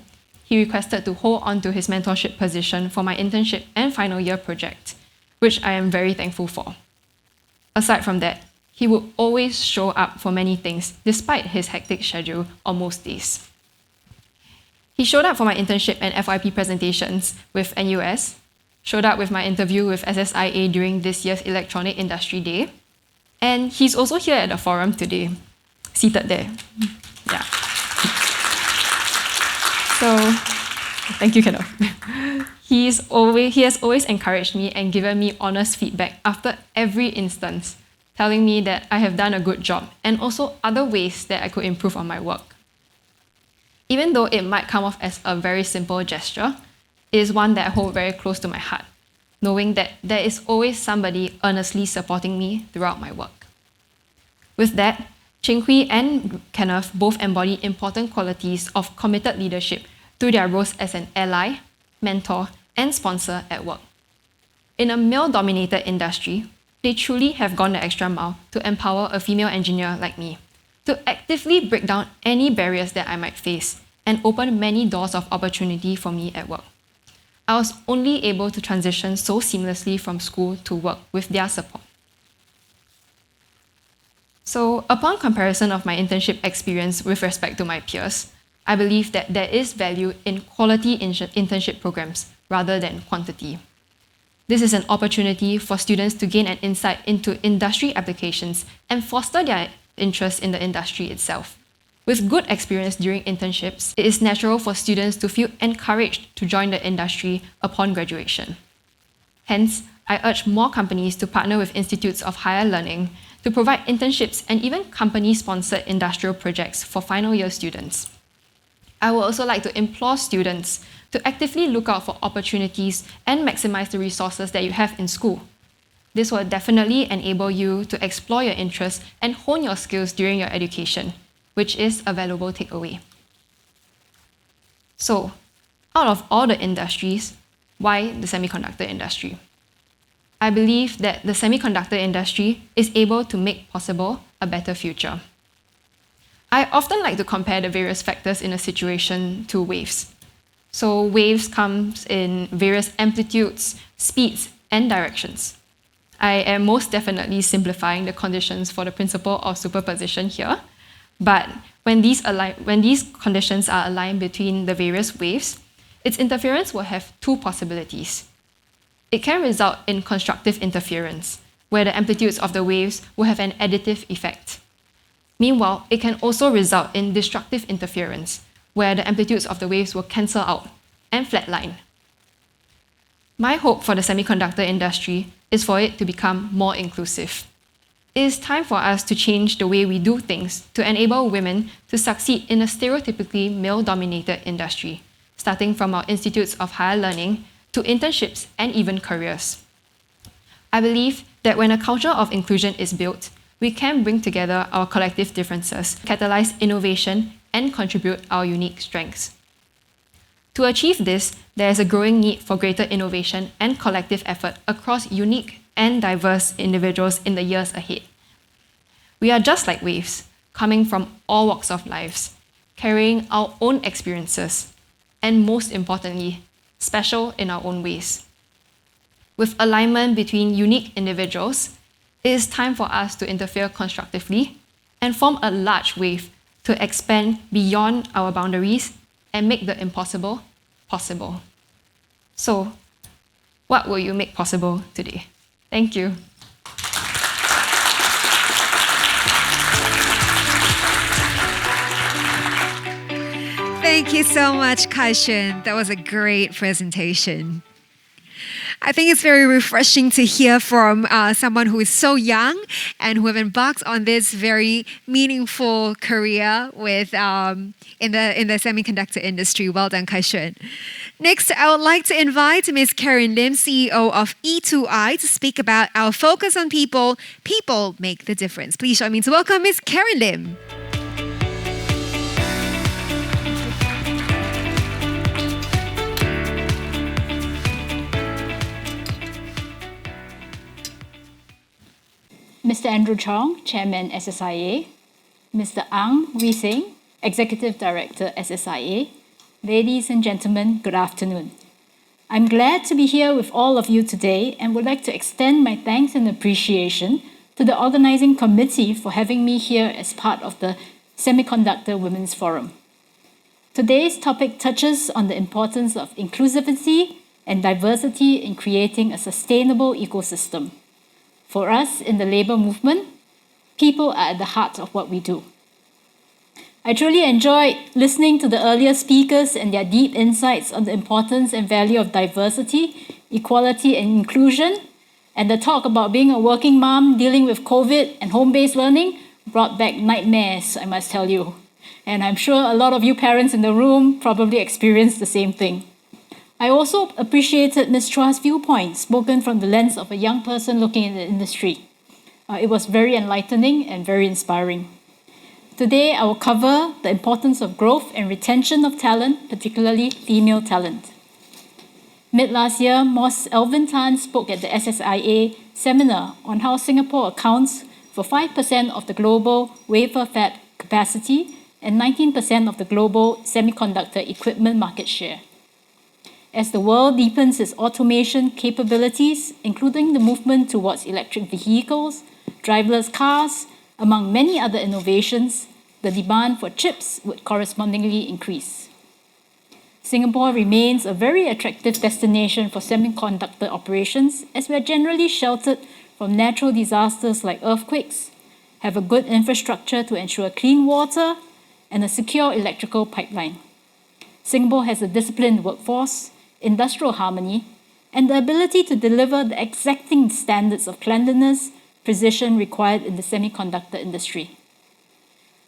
he requested to hold on to his mentorship position for my internship and final year project, which I am very thankful for. Aside from that, he would always show up for many things despite his hectic schedule on most days. He showed up for my internship and FYP presentations with NUS, showed up with my interview with SSIA during this year's Electronic Industry Day, and he's also here at the forum today, seated there. Yeah. So, thank you, Kenneth. He has always encouraged me and given me honest feedback after every instance, telling me that I have done a good job and also other ways that I could improve on my work. Even though it might come off as a very simple gesture, it is one that I hold very close to my heart, knowing that there is always somebody earnestly supporting me throughout my work. With that, Ching Hui and Kenneth both embody important qualities of committed leadership through their roles as an ally, mentor, and sponsor at work. In a male-dominated industry, they truly have gone the extra mile to empower a female engineer like me, to actively break down any barriers that I might face and open many doors of opportunity for me at work. I was only able to transition so seamlessly from school to work with their support. So, upon comparison of my internship experience with respect to my peers, I believe that there is value in quality internship programs rather than quantity. This is an opportunity for students to gain an insight into industry applications and foster their interest in the industry itself. With good experience during internships, it is natural for students to feel encouraged to join the industry upon graduation. Hence, I urge more companies to partner with institutes of higher learning to provide internships and even company-sponsored industrial projects for final year students. I would also like to implore students to actively look out for opportunities and maximize the resources that you have in school. This will definitely enable you to explore your interests and hone your skills during your education, which is a valuable takeaway. So, out of all the industries, why the semiconductor industry? I believe that the semiconductor industry is able to make possible a better future. I often like to compare the various factors in a situation to waves. So waves comes in various amplitudes, speeds, and directions. I am most definitely simplifying the conditions for the principle of superposition here, but when these conditions are aligned between the various waves, its interference will have two possibilities. It can result in constructive interference, where the amplitudes of the waves will have an additive effect. Meanwhile, it can also result in destructive interference, where the amplitudes of the waves will cancel out and flatline. My hope for the semiconductor industry is for it to become more inclusive. It is time for us to change the way we do things to enable women to succeed in a stereotypically male-dominated industry, starting from our institutes of higher learning to internships and even careers. I believe that when a culture of inclusion is built, we can bring together our collective differences, catalyze innovation, and contribute our unique strengths. To achieve this, there is a growing need for greater innovation and collective effort across unique and diverse individuals in the years ahead. We are just like waves, coming from all walks of lives, carrying our own experiences, and most importantly, special in our own ways. With alignment between unique individuals, it is time for us to interfere constructively and form a large wave to expand beyond our boundaries and make the impossible possible. So, what will you make possible today? Thank you. Thank you so much, Kai-Shun. That was a great presentation. I think it's very refreshing to hear from someone who is so young and who have embarked on this very meaningful career with in the semiconductor industry. Well done, Kai-Shun. Next, I would like to invite Ms. Karen Lim, CEO of E2I, to speak about our focus on people. People make the difference. Please join me to welcome Ms. Karen Lim. Mr. Andrew Chong, Chairman SSIA, Mr. Ang Wee Seng, Executive Director SSIA, ladies and gentlemen, good afternoon. I'm glad to be here with all of you today and would like to extend my thanks and appreciation to the organizing committee for having me here as part of the Semiconductor Women's Forum. Today's topic touches on the importance of inclusivity and diversity in creating a sustainable ecosystem. For us in the labor movement, people are at the heart of what we do. I truly enjoyed listening to the earlier speakers and their deep insights on the importance and value of diversity, equality, and inclusion, And the talk about being a working mom, dealing with COVID and home-based learning brought back nightmares, I must tell you. And I'm sure a lot of you parents in the room probably experienced the same thing. I also appreciated Ms. Chua's viewpoint, spoken from the lens of a young person looking at the industry. It was very enlightening and very inspiring. Today, I will cover the importance of growth and retention of talent, particularly female talent. Mid last year, Moss Elvin Tan spoke at the SSIA seminar on how Singapore accounts for 5% of the global wafer fab capacity and 19% of the global semiconductor equipment market share. As the world deepens its automation capabilities, including the movement towards electric vehicles, driverless cars, among many other innovations, the demand for chips would correspondingly increase. Singapore remains a very attractive destination for semiconductor operations as we are generally sheltered from natural disasters like earthquakes, have a good infrastructure to ensure clean water, and a secure electrical pipeline. Singapore has a disciplined workforce, industrial harmony, and the ability to deliver the exacting standards of cleanliness, precision required in the semiconductor industry.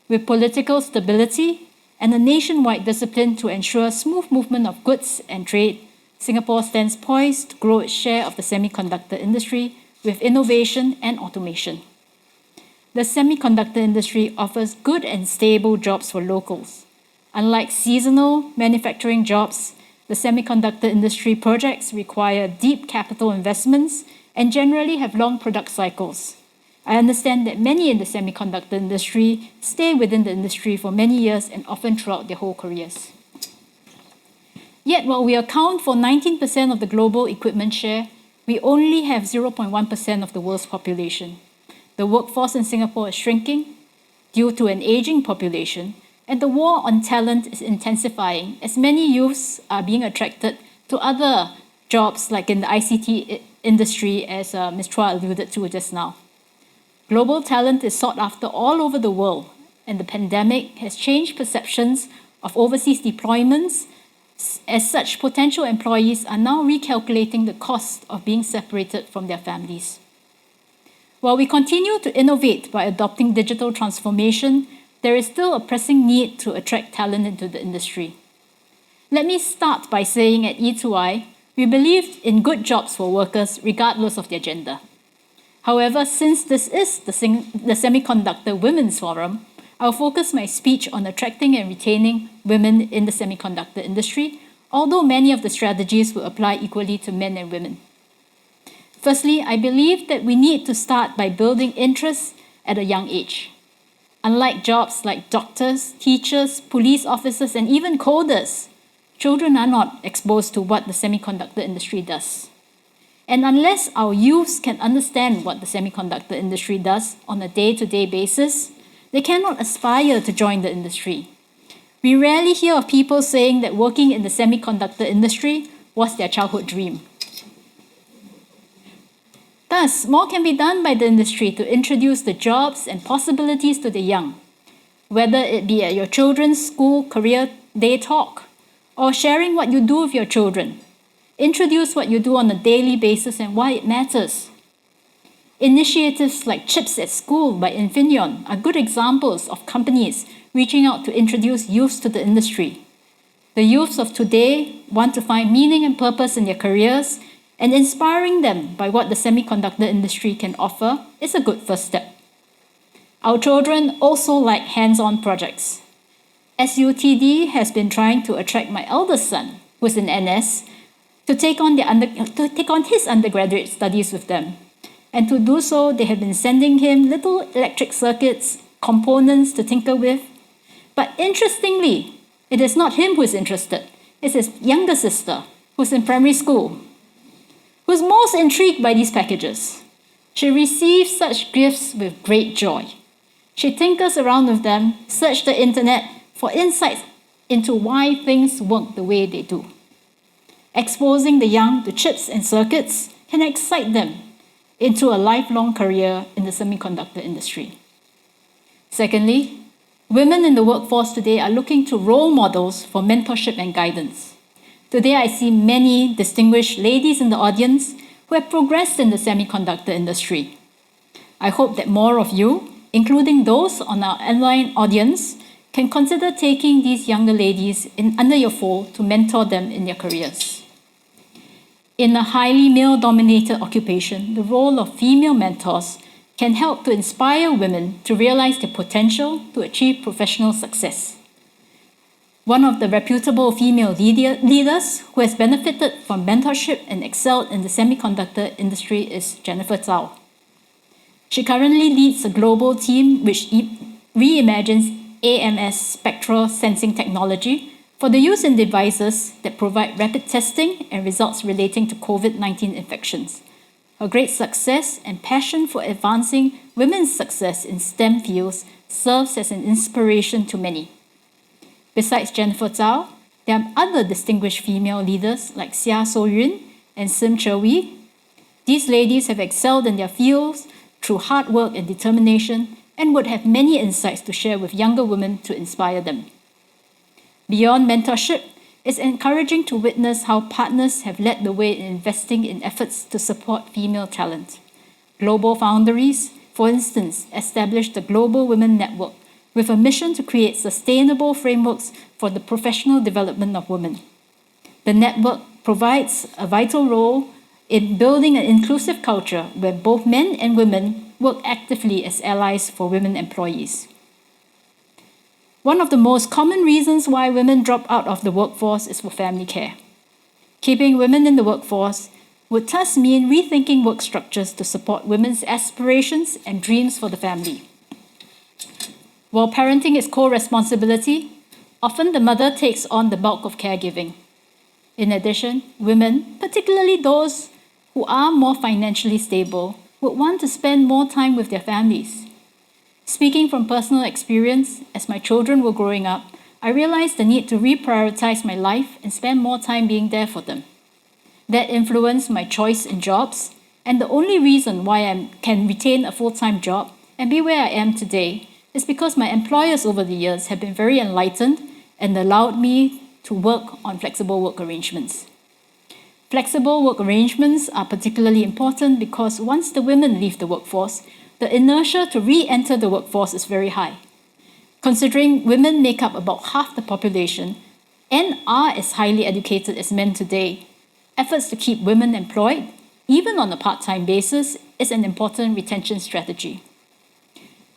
With political stability and a nationwide discipline to ensure smooth movement of goods and trade, Singapore stands poised to grow its share of the semiconductor industry with innovation and automation. The semiconductor industry offers good and stable jobs for locals. Unlike seasonal manufacturing jobs, the semiconductor industry projects require deep capital investments and generally have long product cycles. I understand that many in the semiconductor industry stay within the industry for many years and often throughout their whole careers. Yet, while we account for 19% of the global equipment share, we only have 0.1% of the world's population. The workforce in Singapore is shrinking due to an aging population, and the war on talent is intensifying as many youths are being attracted to other jobs like in the ICT industry, as Ms. Chua alluded to just now. Global talent is sought after all over the world, and the pandemic has changed perceptions of overseas deployments. As such, potential employees are now recalculating the cost of being separated from their families. While we continue to innovate by adopting digital transformation, there is still a pressing need to attract talent into the industry. Let me start by saying at E2I, we believe in good jobs for workers regardless of their gender. However, since this is the Semiconductor Women's Forum, I'll focus my speech on attracting and retaining women in the semiconductor industry, although many of the strategies will apply equally to men and women. Firstly, I believe that we need to start by building interest at a young age. Unlike jobs like doctors, teachers, police officers, and even coders, children are not exposed to what the semiconductor industry does. And unless our youths can understand what the semiconductor industry does on a day-to-day basis, they cannot aspire to join the industry. We rarely hear of people saying that working in the semiconductor industry was their childhood dream. Thus, more can be done by the industry to introduce the jobs and possibilities to the young, whether it be at your children's school career day talk or sharing what you do with your children. Introduce what you do on a daily basis and why it matters. Initiatives like Chips at School by Infineon are good examples of companies reaching out to introduce youths to the industry. The youths of today want to find meaning and purpose in their careers, and inspiring them by what the semiconductor industry can offer is a good first step. Our children also like hands-on projects. SUTD has been trying to attract my eldest son, who is in NS, to take on his undergraduate studies with them. And to do so, they have been sending him little electric circuits, components to tinker with. But interestingly, it is not him who is interested. It's his younger sister, who's in primary school, who's most intrigued by these packages. She receives such gifts with great joy. She tinkers around with them, searches the internet for insights into why things work the way they do. Exposing the young to chips and circuits can excite them into a lifelong career in the semiconductor industry. Secondly, women in the workforce today are looking to role models for mentorship and guidance. Today, I see many distinguished ladies in the audience who have progressed in the semiconductor industry. I hope that more of you, including those on our online audience, can consider taking these younger ladies under your fold to mentor them in their careers. In a highly male-dominated occupation, the role of female mentors can help to inspire women to realize their potential to achieve professional success. One of the reputable female leaders who has benefited from mentorship and excelled in the semiconductor industry is Jennifer Zhao. She currently leads a global team which reimagines AMS spectral sensing technology for the use in devices that provide rapid testing and results relating to COVID-19 infections. Her great success and passion for advancing women's success in STEM fields serves as an inspiration to many. Besides Jennifer Zhao, there are other distinguished female leaders like Xia So-yun and Sim Che-wee. These ladies have excelled in their fields through hard work and determination and would have many insights to share with younger women to inspire them. Beyond mentorship, it's encouraging to witness how partners have led the way in investing in efforts to support female talent. Global Foundries, for instance, established the Global Women Network with a mission to create sustainable frameworks for the professional development of women. The network provides a vital role in building an inclusive culture where both men and women work actively as allies for women employees. One of the most common reasons why women drop out of the workforce is for family care. Keeping women in the workforce would thus mean rethinking work structures to support women's aspirations and dreams for the family. While parenting is core responsibility, often the mother takes on the bulk of caregiving. In addition, women, particularly those who are more financially stable, would want to spend more time with their families. Speaking from personal experience, as my children were growing up, I realized the need to reprioritize my life and spend more time being there for them. That influenced my choice in jobs, and the only reason why I can retain a full-time job and be where I am today is because my employers over the years have been very enlightened and allowed me to work on flexible work arrangements. Flexible work arrangements are particularly important because once the women leave the workforce, the inertia to re-enter the workforce is very high. Considering women make up about half the population and are as highly educated as men today, efforts to keep women employed, even on a part-time basis, is an important retention strategy.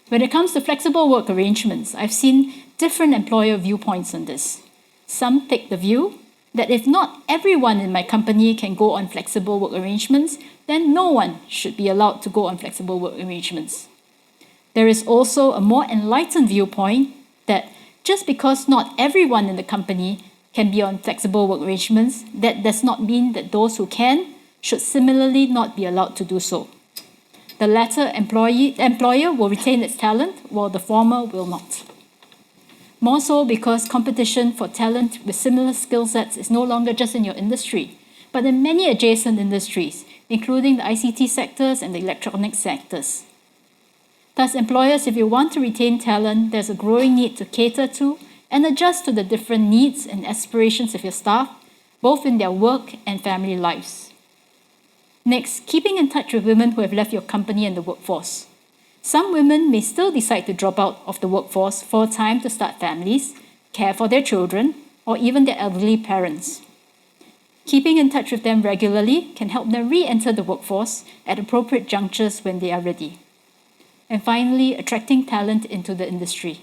When it comes to flexible work arrangements, I've seen different employer viewpoints on this. Some take the view that if not everyone in my company can go on flexible work arrangements, then no one should be allowed to go on flexible work arrangements. There is also a more enlightened viewpoint that just because not everyone in the company can be on flexible work arrangements, that does not mean that those who can should similarly not be allowed to do so. The latter employer will retain its talent, while the former will not. More so because competition for talent with similar skill sets is no longer just in your industry, but in many adjacent industries, including the ICT sectors and the electronics sectors. Thus, employers, if you want to retain talent, there's a growing need to cater to and adjust to the different needs and aspirations of your staff, both in their work and family lives. Next, keeping in touch with women who have left your company and the workforce. Some women may still decide to drop out of the workforce for a time to start families, care for their children, or even their elderly parents. Keeping in touch with them regularly can help them re-enter the workforce at appropriate junctures when they are ready. And finally, attracting talent into the industry.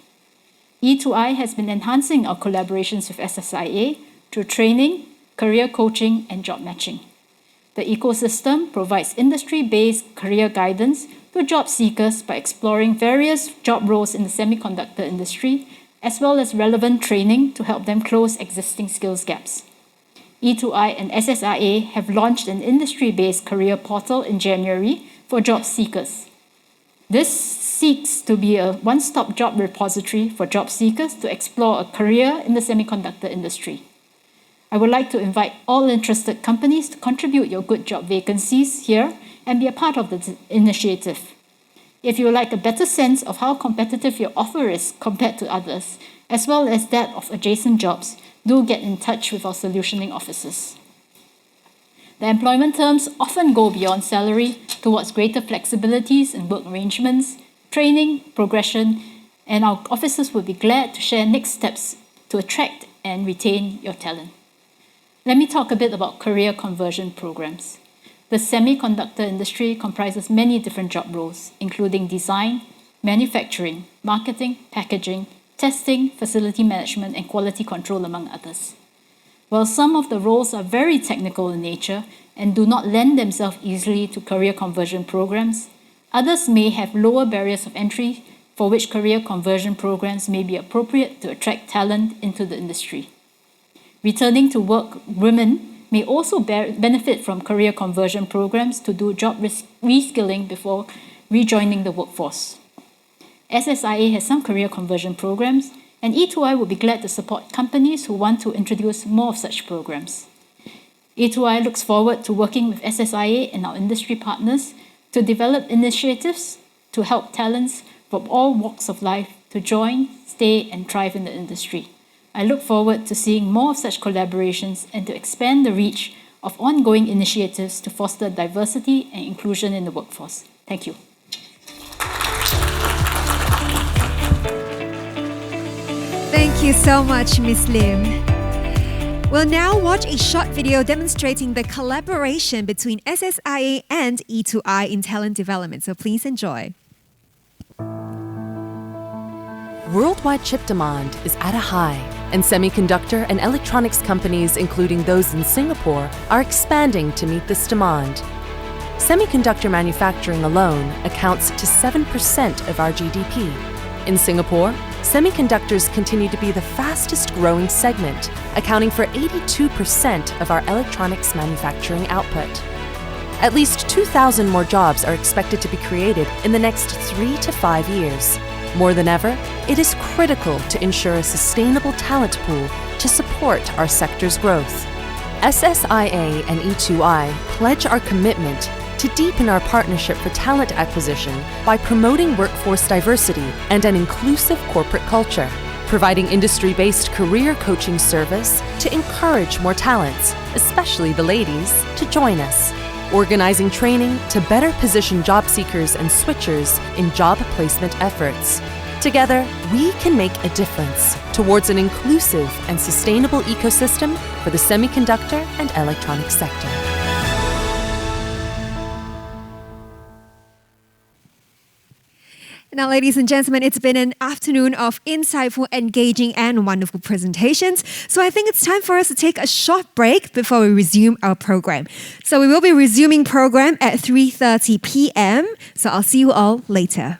E2I has been enhancing our collaborations with SSIA through training, career coaching, and job matching. The ecosystem provides industry-based career guidance to job seekers by exploring various job roles in the semiconductor industry, as well as relevant training to help them close existing skills gaps. E2I and SSIA have launched an industry-based career portal in January for job seekers. This seeks to be a one-stop job repository for job seekers to explore a career in the semiconductor industry. I would like to invite all interested companies to contribute your good job vacancies here and be a part of the initiative. If you would like a better sense of how competitive your offer is compared to others, as well as that of adjacent jobs, do get in touch with our solutioning officers. The employment terms often go beyond salary towards greater flexibilities in work arrangements, training, progression, and our officers will be glad to share next steps to attract and retain your talent. Let me talk a bit about career conversion programs. The semiconductor industry comprises many different job roles, including design, manufacturing, marketing, packaging, testing, facility management, and quality control, among others. While some of the roles are very technical in nature and do not lend themselves easily to career conversion programs, others may have lower barriers of entry for which career conversion programs may be appropriate to attract talent into the industry. Returning to work, women may also benefit from career conversion programs to do job reskilling before rejoining the workforce. SSIA has some career conversion programs, and E2I will be glad to support companies who want to introduce more of such programs. E2I looks forward to working with SSIA and our industry partners to develop initiatives to help talents from all walks of life to join, stay, and thrive in the industry. I look forward to seeing more of such collaborations and to expand the reach of ongoing initiatives to foster diversity and inclusion in the workforce. Thank you. Thank you so much, Ms. Lim. We'll now watch a short video demonstrating the collaboration between SSIA and E2I in talent development, so please enjoy. Worldwide chip demand is at a high, and semiconductor and electronics companies, including those in Singapore, are expanding to meet this demand. Semiconductor manufacturing alone accounts to 7% of our GDP. In Singapore, semiconductors continue to be the fastest growing segment, accounting for 82% of our electronics manufacturing output. At least 2,000 more jobs are expected to be created in the next 3 to 5 years. More than ever, it is critical to ensure a sustainable talent pool to support our sector's growth. SSIA and E2I pledge our commitment to deepen our partnership for talent acquisition by promoting workforce diversity and an inclusive corporate culture, providing industry-based career coaching service to encourage more talents, especially the ladies, to join us, organizing training to better position job seekers and switchers in job placement efforts. Together, we can make a difference towards an inclusive and sustainable ecosystem for the semiconductor and electronics sector. Now, ladies and gentlemen, it's been an afternoon of insightful, engaging, and wonderful presentations. So I think it's time for us to take a short break before we resume our program. So we will be resuming program at 3:30 p.m. So I'll see you all later.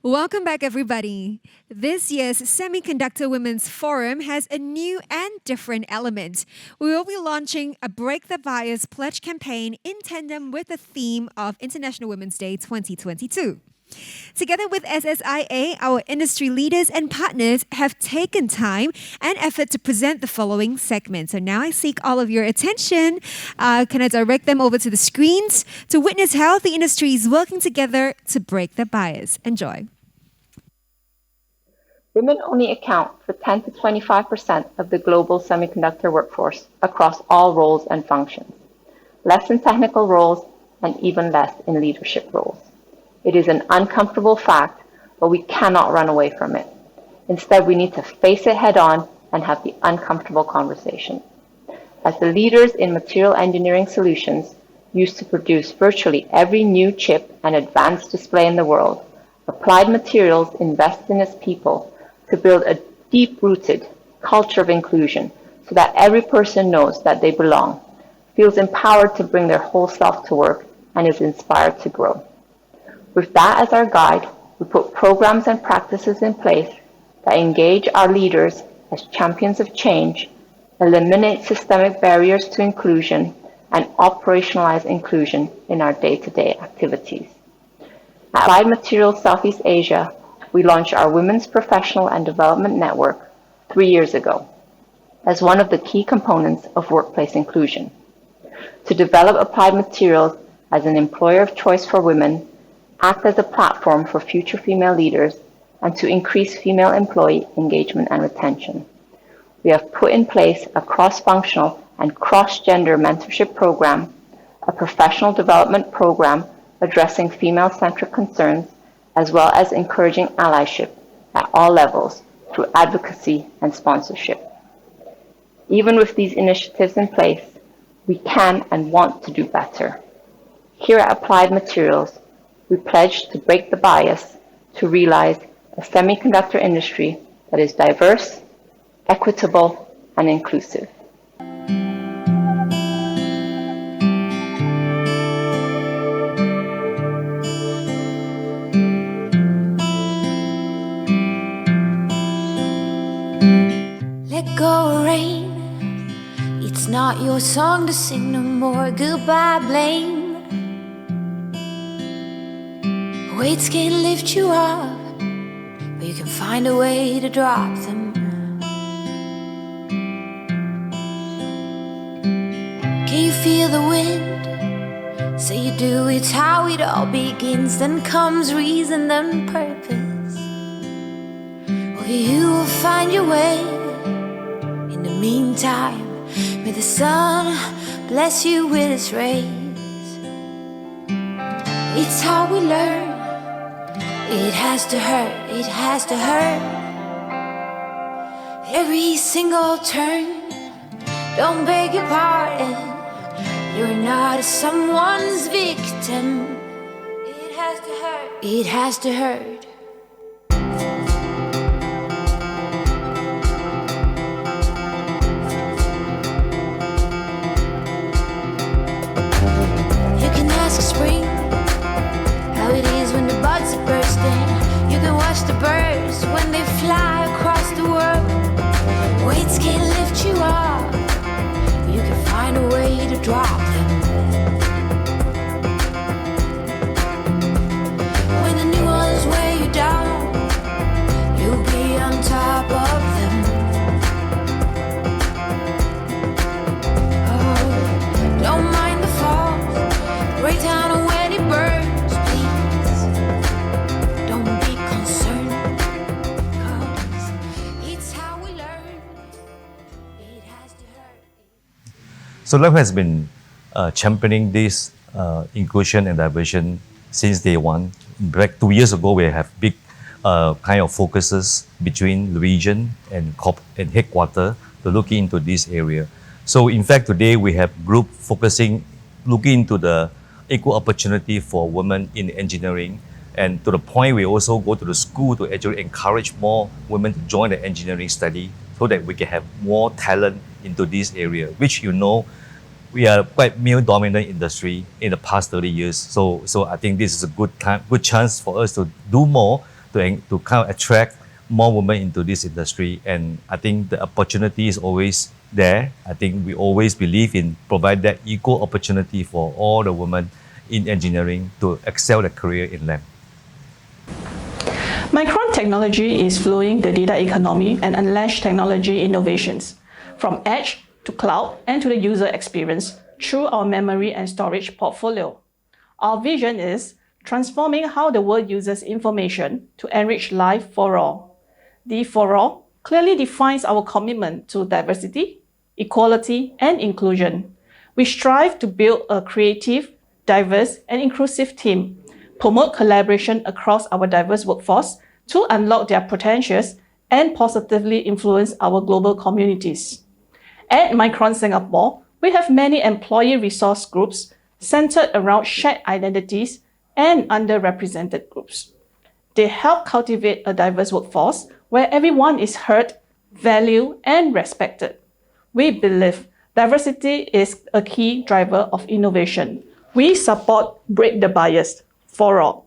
Welcome back, everybody. This year's Semiconductor Women's Forum has a new and different element. We will be launching a Break the Bias pledge campaign in tandem with the theme of International Women's Day 2022. Together with SSIA, our industry leaders and partners have taken time and effort to present the following segments. So now I seek all of your attention. Can I direct them over to the screens to witness how the industry is working together to break the bias? Enjoy. Women only account for 10 to 25% of the global semiconductor workforce across all roles and functions, less in technical roles and even less in leadership roles. It is an uncomfortable fact, but we cannot run away from it. Instead, we need to face it head on and have the uncomfortable conversation. As the leaders in material engineering solutions used to produce virtually every new chip and advanced display in the world, Applied Materials invests in its people to build a deep-rooted culture of inclusion so that every person knows that they belong, feels empowered to bring their whole self to work, and is inspired to grow. With that as our guide, we put programs and practices in place that engage our leaders as champions of change, eliminate systemic barriers to inclusion, and operationalize inclusion in our day-to-day activities. At Applied Materials Southeast Asia, we launched our Women's Professional and Development Network 3 years ago as one of the key components of workplace inclusion. To develop Applied Materials as an employer of choice for women, act as a platform for future female leaders, and to increase female employee engagement and retention. We have put in place a cross-functional and cross-gender mentorship program, a professional development program addressing female-centric concerns, as well as encouraging allyship at all levels through advocacy and sponsorship. Even with these initiatives in place, we can and want to do better. Here at Applied Materials, we pledge to break the bias to realize a semiconductor industry that is diverse, equitable, and inclusive. Let go, rain. It's not your song to sing no more. Goodbye, blame. Weights can't lift you up, but you can find a way to drop them. Can you feel the wind? Say you do, it's how it all begins. Then comes reason, then purpose. Well, you will find your way. In the meantime, may the sun bless you with its rays. It's how we learn. It has to hurt, it has to hurt. Every single turn. Don't beg your pardon. You're not someone's victim. It has to hurt, it has to hurt. You can ask spring how it is when the buds are bursting. You can watch the birds when they fly across the world. Weights can't lift you up, but you can find a way to drop them. When the new ones weigh you down, you'll be on top of them. Oh, don't mind the fall, break down when it burns. So Lab has been championing this inclusion and diversity since day one. Back 2 years ago, we have big kind of focuses between the region and headquarters to look into this area. So in fact, today we have group looking into the equal opportunity for women in engineering. And to the point, we also go to the school to actually encourage more women to join the engineering study so that we can have more talent into this area, which we are quite male-dominant industry in the past 30 years. So I think this is a good chance for us to do more to kind of attract more women into this industry. And I think the opportunity is always there. I think we always believe in provide that equal opportunity for all the women in engineering to excel their career in lab. Micron technology is flowing the data economy and unleash technology innovations from edge to cloud and to the user experience through our memory and storage portfolio. Our vision is transforming how the world uses information to enrich life for all. The for all clearly defines our commitment to diversity, equality, and inclusion. We strive to build a creative, diverse, and inclusive team, promote collaboration across our diverse workforce to unlock their potentials and positively influence our global communities. At Micron Singapore, we have many employee resource groups centered around shared identities and underrepresented groups. They help cultivate a diverse workforce where everyone is heard, valued, and respected. We believe diversity is a key driver of innovation. We support Break the Bias for all.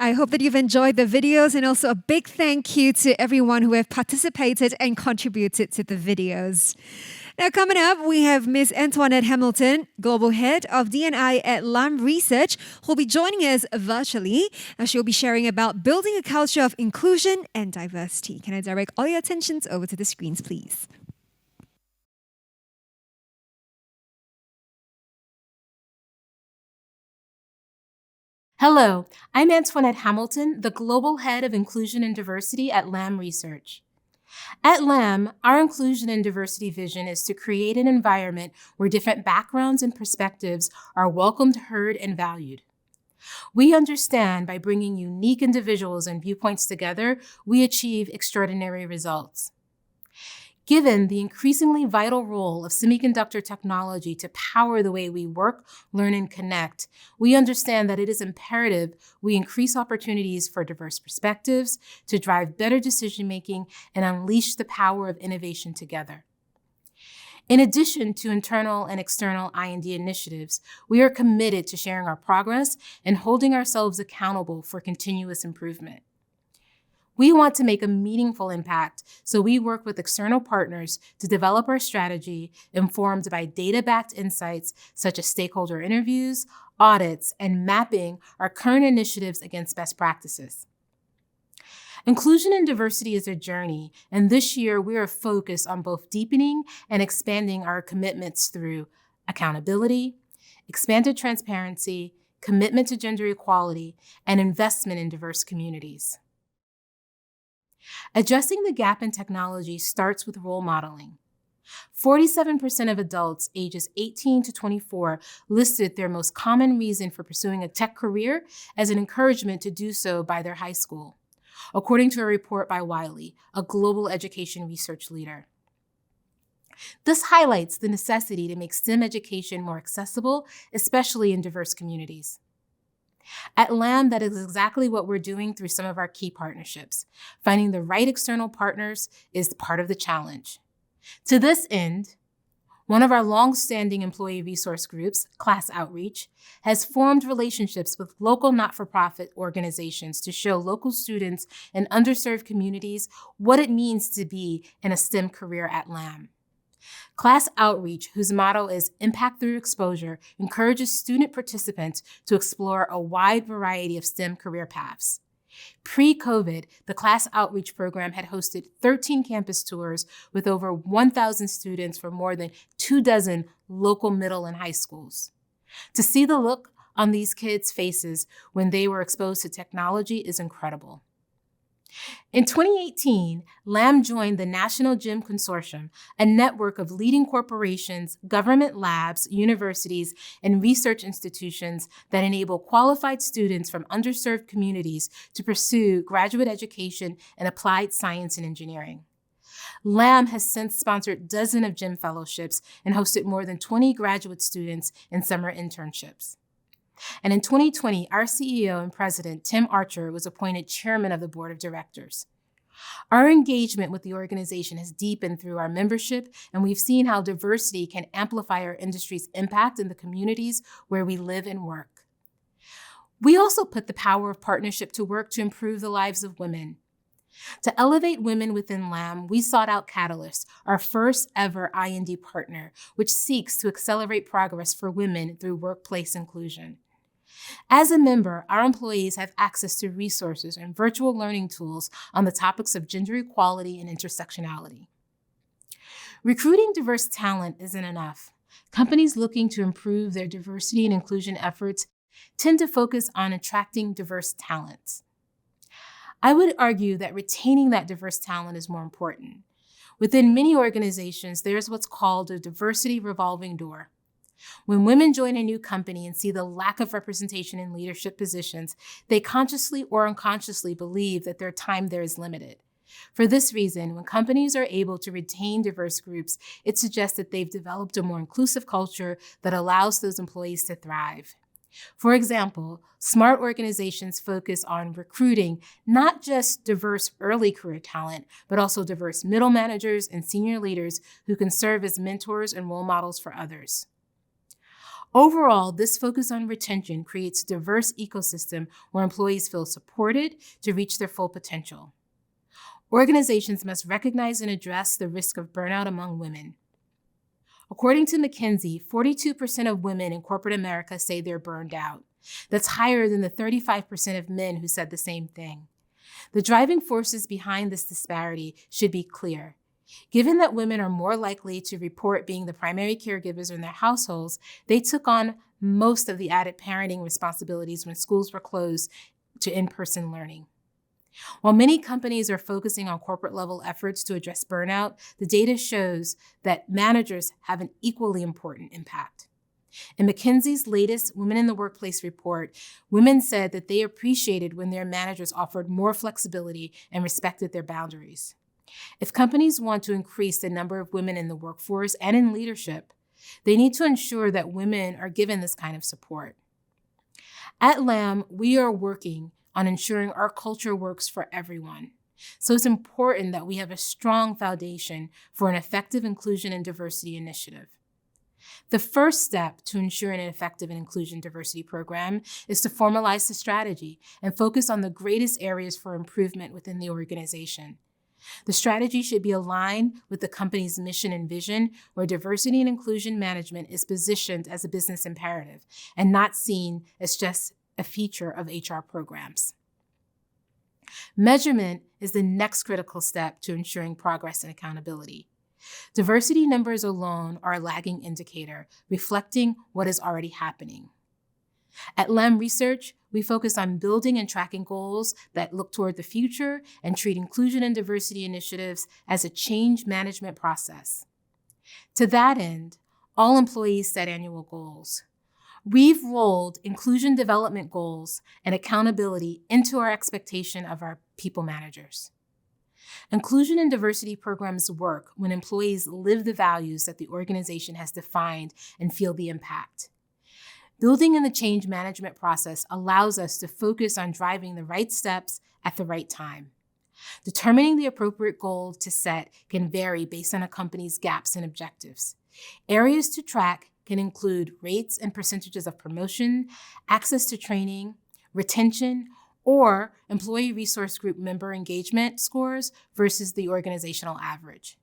I hope that you've enjoyed the videos, and also a big thank you to everyone who have participated and contributed to the videos. Now, coming up, we have Ms. Antoinette Hamilton, Global Head of D&I at Lam Research, who'll be joining us virtually. Now, she'll be sharing about building a culture of inclusion and diversity. Can I direct all your attentions over to the screens, please? Hello, I'm Antoinette Hamilton, the Global Head of Inclusion and Diversity at Lam Research. At Lam, our inclusion and diversity vision is to create an environment where different backgrounds and perspectives are welcomed, heard, and valued. We understand by bringing unique individuals and viewpoints together, we achieve extraordinary results. Given the increasingly vital role of semiconductor technology to power the way we work, learn, and connect, we understand that it is imperative we increase opportunities for diverse perspectives to drive better decision-making and unleash the power of innovation together. In addition to internal and external I&D initiatives, we are committed to sharing our progress and holding ourselves accountable for continuous improvement. We want to make a meaningful impact, so we work with external partners to develop our strategy informed by data-backed insights such as stakeholder interviews, audits, and mapping our current initiatives against best practices. Inclusion and diversity is a journey, and this year we are focused on both deepening and expanding our commitments through accountability, expanded transparency, commitment to gender equality, and investment in diverse communities. Addressing the gap in technology starts with role modeling. 47% of adults ages 18 to 24 listed their most common reason for pursuing a tech career as an encouragement to do so by their high school, according to a report by Wiley, a global education research leader. This highlights the necessity to make STEM education more accessible, especially in diverse communities. At Lam, that is exactly what we're doing through some of our key partnerships. Finding the right external partners is part of the challenge. To this end, one of our long-standing employee resource groups, Class Outreach, has formed relationships with local not-for-profit organizations to show local students in underserved communities what it means to be in a STEM career at Lam. Class Outreach, whose motto is Impact Through Exposure, encourages student participants to explore a wide variety of STEM career paths. Pre-COVID, the Class Outreach program had hosted 13 campus tours with over 1,000 students from more than 24 local middle and high schools. To see the look on these kids' faces when they were exposed to technology is incredible. In 2018, Lam joined the National GEM Consortium, a network of leading corporations, government labs, universities, and research institutions that enable qualified students from underserved communities to pursue graduate education in applied science and engineering. Lam has since sponsored dozens of GEM fellowships and hosted more than 20 graduate students in summer internships. And in 2020, our CEO and president, Tim Archer, was appointed chairman of the board of directors. Our engagement with the organization has deepened through our membership, and we've seen how diversity can amplify our industry's impact in the communities where we live and work. We also put the power of partnership to work to improve the lives of women. To elevate women within Lam, we sought out Catalyst, our first ever I&D partner, which seeks to accelerate progress for women through workplace inclusion. As a member, our employees have access to resources and virtual learning tools on the topics of gender equality and intersectionality. Recruiting diverse talent isn't enough. Companies looking to improve their diversity and inclusion efforts tend to focus on attracting diverse talents. I would argue that retaining that diverse talent is more important. Within many organizations, there's what's called a diversity revolving door. When women join a new company and see the lack of representation in leadership positions, they consciously or unconsciously believe that their time there is limited. For this reason, when companies are able to retain diverse groups, it suggests that they've developed a more inclusive culture that allows those employees to thrive. For example, smart organizations focus on recruiting not just diverse early career talent, but also diverse middle managers and senior leaders who can serve as mentors and role models for others. Overall, this focus on retention creates a diverse ecosystem where employees feel supported to reach their full potential. Organizations must recognize and address the risk of burnout among women. According to McKinsey, 42% of women in corporate America say they're burned out. That's higher than the 35% of men who said the same thing. The driving forces behind this disparity should be clear. Given that women are more likely to report being the primary caregivers in their households, they took on most of the added parenting responsibilities when schools were closed to in-person learning. While many companies are focusing on corporate-level efforts to address burnout, the data shows that managers have an equally important impact. In McKinsey's latest Women in the Workplace report, women said that they appreciated when their managers offered more flexibility and respected their boundaries. If companies want to increase the number of women in the workforce and in leadership, they need to ensure that women are given this kind of support. At LAM, we are working on ensuring our culture works for everyone. So it's important that we have a strong foundation for an effective inclusion and diversity initiative. The first step to ensuring an effective and inclusion diversity program is to formalize the strategy and focus on the greatest areas for improvement within the organization. The strategy should be aligned with the company's mission and vision, where diversity and inclusion management is positioned as a business imperative and not seen as just a feature of HR programs. Measurement is the next critical step to ensuring progress and accountability. Diversity numbers alone are a lagging indicator, reflecting what is already happening. At LAM Research, we focus on building and tracking goals that look toward the future and treat inclusion and diversity initiatives as a change management process. To that end, all employees set annual goals. We've rolled inclusion development goals and accountability into our expectation of our people managers. Inclusion and diversity programs work when employees live the values that the organization has defined and feel the impact. Building in the change management process allows us to focus on driving the right steps at the right time. Determining the appropriate goal to set can vary based on a company's gaps and objectives. Areas to track can include rates and percentages of promotion, access to training, retention, or employee resource group member engagement scores versus the organizational average.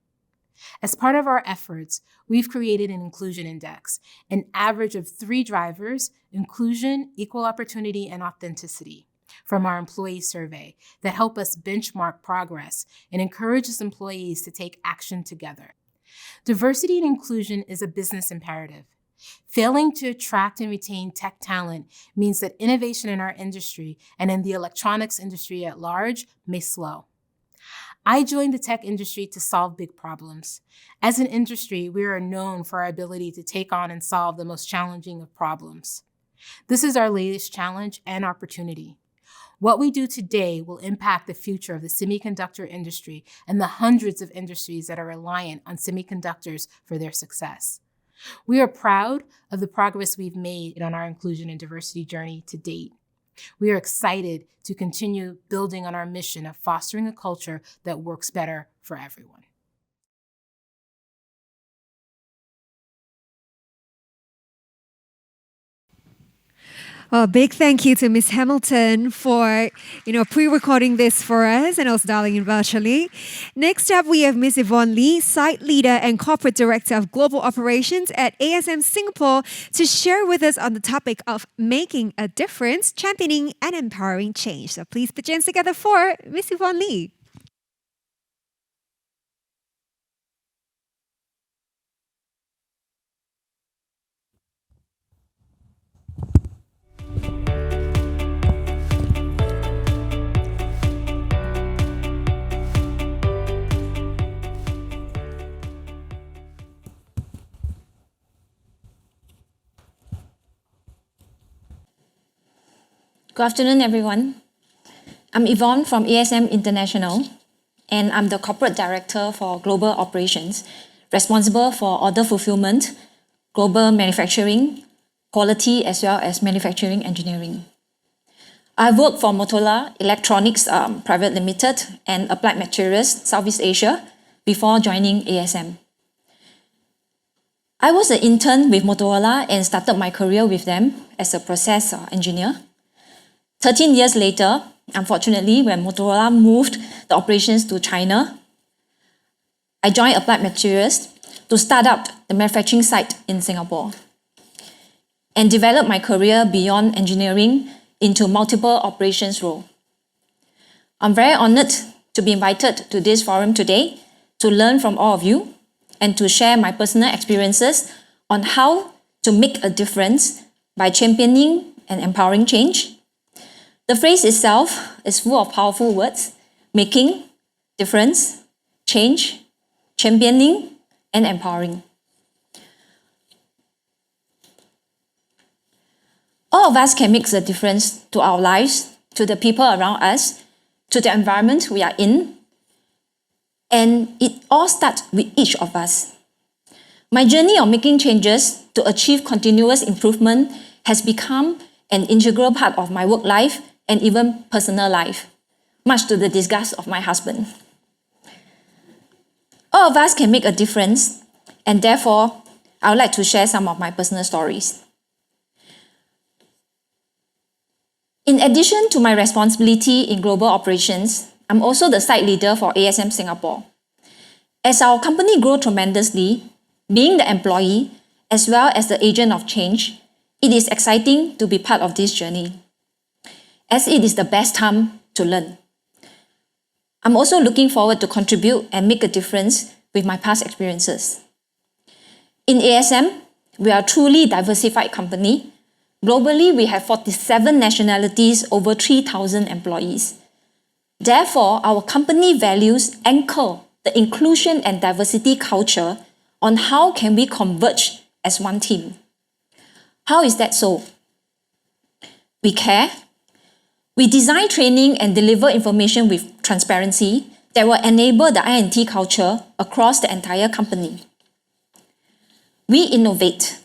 As part of our efforts, we've created an inclusion index, an average of 3 drivers: inclusion, equal opportunity, and authenticity, from our employee survey that help us benchmark progress and encourages employees to take action together. Diversity and inclusion is a business imperative. Failing to attract and retain tech talent means that innovation in our industry and in the electronics industry at large may slow. I joined the tech industry to solve big problems. As an industry, we are known for our ability to take on and solve the most challenging of problems. This is our latest challenge and opportunity. What we do today will impact the future of the semiconductor industry and the hundreds of industries that are reliant on semiconductors for their success. We are proud of the progress we've made on our inclusion and diversity journey to date. We are excited to continue building on our mission of fostering a culture that works better for everyone. A big thank you to Ms. Hamilton for, pre-recording this for us and also dialing in virtually. Next up, we have Ms. Yvonne Lee, Site Leader and Corporate Director of Global Operations at ASM Singapore, to share with us on the topic of making a difference, championing and empowering change. So please put your hands together for Ms. Yvonne Lee. Good afternoon, everyone. I'm Yvonne from ASM International, and I'm the Corporate Director for Global Operations, responsible for order fulfillment, global manufacturing, quality, as well as manufacturing engineering. I've worked for Motorola Electronics Private Limited and Applied Materials Southeast Asia before joining ASM. I was an intern with Motorola and started my career with them as a process engineer. 13 years later, unfortunately, when Motorola moved the operations to China, I joined Applied Materials to start up the manufacturing site in Singapore and develop my career beyond engineering into multiple operations roles. I'm very honored to be invited to this forum today to learn from all of you and to share my personal experiences on how to make a difference by championing and empowering change. The phrase itself is full of powerful words: making, difference, change, championing, and empowering. All of us can make a difference to our lives, to the people around us, to the environment we are in, and it all starts with each of us. My journey of making changes to achieve continuous improvement has become an integral part of my work life and even personal life, much to the disgust of my husband. All of us can make a difference, and therefore, I would like to share some of my personal stories. In addition to my responsibility in global operations, I'm also the site leader for ASM Singapore. As our company grows tremendously, being the employee as well as the agent of change, it is exciting to be part of this journey, as it is the best time to learn. I'm also looking forward to contribute and make a difference with my past experiences. In ASM, we are a truly diversified company. Globally, we have 47 nationalities, over 3,000 employees. Therefore, our company values anchor the inclusion and diversity culture on how can we converge as one team. How is that so? We care. We design training and deliver information with transparency that will enable the I&T culture across the entire company. We innovate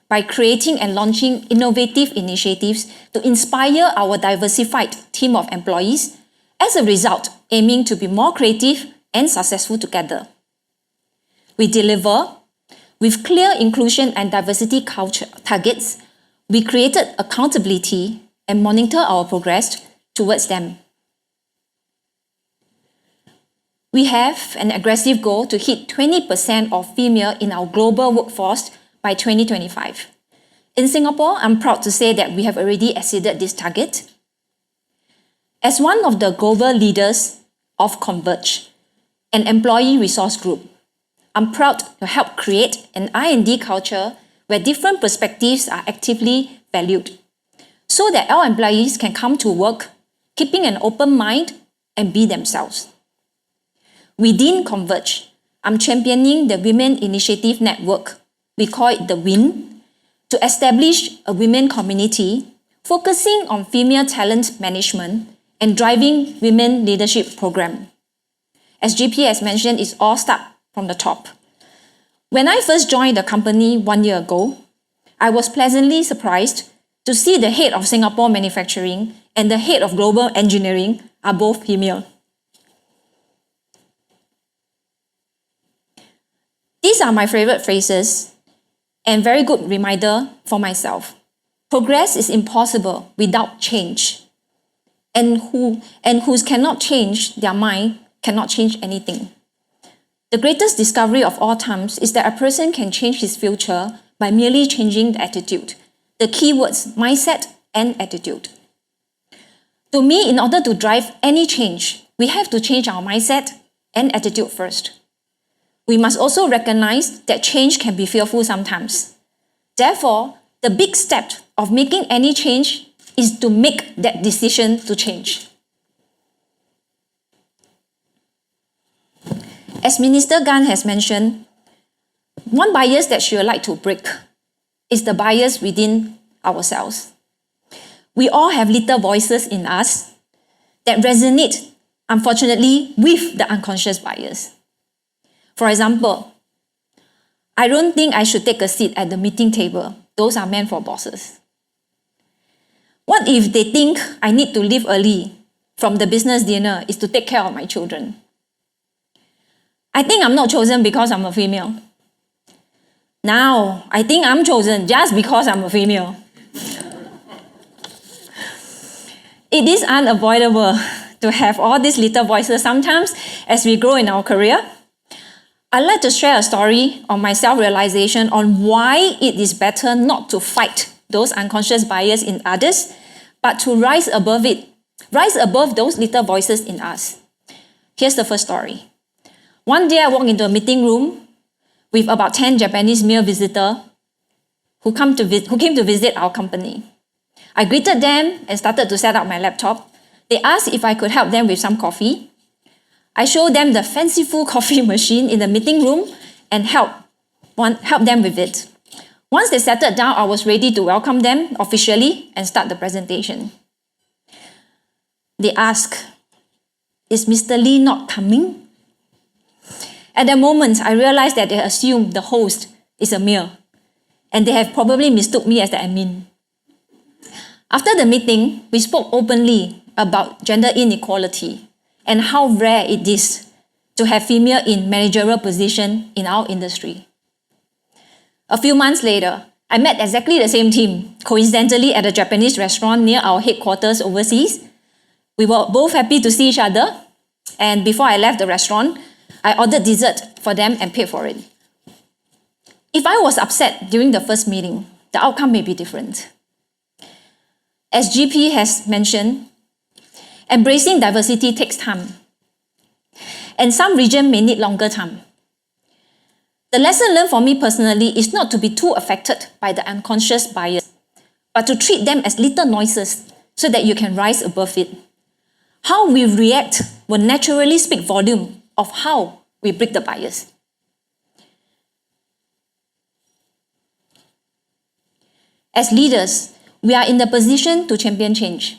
by creating and launching innovative initiatives to inspire our diversified team of employees, as a result, aiming to be more creative and successful together. We deliver with clear inclusion and diversity culture targets. We created accountability and monitor our progress towards them. We have an aggressive goal to hit 20% of female in our global workforce by 2025. In Singapore, I'm proud to say that we have already exceeded this target. As one of the global leaders of Converge, an employee resource group, I'm proud to help create an I&D culture where different perspectives are actively valued, so that our employees can come to work keeping an open mind and be themselves. Within Converge, I'm championing the Women Initiative Network, we call it the WIN, to establish a women community focusing on female talent management and driving women leadership program. As GP has mentioned, it's all start from the top. When I first joined the company 1 year ago, I was pleasantly surprised to see the head of Singapore manufacturing and the head of global engineering are both female. These are my favorite phrases and very good reminder for myself. Progress is impossible without change. And who cannot change their mind cannot change anything. The greatest discovery of all times is that a person can change his future by merely changing the attitude. The key words, mindset and attitude. To me, in order to drive any change, we have to change our mindset and attitude first. We must also recognize that change can be fearful sometimes. Therefore, the big step of making any change is to make that decision to change. As Minister Gan has mentioned, one bias that she would like to break is the bias within ourselves. We all have little voices in us that resonate, unfortunately, with the unconscious bias. For example, I don't think I should take a seat at the meeting table. Those are meant for bosses. What if they think I need to leave early from the business dinner is to take care of my children? I think I'm not chosen because I'm a female. Now, I think I'm chosen just because I'm a female. It is unavoidable to have all these little voices sometimes as we grow in our career. I'd like to share a story on my self-realization on why it is better not to fight those unconscious bias in others, but to rise above it, rise above those little voices in us. Here's the first story. One day I walked into a meeting room with about 10 Japanese male visitors who came to visit our company. I greeted them and started to set up my laptop. They asked if I could help them with some coffee. I showed them the fanciful coffee machine in the meeting room and help them with it. Once they settled down, I was ready to welcome them officially and start the presentation. They asked, "Is Mr. Lee not coming?" At that moment, I realized that they assumed the host is a male, and they have probably mistook me as the admin. After the meeting, we spoke openly about gender inequality and how rare it is to have female in managerial position in our industry. A few months later, I met exactly the same team, coincidentally at a Japanese restaurant near our headquarters overseas. We were both happy to see each other, and before I left the restaurant, I ordered dessert for them and paid for it. If I was upset during the first meeting, the outcome may be different. As GP has mentioned, embracing diversity takes time, and some regions may need longer time. The lesson learned for me personally is not to be too affected by the unconscious bias, but to treat them as little noises so that you can rise above it. How we react will naturally speak volume of how we break the bias. As leaders, we are in the position to champion change.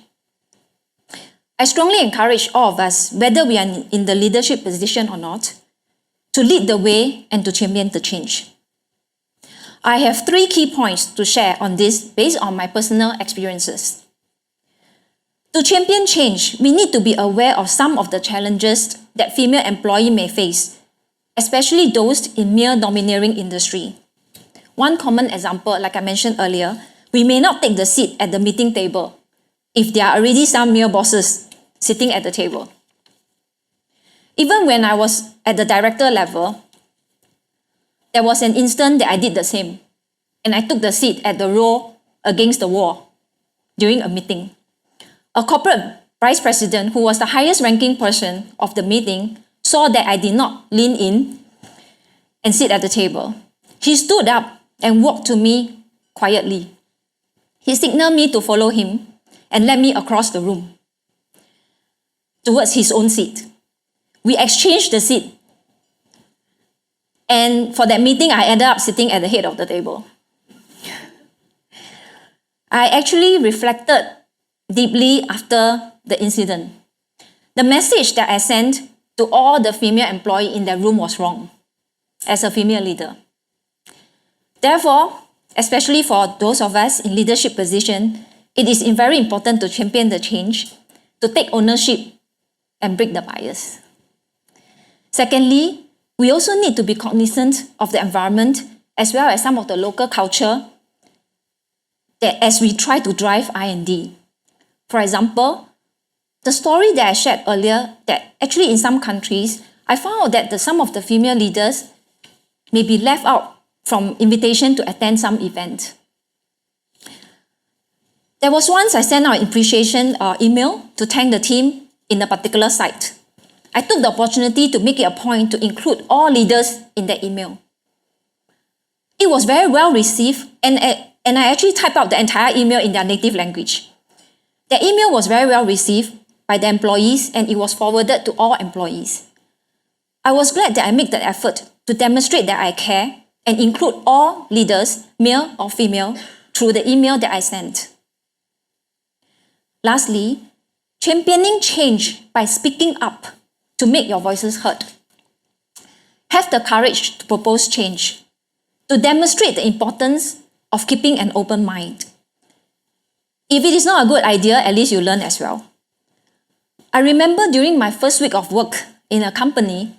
I strongly encourage all of us, whether we are in the leadership position or not, to lead the way and to champion the change. I have 3 key points to share on this based on my personal experiences. To champion change, we need to be aware of some of the challenges that female employees may face, especially those in male domineering industry. One common example, like I mentioned earlier, we may not take the seat at the meeting table if there are already some male bosses sitting at the table. Even when I was at the director level, there was an instant that I did the same, and I took the seat at the row against the wall during a meeting. A corporate vice president, who was the highest ranking person of the meeting, saw that I did not lean in and sit at the table. He stood up and walked to me quietly. He signaled me to follow him and led me across the room towards his own seat. We exchanged the seat, and for that meeting, I ended up sitting at the head of the table. I actually reflected deeply after the incident. The message that I sent to all the female employees in that room was wrong as a female leader. Therefore, especially for those of us in leadership position, it is very important to champion the change, to take ownership and break the bias. Secondly, we also need to be cognizant of the environment as well as some of the local culture that as we try to drive I&D. For example, the story that I shared earlier, that actually in some countries, I found out that some of the female leaders may be left out from invitation to attend some event. There was once I sent out an appreciation email to thank the team in a particular site. I took the opportunity to make it a point to include all leaders in that email. It was very well received, and I actually typed out the entire email in their native language. The email was very well received by the employees, and it was forwarded to all employees. I was glad that I made the effort to demonstrate that I care and include all leaders, male or female, through the email that I sent. Lastly, championing change by speaking up to make your voices heard. Have the courage to propose change, to demonstrate the importance of keeping an open mind. If it is not a good idea, at least you learn as well. I remember during my first week of work in a company,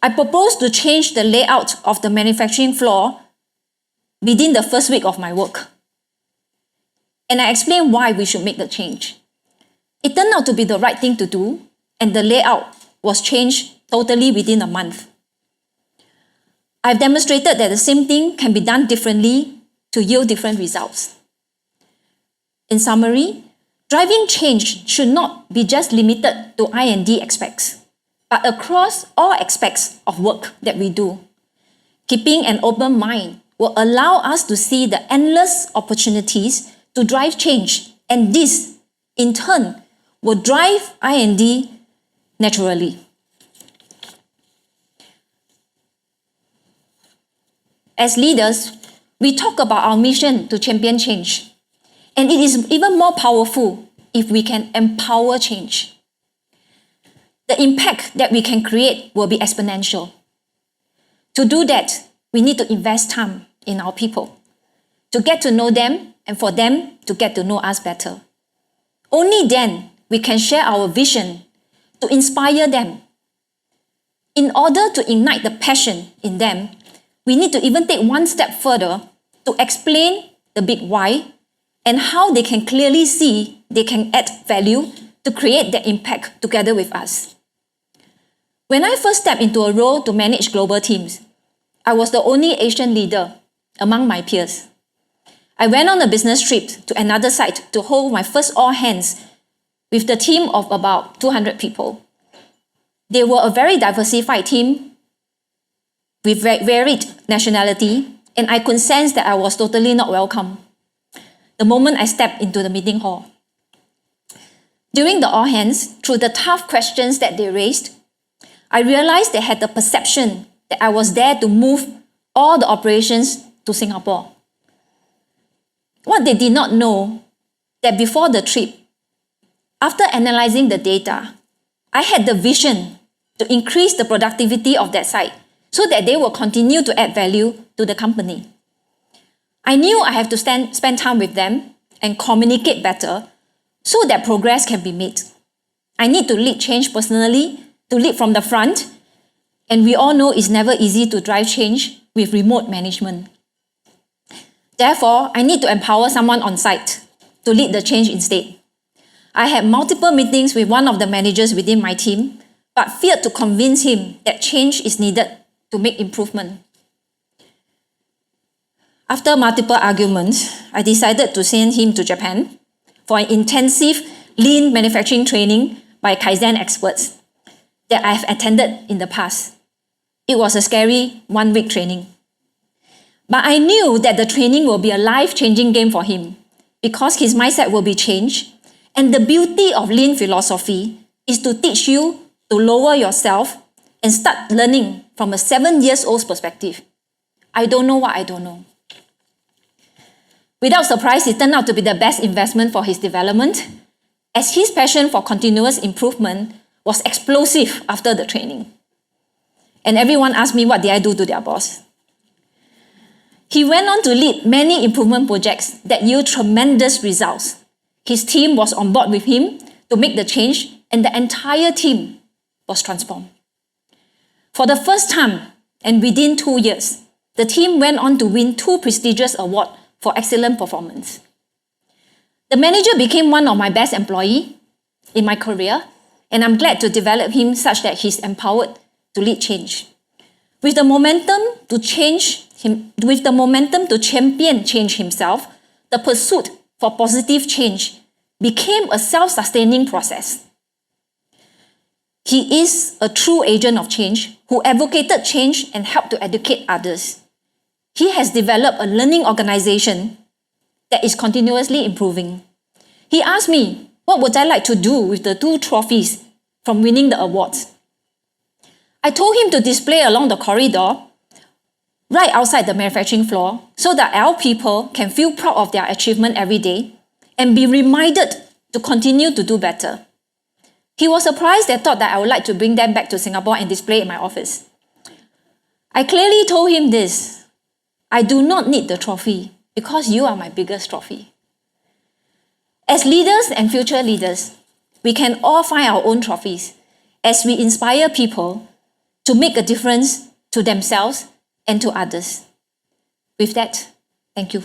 I proposed to change the layout of the manufacturing floor within the first week of my work. And I explained why we should make the change. It turned out to be the right thing to do, and the layout was changed totally within a month. I've demonstrated that the same thing can be done differently to yield different results. In summary, driving change should not be just limited to I&D aspects, but across all aspects of work that we do. Keeping an open mind will allow us to see the endless opportunities to drive change, and this, in turn, will drive I&D naturally. As leaders, we talk about our mission to champion change, and it is even more powerful if we can empower change. The impact that we can create will be exponential. To do that, we need to invest time in our people, to get to know them and for them to get to know us better. Only then we can share our vision to inspire them. In order to ignite the passion in them, we need to even take one step further to explain the big why and how they can clearly see they can add value to create their impact together with us. When I first stepped into a role to manage global teams, I was the only Asian leader among my peers. I went on a business trip to another site to hold my first all hands with the team of about 200 people. They were a very diversified team with varied nationality, and I could sense that I was totally not welcome the moment I stepped into the meeting hall. During the all hands, through the tough questions that they raised, I realized they had the perception that I was there to move all the operations to Singapore. What they did not know, that before the trip, after analyzing the data, I had the vision to increase the productivity of that site so that they will continue to add value to the company. I knew I have to spend time with them and communicate better so that progress can be made. I need to lead change personally, to lead from the front, and we all know it's never easy to drive change with remote management. Therefore, I need to empower someone on site to lead the change instead. I had multiple meetings with one of the managers within my team, but feared to convince him that change is needed to make improvement. After multiple arguments, I decided to send him to Japan for an intensive lean manufacturing training by Kaizen experts that I've attended in the past. It was a scary 1-week training. But I knew that the training will be a life-changing game for him because his mindset will be changed, and the beauty of lean philosophy is to teach you to lower yourself and start learning from a 7-year-old's perspective. I don't know what I don't know. Without surprise, it turned out to be the best investment for his development, as his passion for continuous improvement was explosive after the training. And everyone asked me what did I do to their boss. He went on to lead many improvement projects that yield tremendous results. His team was on board with him to make the change, and the entire team was transformed. For the first time, and within 2 years, the team went on to win 2 prestigious awards for excellent performance. The manager became one of my best employees in my career, and I'm glad to develop him such that he's empowered to lead change. With the momentum to champion change himself, the pursuit for positive change became a self-sustaining process. He is a true agent of change who advocated change and helped to educate others. He has developed a learning organization that is continuously improving. He asked me, what would I like to do with the 2 trophies from winning the awards? I told him to display along the corridor, right outside the manufacturing floor, so that our people can feel proud of their achievement every day and be reminded to continue to do better. He was surprised and thought that I would like to bring them back to Singapore and display in my office. I clearly told him this: I do not need the trophy because you are my biggest trophy. As leaders and future leaders, we can all find our own trophies as we inspire people to make a difference to themselves and to others. With that, Thank you.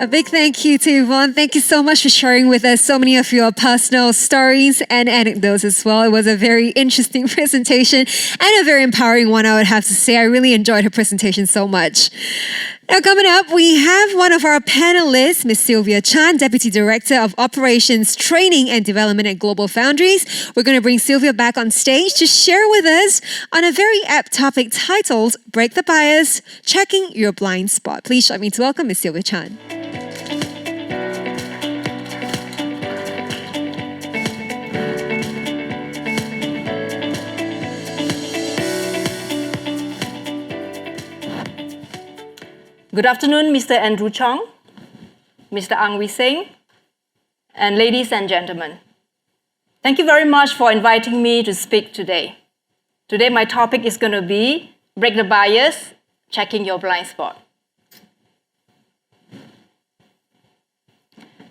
A big thank you to Yvonne. Thank you so much for sharing with us so many of your personal stories and anecdotes as well. It was a very interesting presentation and a very empowering one, I would have to say. I really enjoyed her presentation so much. Now, coming up, we have one of our panelists, Ms. Sylvia Chan, Deputy Director of Operations, Training and Development at Global Foundries. We're going to bring Sylvia back on stage to share with us on a very apt topic titled Break the Bias, Checking Your Blind Spot. Please join me to welcome Ms. Sylvia Chan. Good afternoon, Mr. Andrew Chong, Mr. Ang Wee Seng, and ladies and gentlemen. Thank you very much for inviting me to speak today. Today, my topic is going to be Break the Bias, Checking Your Blind Spot.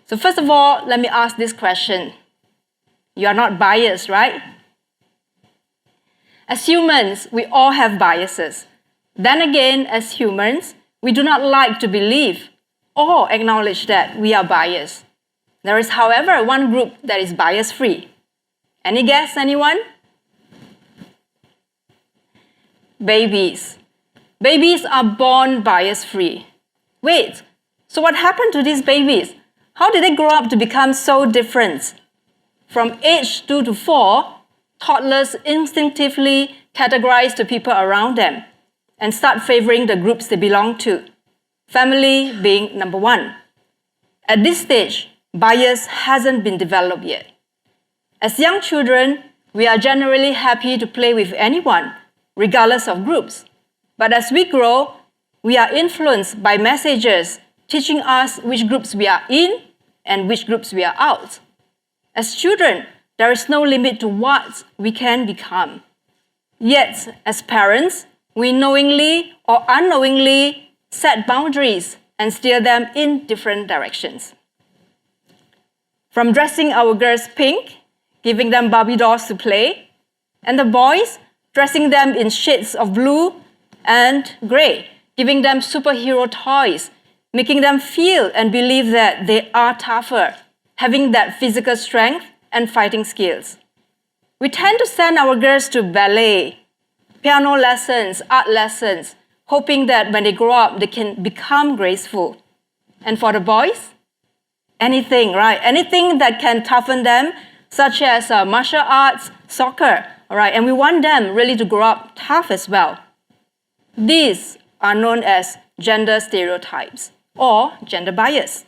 So first of all, let me ask this question. You are not biased, right? As humans, we all have biases. Then again, as humans, we do not like to believe or acknowledge that we are biased. There is, however, one group that is bias-free. Any guess, anyone? Babies. Babies are born bias-free. Wait, so what happened to these babies? How did they grow up to become so different? From age 2 to 4, toddlers instinctively categorize the people around them and start favoring the groups they belong to, family being number one. At this stage, bias hasn't been developed yet. As young children, we are generally happy to play with anyone, regardless of groups. But as we grow, we are influenced by messages teaching us which groups we are in and which groups we are out. As children, there is no limit to what we can become. Yet, as parents, we knowingly or unknowingly set boundaries and steer them in different directions. From dressing our girls pink, giving them Barbie dolls to play, and the boys dressing them in shades of blue and gray, giving them superhero toys, making them feel and believe that they are tougher, having that physical strength and fighting skills. We tend to send our girls to ballet, piano lessons, art lessons, hoping that when they grow up, they can become graceful. And for the boys, anything, right? Anything that can toughen them, such as martial arts, soccer, all right? And we want them really to grow up tough as well. These are known as gender stereotypes or gender bias.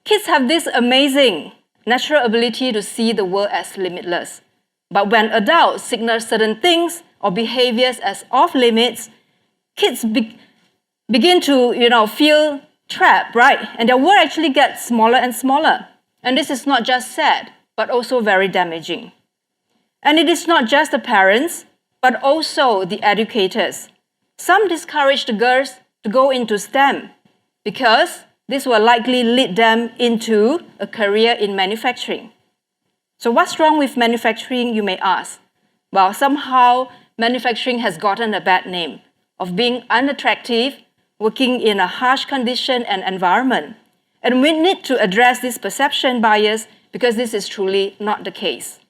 Kids have this amazing natural ability to see the world as limitless. But when adults signal certain things or behaviors as off limits, kids begin to feel trapped, right? And their world actually gets smaller and smaller. And this is not just sad, but also very damaging. And it is not just the parents, but also the educators. Some discourage the girls to go into STEM because this will likely lead them into a career in manufacturing. So what's wrong with manufacturing, you may ask? Well, somehow manufacturing has gotten a bad name of being unattractive, working in a harsh condition and environment. And we need to address this perception bias because this is truly not the case.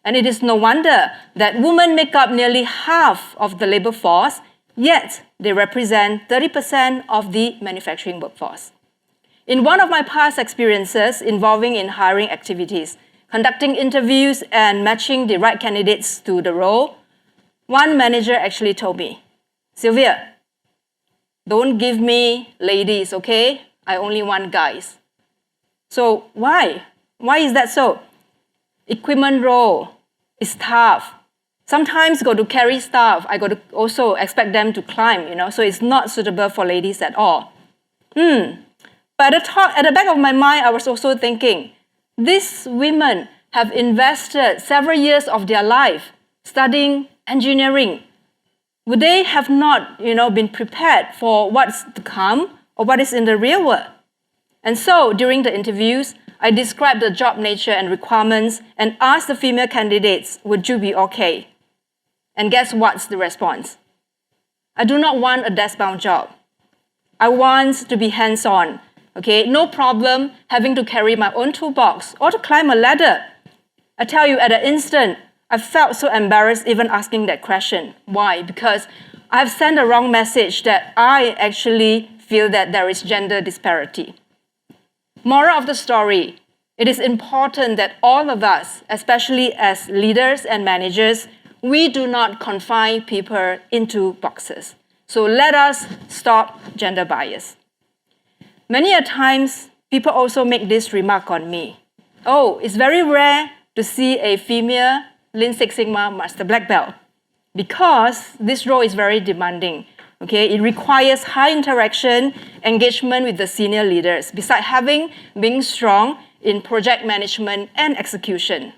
And it is no wonder that women make up nearly half of the labor force, yet they represent 30% of the manufacturing workforce. In one of my past experiences involving in hiring activities, conducting interviews and matching the right candidates to the role, one manager actually told me, Sylvia, don't give me ladies, okay? I only want guys. So why? Why is that so? Equipment role is tough. Sometimes got to carry stuff. I got to also expect them to climb, so it's not suitable for ladies at all. But at the back of my mind, I was also thinking, these women have invested several years of their life studying engineering. Would they have not, been prepared for what's to come or what is in the real world? And so during the interviews, I described the job nature and requirements and asked the female candidates, would you be okay? And guess what's the response? I do not want a desk-bound job. I want to be hands-on, okay? No problem having to carry my own toolbox or to climb a ladder. I tell you, at an instant, I felt so embarrassed even asking that question. Why? Because I have sent a wrong message that I actually feel that there is gender disparity. Moral of the story, it is important that all of us, especially as leaders and managers, we do not confine people into boxes. So let us stop gender bias. Many a times, people also make this remark on me. Oh, it's very rare to see a female Lean Six Sigma Master Black Belt because this role is very demanding. Okay, it requires high interaction, engagement with the senior leaders, besides being strong in project management and execution.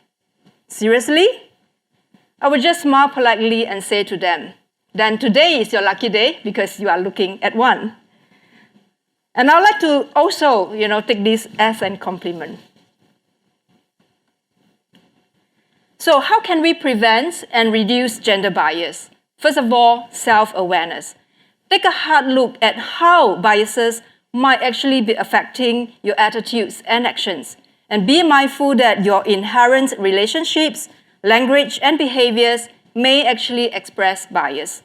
Seriously? I would just smile politely and say to them, then today is your lucky day because you are looking at one. And I'd like to also, take this as a compliment. So how can we prevent and reduce gender bias? First of all, self-awareness. Take a hard look at how biases might actually be affecting your attitudes and actions. And be mindful that your inherent relationships, language, and behaviors may actually express bias.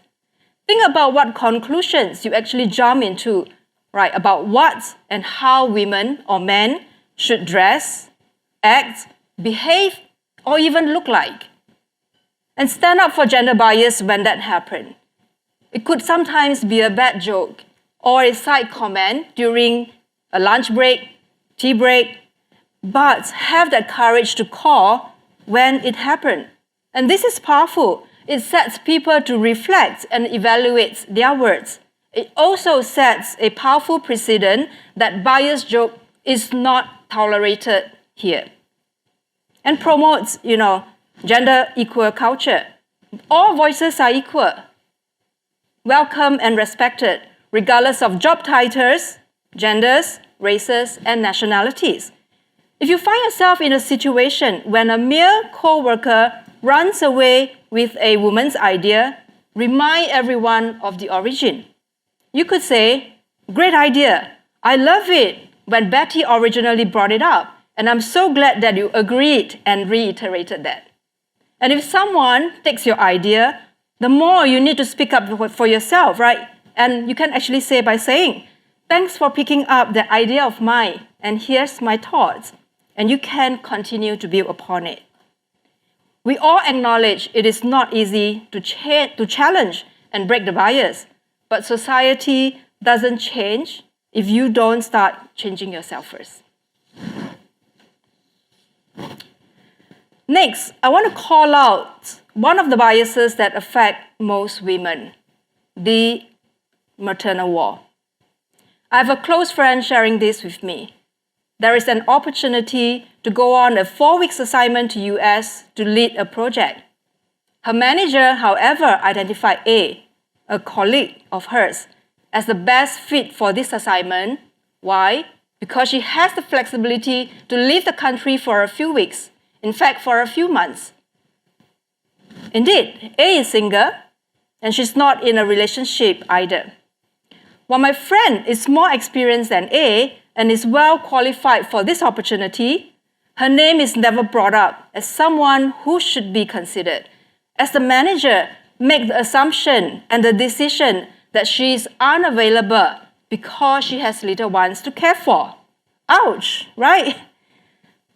Think about what conclusions you actually jump into, right, about what and how women or men should dress, act, behave, or even look like. And stand up for gender bias when that happens. It could sometimes be a bad joke or a side comment during a lunch break, tea break, but have that courage to call when it happened. And this is powerful. It sets people to reflect and evaluate their words. It also sets a powerful precedent that bias joke is not tolerated here. And promotes, gender equal culture. All voices are equal, welcome and respected, regardless of job titles, genders, races, and nationalities. If you find yourself in a situation when a male co-worker runs away with a woman's idea, remind everyone of the origin. You could say, great idea. I love it when Betty originally brought it up, and I'm so glad that you agreed and reiterated that. And if someone takes your idea, the more you need to speak up for yourself, right? And you can actually say by saying, thanks for picking up the idea of mine, and here's my thoughts. And you can continue to build upon it. We all acknowledge it is not easy to challenge and break the bias, but society doesn't change if you don't start changing yourself first. Next, I want to call out one of the biases that affect most women, the maternal wall. I have a close friend sharing this with me. There is an opportunity to go on a 4-week assignment to US to lead a project. Her manager, however, identified A, a colleague of hers, as the best fit for this assignment. Why? Because she has the flexibility to leave the country for a few weeks. In fact, for a few months. Indeed, A is single, and she's not in a relationship either. While my friend is more experienced than A and is well qualified for this opportunity, her name is never brought up as someone who should be considered, as the manager makes the assumption and the decision that she is unavailable because she has little ones to care for. Ouch, right?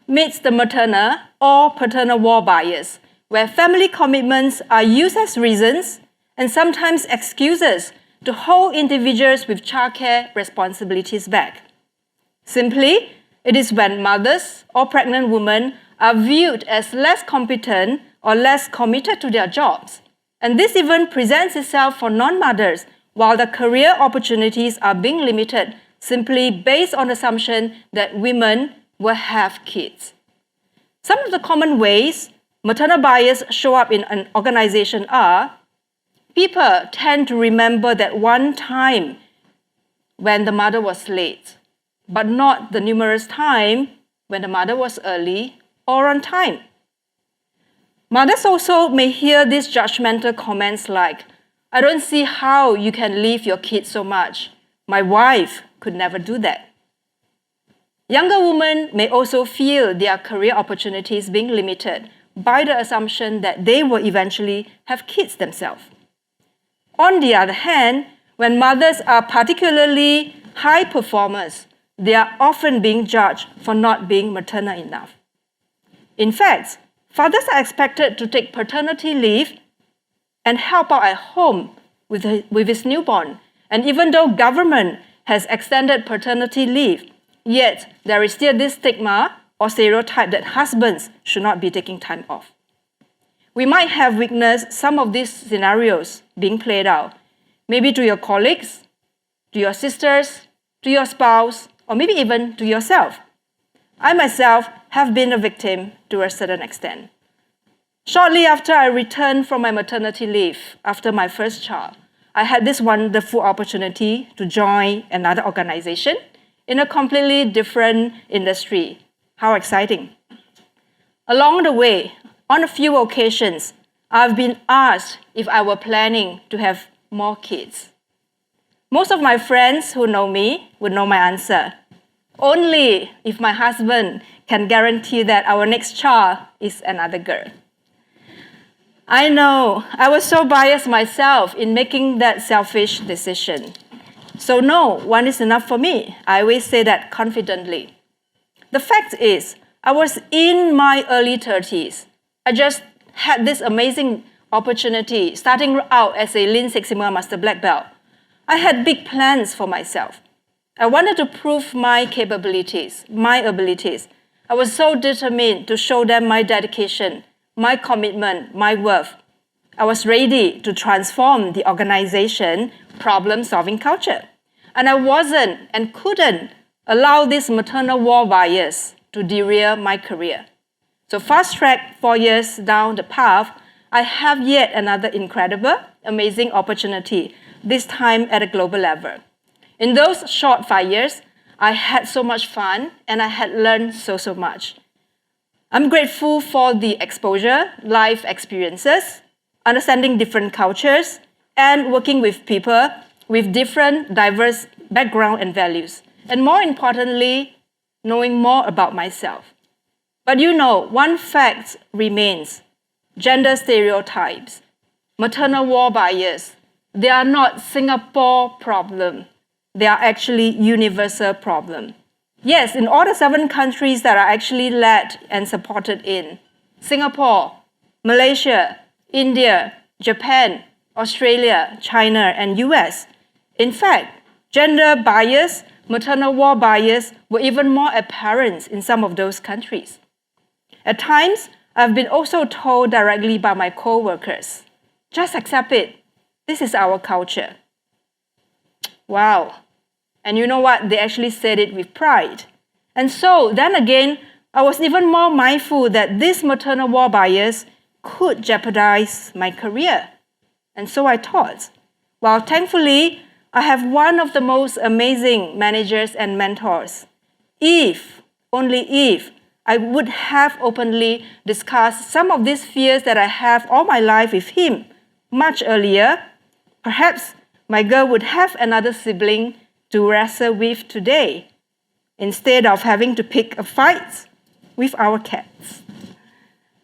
Meets the maternal or paternal wall bias, where family commitments are used as reasons and sometimes excuses to hold individuals with childcare responsibilities back. Simply, it is when mothers or pregnant women are viewed as less competent or less committed to their jobs. And this even presents itself for non-mothers, while the career opportunities are being limited simply based on the assumption that women will have kids. Some of the common ways maternal bias show up in an organization are: people tend to remember that one time when the mother was late, but not the numerous times when the mother was early or on time. Mothers also may hear these judgmental comments like, I don't see how you can leave your kids so much. My wife could never do that. Younger women may also feel their career opportunities being limited by the assumption that they will eventually have kids themselves. On the other hand, when mothers are particularly high performers, they are often being judged for not being maternal enough. In fact, fathers are expected to take paternity leave and help out at home with his newborn. And even though government has extended paternity leave, yet there is still this stigma or stereotype that husbands should not be taking time off. We might have witnessed some of these scenarios being played out, maybe to your colleagues, to your sisters, to your spouse, or maybe even to yourself. I myself have been a victim to a certain extent. Shortly after I returned from my maternity leave after my first child, I had this wonderful opportunity to join another organization in a completely different industry. How exciting. Along the way, on a few occasions, I've been asked if I were planning to have more kids. Most of my friends who know me would know my answer. Only if my husband can guarantee that our next child is another girl. I know, I was so biased myself in making that selfish decision. So no, one is enough for me. I always say that confidently. The fact is, I was in my early 30s. I just had this amazing opportunity starting out as a Lean Six Sigma Master Black Belt. I had big plans for myself. I wanted to prove my capabilities, my abilities. I was so determined to show them my dedication, my commitment, my worth. I was ready to transform the organization problem-solving culture. And I wasn't and couldn't allow this maternal war bias to derail my career. So fast-track 4 years down the path, I have yet another incredible, amazing opportunity, this time at a global level. In those short 5 years, I had so much fun and I had learned so much. I'm grateful for the exposure, life experiences, understanding different cultures, and working with people with different diverse background and values. And more importantly, knowing more about myself. But you know, one fact remains: gender stereotypes, maternal war bias, they are not Singapore problem. They are actually universal problem. Yes, in all the 7 countries that are actually led and supported in Singapore, Malaysia, India, Japan, Australia, China, and US. In fact, gender bias, maternal war bias were even more apparent in some of those countries. At times, I've been also told directly by my co-workers, just accept it. This is our culture. Wow. And you know what? They actually said it with pride. And so then again, I was even more mindful that this maternal war bias could jeopardize my career. And so I thought, well, thankfully, I have one of the most amazing managers and mentors. If, only if, I would have openly discussed some of these fears that I have all my life with him much earlier, perhaps my girl would have another sibling to wrestle with today, instead of having to pick a fight with our cats.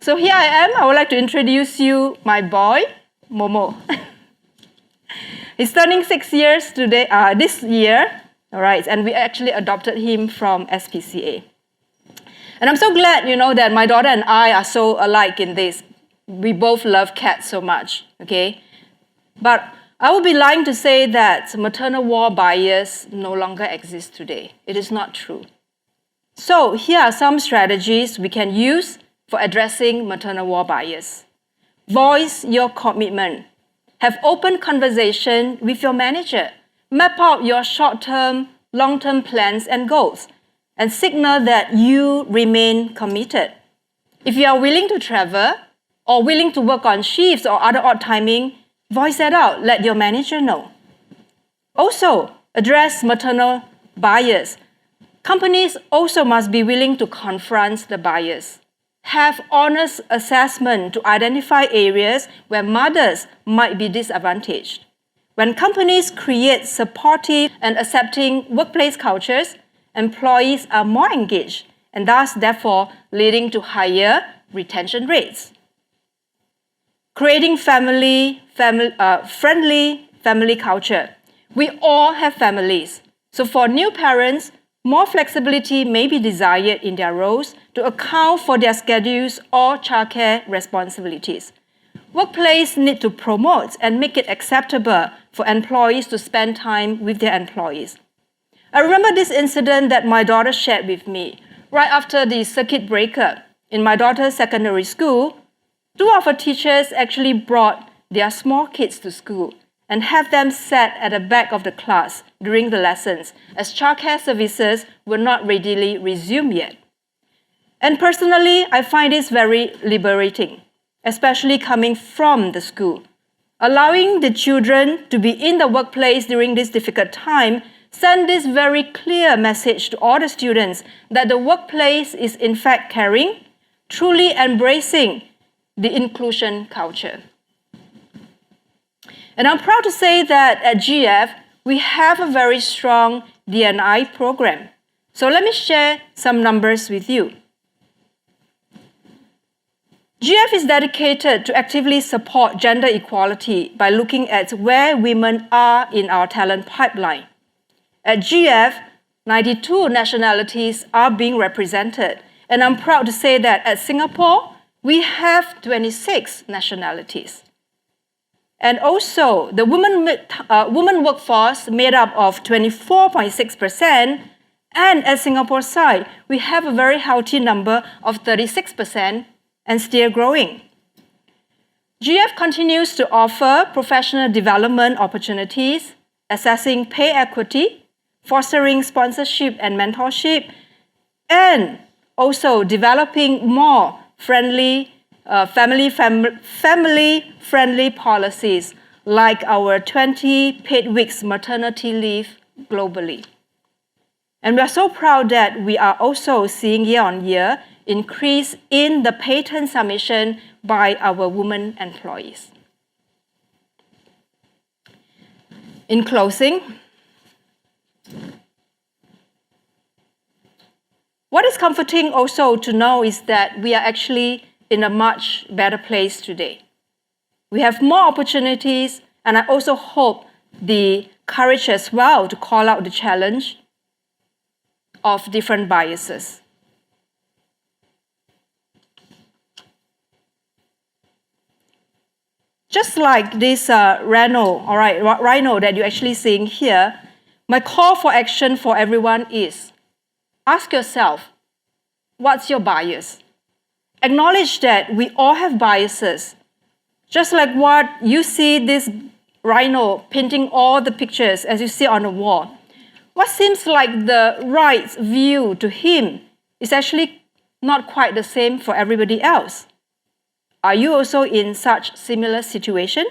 So here I am. I would like to introduce you my boy, Momo. He's turning 6 years today, this year, all right, and we actually adopted him from SPCA. And I'm so glad, that my daughter and I are so alike in this. We both love cats so much, okay? But I would be lying to say that maternal war bias no longer exists today. It is not true. So here are some strategies we can use for addressing maternal war bias. Voice your commitment. Have open conversation with your manager. Map out your short-term, long-term plans and goals, and signal that you remain committed. If you are willing to travel or willing to work on shifts or other odd timing, voice that out. Let your manager know. Also, address maternal bias. Companies also must be willing to confront the bias, have honest assessment to identify areas where mothers might be disadvantaged. When companies create supportive and accepting workplace cultures, employees are more engaged and thus therefore leading to higher retention rates. Creating friendly family culture. We all have families. So for new parents, more flexibility may be desired in their roles to account for their schedules or childcare responsibilities. Workplaces need to promote and make it acceptable for employees to spend time with their employees. I remember this incident that my daughter shared with me. Right after the circuit breaker in my daughter's secondary school, two of her teachers actually brought their small kids to school and have them sat at the back of the class during the lessons, as childcare services were not readily resumed yet. And personally, I find this very liberating, especially coming from the school. Allowing the children to be in the workplace during this difficult time send this very clear message to all the students that the workplace is in fact caring, truly embracing the inclusion culture. And I'm proud to say that at GF, we have a very strong D&I program. So let me share some numbers with you. GF is dedicated to actively support gender equality by looking at where women are in our talent pipeline. At GF, 92 nationalities are being represented, and I'm proud to say that at Singapore, we have 26 nationalities. And also, the women workforce made up of 24.6%, and at Singapore side, we have a very healthy number of 36% and still growing. GF continues to offer professional development opportunities, assessing pay equity, fostering sponsorship and mentorship, and also developing more family-friendly policies like our 20 paid weeks maternity leave globally. And we are so proud that we are also seeing year-on-year increase in the patent submission by our women employees. In closing, what is comforting also to know is that we are actually in a much better place today. We have more opportunities, and I also hope the courage as well to call out the challenge of different biases. Just like this rhino that you're actually seeing here, my call for action for everyone is, ask yourself, what's your bias? Acknowledge that we all have biases. Just like what you see this rhino painting all the pictures as you see on the wall. What seems like the right view to him is actually not quite the same for everybody else. Are you also in such similar situation?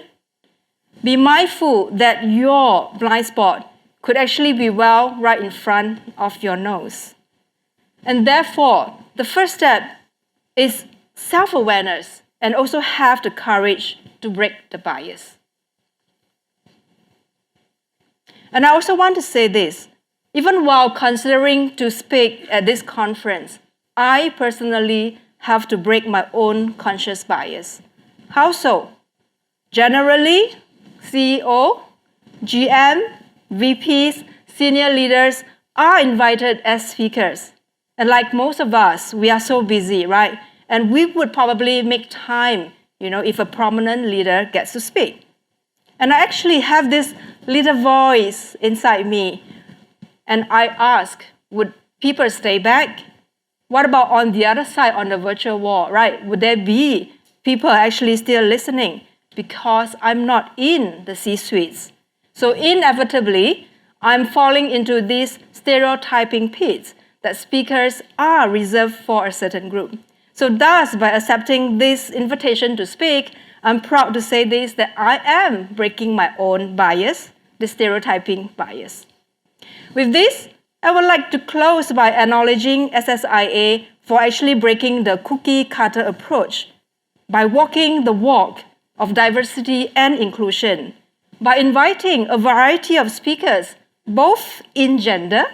Be mindful that your blind spot could actually be well right in front of your nose. And therefore, the first step is self-awareness and also have the courage to break the bias. And I also want to say this, even while considering to speak at this conference, I personally have to break my own conscious bias. How so? Generally, CEO, GM, VPs, senior leaders are invited as speakers. And like most of us, we are so busy, right? And we would probably make time, if a prominent leader gets to speak. And I actually have this little voice inside me. And I ask, would people stay back? What about on the other side, on the virtual wall, right? Would there be people actually still listening? Because I'm not in the C-suites. So inevitably, I'm falling into these stereotyping pits that speakers are reserved for a certain group. So thus, by accepting this invitation to speak, I'm proud to say this, that I am breaking my own bias, the stereotyping bias. With this, I would like to close by acknowledging SSIA for actually breaking the cookie cutter approach by walking the walk of diversity and inclusion, by inviting a variety of speakers, both in gender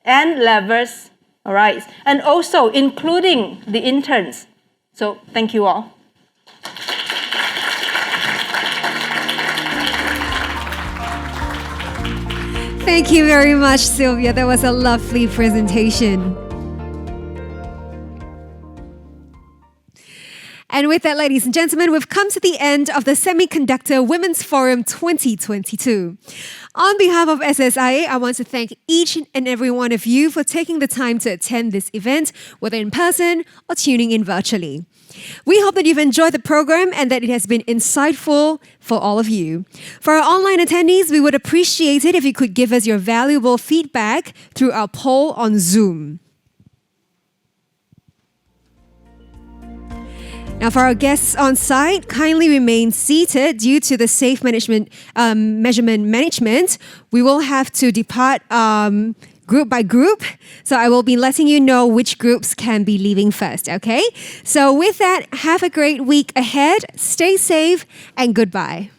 and levels, all right, and also including the interns. So thank you all. Thank you very much, Sylvia. That was a lovely presentation. And with that, ladies and gentlemen, we've come to the end of the Semiconductor Women's Forum 2022. On behalf of SSIA, I want to thank each and every one of you for taking the time to attend this event, whether in person or tuning in virtually. We hope that you've enjoyed the program and that it has been insightful for all of you. For our online attendees, we would appreciate it if you could give us your valuable feedback through our poll on Zoom. Now, for our guests on site, kindly remain seated due to the safe measurement management. We will have to depart group by group. So I will be letting you know which groups can be leaving first, okay? So with that, have a great week ahead. Stay safe and goodbye.